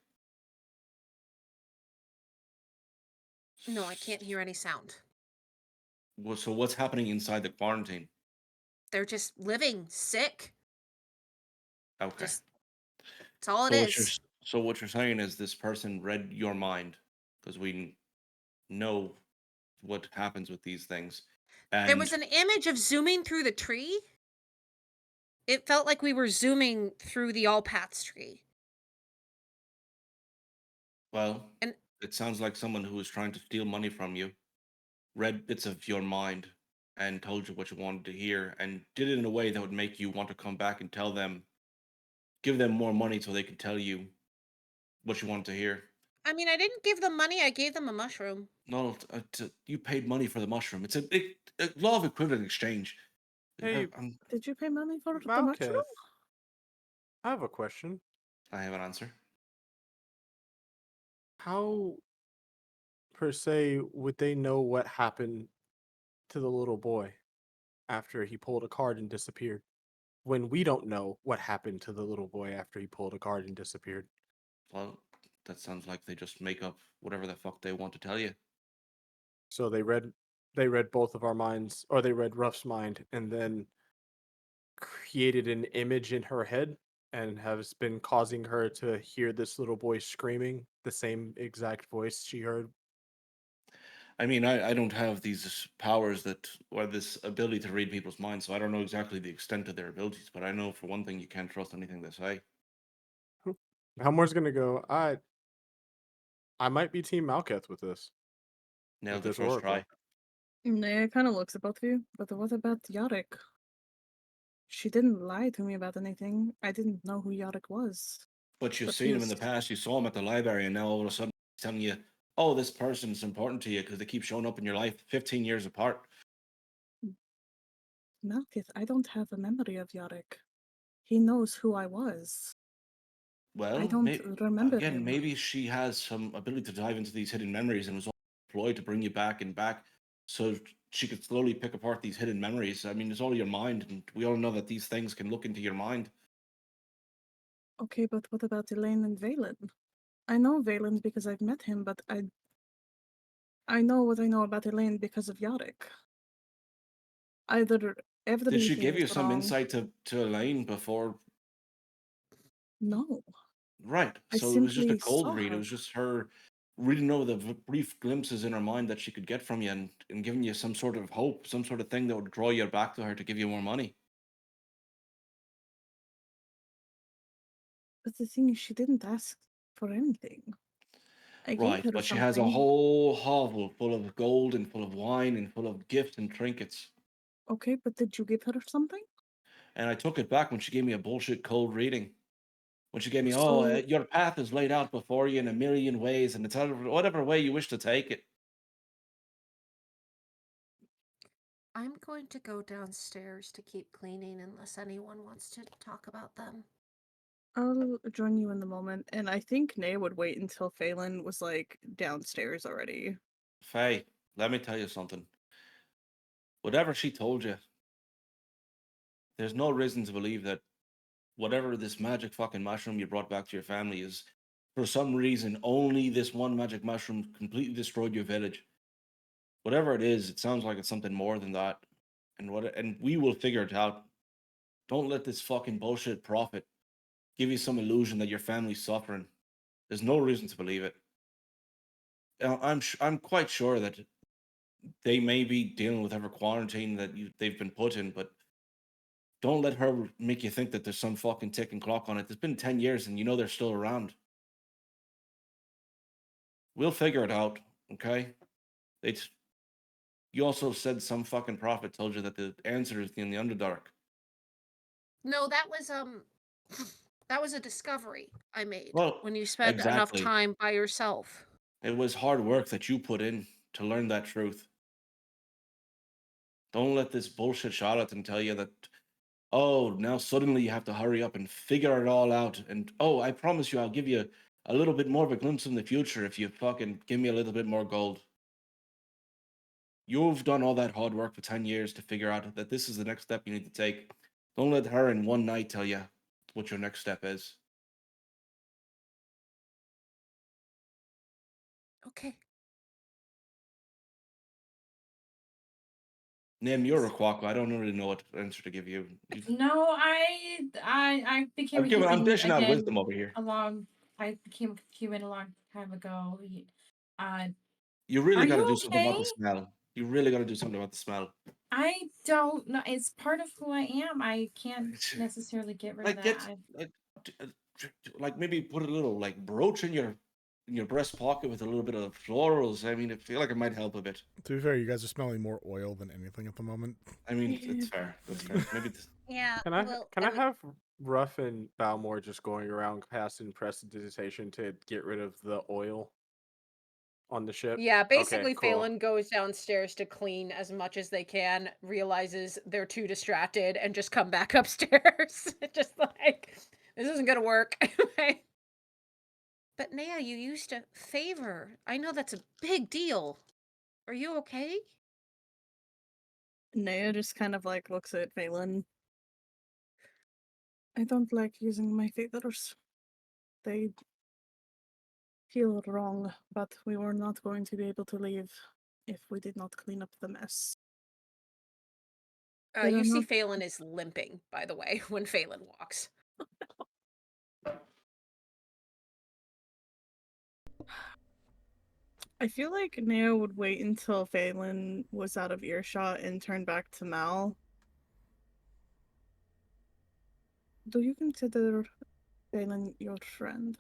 No, I can't hear any sound. Well, so what's happening inside the quarantine? They're just living sick. Okay. That's all it is. So what you're saying is this person read your mind, because we know what happens with these things. And There was an image of zooming through the tree. It felt like we were zooming through the All Paths tree. Well, it sounds like someone who was trying to steal money from you, read bits of your mind, and told you what you wanted to hear, and did it in a way that would make you want to come back and tell them, give them more money so they could tell you what you wanted to hear. I mean, I didn't give them money. I gave them a mushroom. No, you paid money for the mushroom. It's a law of equivalent exchange. Hey, Did you pay money for the Malketh, mushroom? I have a question. I have an answer. How, per se, would they know what happened to the little boy after he pulled a card and disappeared? When we don't know what happened to the little boy after he pulled a card and disappeared. Well, that sounds like they just make up whatever the fuck they want to tell you. So they read both of our minds, or they read Ruff's mind, and then created an image in her head and has been causing her to hear this little boy screaming the same exact voice she heard. I mean, I don't have these powers or this ability to read people's minds, so I don't know exactly the extent of their abilities, but I know for one thing you can't trust anything they say. Balmor's gonna go, I might be Team Malketh with this. Nailed With the this first oracle. try. Nah, it kind of looks at both of you. But what about Yarick? She didn't lie to me about anything. I didn't know who Yarick was. But you've But seen him in the he's- past, you saw him at the library, and now all of a sudden he's telling you, oh, this person's important to you because they keep showing up in your life 15 years apart. Malkith, I don't have a memory of Yarick. He knows who I was. Well, I don't remember again, him. maybe she has some ability to dive into these hidden memories and was employed to bring you back and back so she could slowly pick apart these hidden memories. I mean, it's all your mind, and we all know that these things can look into your mind. Okay, but what about Elaine and Valen? I know Valen because I've met him, but I know what I know about Elaine because of Yarick. Either everything Did she give you is some wrong. insight to Elaine before? No. Right. I So it was just a simply cold saw read. her. It was just her reading over the brief glimpses in her mind that she could get from you and giving you some sort of hope, some sort of thing that would draw you back to her to give you more money. But the thing is, she didn't ask for anything. I gave Right, her but she has a something. whole hovel full of gold and full of wine and full of gifts and trinkets. Okay, but did you give her something? And I took it back when she gave me a bullshit cold reading. When she gave me, So- your path is laid out before you in a million ways, and it's whatever way you wish to take it. I'm going to go downstairs to keep cleaning unless anyone wants to talk about them. I'll join you in the moment, and I think Nay would wait until Phailyn was like downstairs already. Faye, let me tell you something. Whatever she told you, there's no reason to believe that whatever this magic fucking mushroom you brought back to your family is, for some reason, only this one magic mushroom completely destroyed your village. Whatever it is, it sounds like it's something more than that. And we will figure it out. Don't let this fucking bullshit prophet give you some illusion that your family's suffering. There's no reason to believe it. I'm quite sure that they may be dealing with whatever quarantine that they've been put in, but don't let her make you think that there's some fucking ticking clock on it. It's been 10 years and you know they're still around. We'll figure it out, okay? You also said some fucking prophet told you that the answer is in the Underdark. No, that was a discovery I made Well, when you spend enough exactly. time by yourself. It was hard work that you put in to learn that truth. Don't let this bullshit charlatan tell you that, oh, now suddenly you have to hurry up and figure it all out. And, oh, I promise you I'll give you a little bit more of a glimpse in the future if you fucking give me a little bit more gold. You've done all that hard work for 10 years to figure out that this is the next step you need to take. Don't let her in one night tell you what your next step is. Okay. Nim, you're a Quaco. I don't really know what answer to give you. No, I became a I'm human dishing out again wisdom over here. I became a human a long time ago. You really Are got to you do something about the okay? smell. You really got to do something about the smell. I don't know. It's part of who I am. I can't necessarily get rid of Like that. like maybe put a little like brooch in your breast pocket with a little bit of florals. I mean, I feel like it might help a bit. To be fair, you guys are smelling more oil than anything at the moment. I mean, it's fair. That's fair. Maybe. Yeah. Can I have Ruff and Balmor just going around passing prestidigitation to get rid of the oil on the ship? Yeah, basically, Okay, cool. Phailyn goes downstairs to clean as much as they can, realizes they're too distracted, and just come back upstairs. Just like, this isn't gonna work. But Naya, you used a favor. I know that's a big deal. Are you okay? Naya just kind of like looks at Phailyn. I don't like using my favors. They feel wrong, but we were not going to be able to leave if we did not clean up the mess. They You are see not- Phailyn is limping, by the way, when Phailyn walks. I feel like Naya would wait until Phailyn was out of earshot and turn back to Mal. Do you consider Phailyn your friend?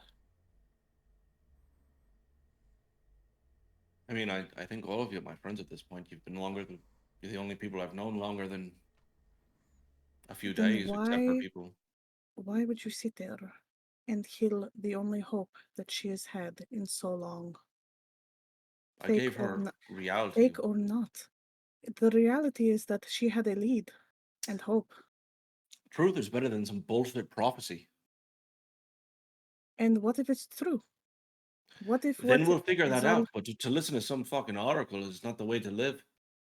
I mean, I think all of you are my friends at this point. You're the only people I've known longer than a few Then days, except for people. Why would you sit there and kill the only hope that she has had in so long? I gave her reality. Fake or not. The reality is that she had a lead and hope. Truth is better than some bullshit prophecy. And what if it's true? What if Then what we'll figure that Zal- out. But to listen to some fucking oracle is not the way to live.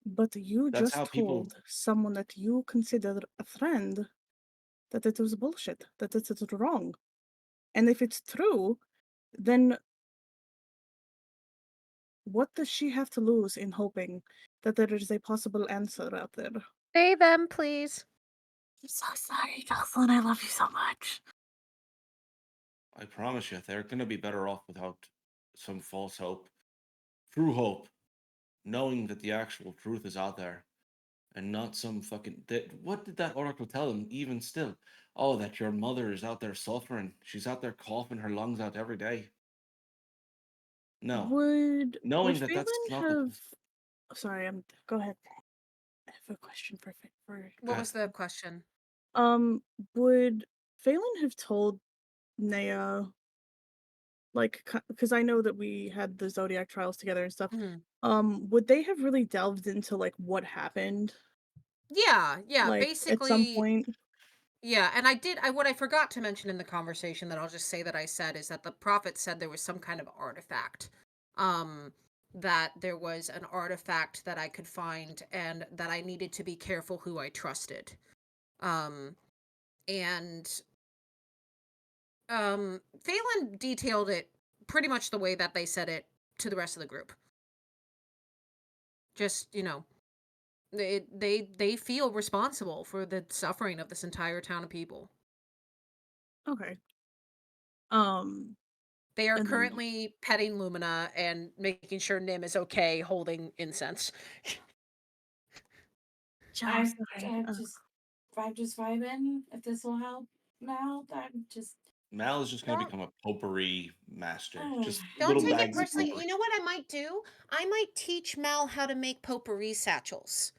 But you That's just how people. told someone that you considered a friend that it was bullshit, that it is wrong. And if it's true, then what does she have to lose in hoping that there is a possible answer out there? Say them, please. I'm so sorry, Jocelyn. I love you so much. I promise you, they're going to be better off without some false hope. True hope. Knowing that the actual truth is out there. And not some fucking. What did that oracle tell them, even still? Oh, that your mother is out there suffering. She's out there coughing her lungs out every day. No. Would that that's Phailyn not have? Sorry, go ahead. I have a question for. What was the question? Would Phailyn have told Naya, like, because I know that we had the Zodiac trials together and stuff. Would they have really delved into like what happened? Yeah, Like, basically. at some point. Yeah, and what I forgot to mention in the conversation that I'll just say that I said is that the prophet said there was some kind of artifact. That there was an artifact that I could find and that I needed to be careful who I trusted. And Phailyn detailed it pretty much the way that they said it to the rest of the group. Just, they feel responsible for the suffering of this entire town of people. Okay. They are currently petting Lumina and making sure Nim is okay holding incense. I'm just vibing. If this will help now, I'm just Mal is just going to become a potpourri master. Just Don't little take it bags of personally. potpourri. You know what I might do? I might teach Mal how to make potpourri satchels.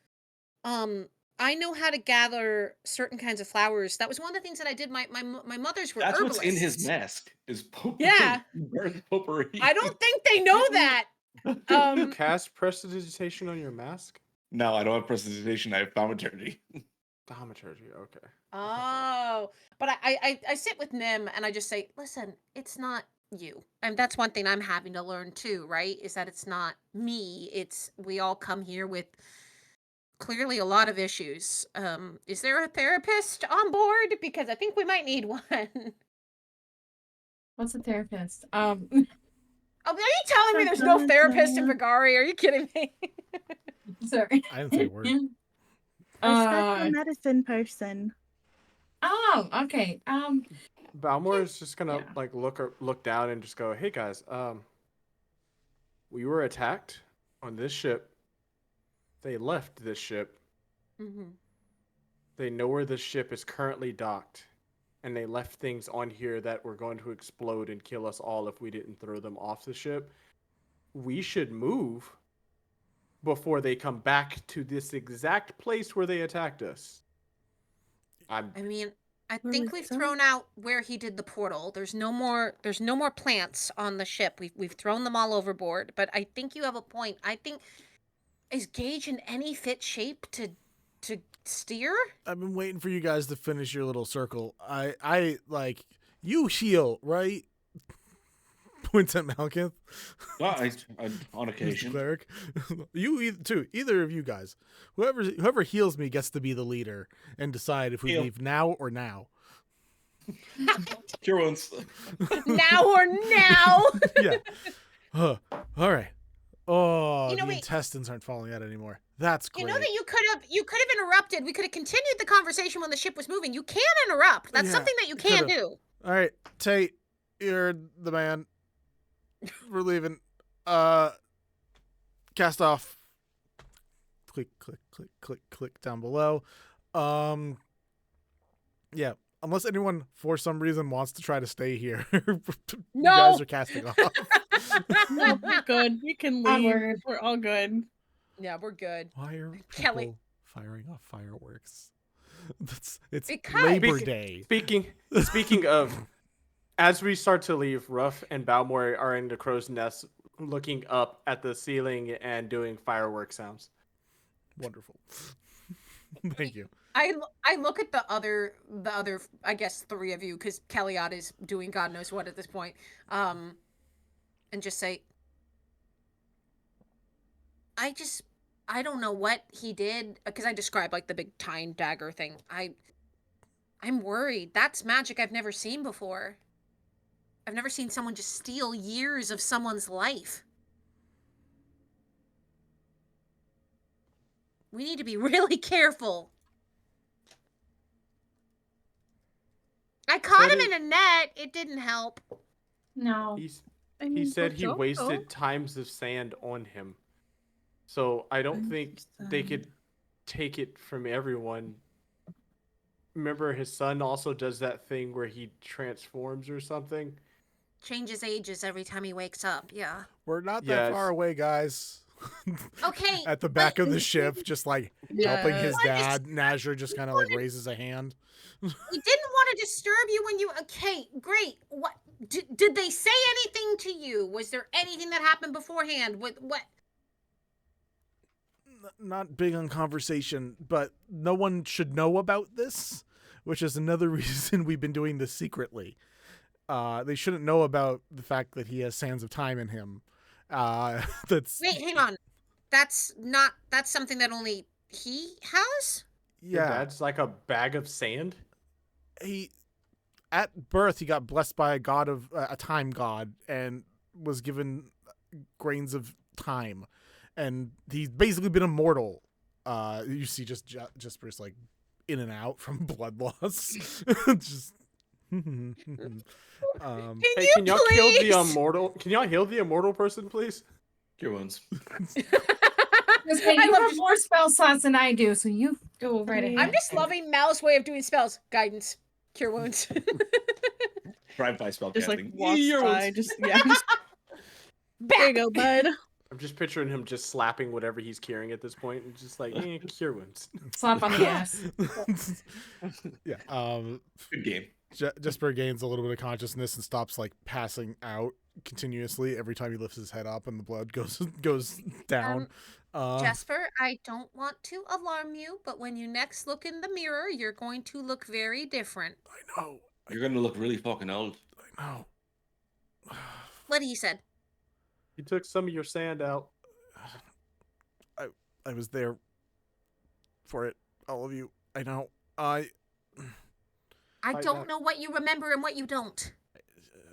I know how to gather certain kinds of flowers. That was one of the things that I did. My mothers were That's herbalists. what's in his mask is potpourri. Yeah. Burnt potpourri. I don't think they know that. Can you cast prestidigitation on your mask? No, I don't have prestidigitation. I have thaumaturgy. Thaumaturgy, okay. Oh, but I sit with Nim and I just say, listen, it's not you. And that's one thing I'm having to learn too, right? Is that it's not me. It's we all come here with clearly a lot of issues. Is there a therapist on board? Because I think we might need one. What's a therapist? Oh, are you telling me there's no therapist in Vagari? Are you kidding me? Sorry. I didn't say a word. A special medicine person. Oh, okay. Balmor is just gonna like look down and just go, "Hey guys, we were attacked on this ship. They left this ship. Mm-hmm. They know where this ship is currently docked, and they left things on here that were going to explode and kill us all if we didn't throw them off the ship. We should move before they come back to this exact place where they attacked us." I mean, I think we've thrown out where he did the portal. There's no more plants on the ship. We've thrown them all overboard. But I think you have a point. I think is Gage in any fit shape to steer? I've been waiting for you guys to finish your little circle. I like you heal, right? Points at Malkith. Well, on occasion. Cleric. You too. Either of you guys. Whoever heals me gets to be the leader and decide if we leave now or now. Cure wounds. Now or now. Yeah. All right. Oh, You know, the intestines aren't falling out anymore. That's great. You know that you could have interrupted. We could have continued the conversation when the ship was moving. You can interrupt. That's Yeah, something that you can do. All right, Tate, you're the man. We're leaving. Cast off. Click, click, click, click, click down below. Yeah. Unless anyone for some reason wants to try to stay here, you guys are casting off. No, we're good. We can leave. Onward. We're all good. Yeah, we're good. Why are Kelly people firing off fireworks? It's Because- Labor Day. Speaking of, as we start to leave, Ruff and Balmor are in the crow's nest, looking up at the ceiling and doing firework sounds. Wonderful. Thank you. I look at the other I guess 3 of you because Kelliat is doing God knows what at this point, and just say, I don't know what he did because I described like the big tine dagger thing. I'm worried. That's magic I've never seen before. I've never seen someone just steal years of someone's life. We need to be really careful. I caught him in a net. It didn't help. No. He said he wasted times of sand on him. So I don't think they could take it from everyone. Remember, his son also does that thing where he transforms or something. Changes ages every time he wakes up. Yeah. We're not that far away, guys. Okay. At the back of the ship, just like helping his Yeah. dad. Nazher just kind of like raises a hand. We didn't want to disturb you when you. Okay, great. What did they say anything to you? Was there anything that happened beforehand? What? Not big on conversation, but no one should know about this, which is another reason we've been doing this secretly. They shouldn't know about the fact that he has sands of time in him. That's Wait, hang on. That's something that only he has. Your dad's like a bag of sand. At birth he got blessed by a time god and was given grains of time, and he's basically been immortal. You see just like in and out from blood loss. Just hey, can y'all kill the immortal? Can y'all heal the immortal person, please? Cure wounds. Hey, you have more spell slots than I do, so you go right ahead. I'm just loving Mal's way of doing spells. Guidance, cure wounds. Drive-by spell Just like casting. walks You're- by, just there you go, bud. I'm just picturing him just slapping whatever he's carrying at this point, and just like, cure wounds. Slap on the ass. Yeah. Good game. Jesper gains a little bit of consciousness and stops like passing out continuously every time he lifts his head up and the blood goes down. Jesper, I don't want to alarm you, but when you next look in the mirror, you're going to look very different. I know. You're gonna look really fucking old. I know. What he said. He took some of your sand out. I was there for it, all of you. I know. I don't know what you remember and what you don't. I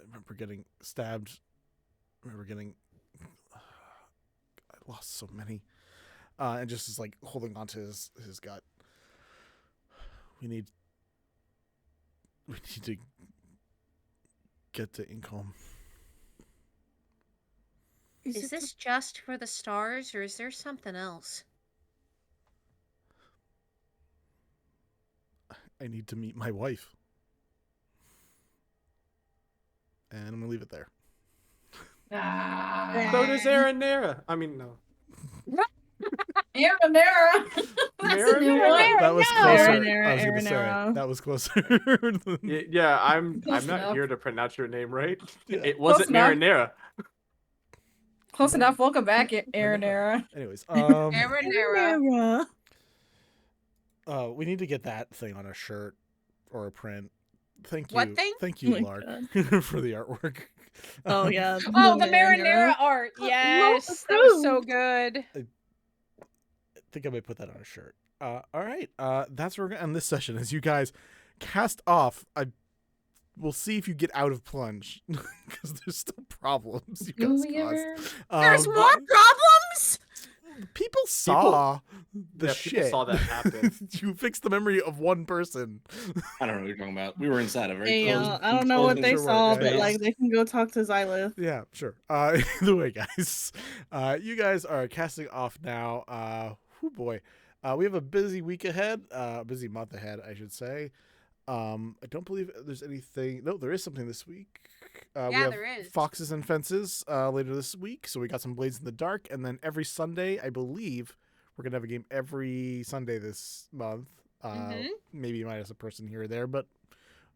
remember getting stabbed. I remember getting. I lost so many, and just is like holding onto his gut. We need to get to Income. Is this just for the stars, or is there something else? I need to meet my wife. And I'm gonna leave it there. So does Aranera. I mean, no. Aranera. That was closer. Aranera, I was gonna say Aranera. that was closer. Yeah, I'm Close not enough. here to pronounce your name right. Yeah. It wasn't enough. Marinera. Close enough. Welcome back, Aranera. Anyways, Aranera. we need to get that thing on a shirt or a print. Thank you. What thing? Thank Oh you, my Lark, for the artwork. Oh yeah. Oh, the marinara art. Yes, that was so good. I think I might put that on a shirt. All right. That's where we're gonna end this session. As you guys cast off, we'll see if you get out of plunge because there's still problems. You guys caused. There's more problems. People saw the Yeah, shit. people saw that happen. You fixed the memory of one person. I don't know what you're talking about. We were inside a very Hey, closed. I don't know what closed they sure saw, work, but guys. like they can go talk to Xylith. Yeah, sure. Either way, guys, you guys are casting off now. Oh boy, we have a busy week ahead. Busy month ahead, I should say. I don't believe there's anything. No, there is something this week. We have there is. Foxes and Fences later this week. So we got some Blades in the Dark, and then every Sunday, I believe we're gonna have a game every Sunday this month. Maybe minus a person here or there, but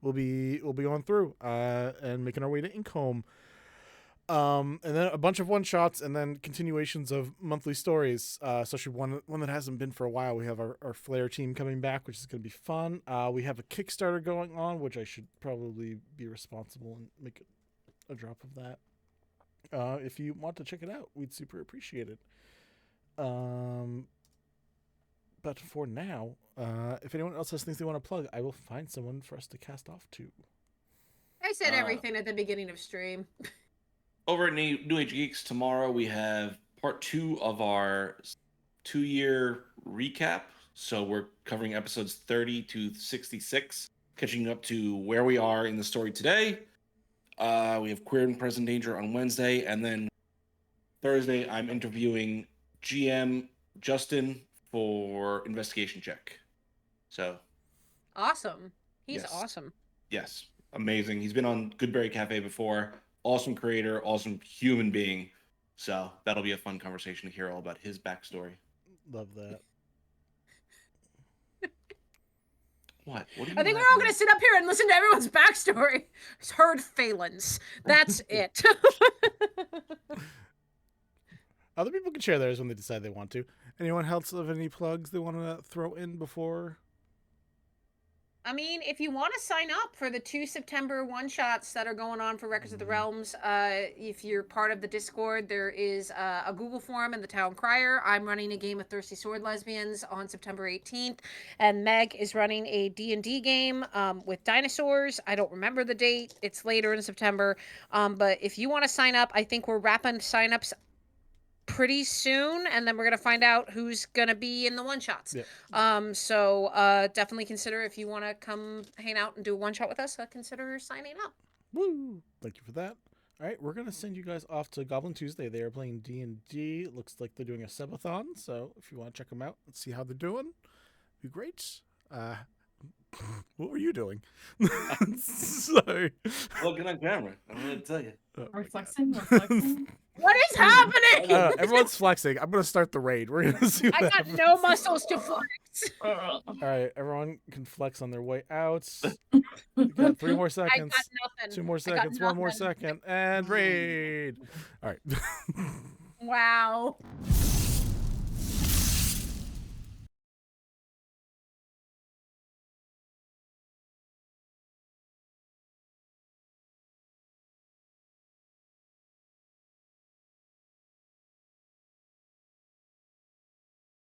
we'll be going through and making our way to Income. And then a bunch of one shots, and then continuations of monthly stories. Especially one that hasn't been for a while. We have our Flare team coming back, which is going to be fun. We have a Kickstarter going on, which I should probably be responsible and make a drop of that. If you want to check it out, we'd super appreciate it. But for now, if anyone else has things they want to plug, I will find someone for us to cast off to. I said everything at the beginning of stream. Over at New Age Geeks tomorrow, we have part 2 of our 2-year recap. So we're covering episodes 30 to 66, catching up to where we are in the story today. We have Queer and Present Danger on Wednesday, and then Thursday I'm interviewing GM Justin for Investigation Check. So Awesome. He's Yes. awesome. yes, amazing. He's been on Goodberry Cafe before. Awesome creator, awesome human being. So that'll be a fun conversation to hear all about his backstory. Love that. What? What do you I think we're laughing all going to sit up here and listen to everyone's backstory. It's heard Phailyn's. That's it. Other people can share theirs when they decide they want to. Anyone else have any plugs they want to throw in before? I mean, if you want to sign up for the 2 September one-shots that are going on for Records of the Realms, if you're part of the Discord, there is a Google form in the Town Crier. I'm running a game of Thirsty Sword Lesbians on September 18th, and Meg is running a D&D game with dinosaurs. I don't remember the date. It's later in September. But if you want to sign up, I think we're wrapping sign-ups pretty soon, and then we're gonna find out who's gonna be in the one shots. So definitely consider, if you want to come hang out and do a one shot with us, consider signing up. Woo! Thank you for that. All right, we're gonna send you guys off to Goblin Tuesday. They are playing D&D. It looks like they're doing a subathon, so if you want to check them out and see how they're doing, it'd be great. What were you doing? Sorry. Looking on camera. I'm gonna tell you. We're flexing. We're flexing. What is happening? Everyone's flexing. I'm gonna start the raid. We're gonna see. What I got happens. no muscles to flex. All right, everyone can flex on their way out. You got 3 more seconds. I got nothing. 2 more I got seconds. 1 more nothing. second, and raid. All right. Wow.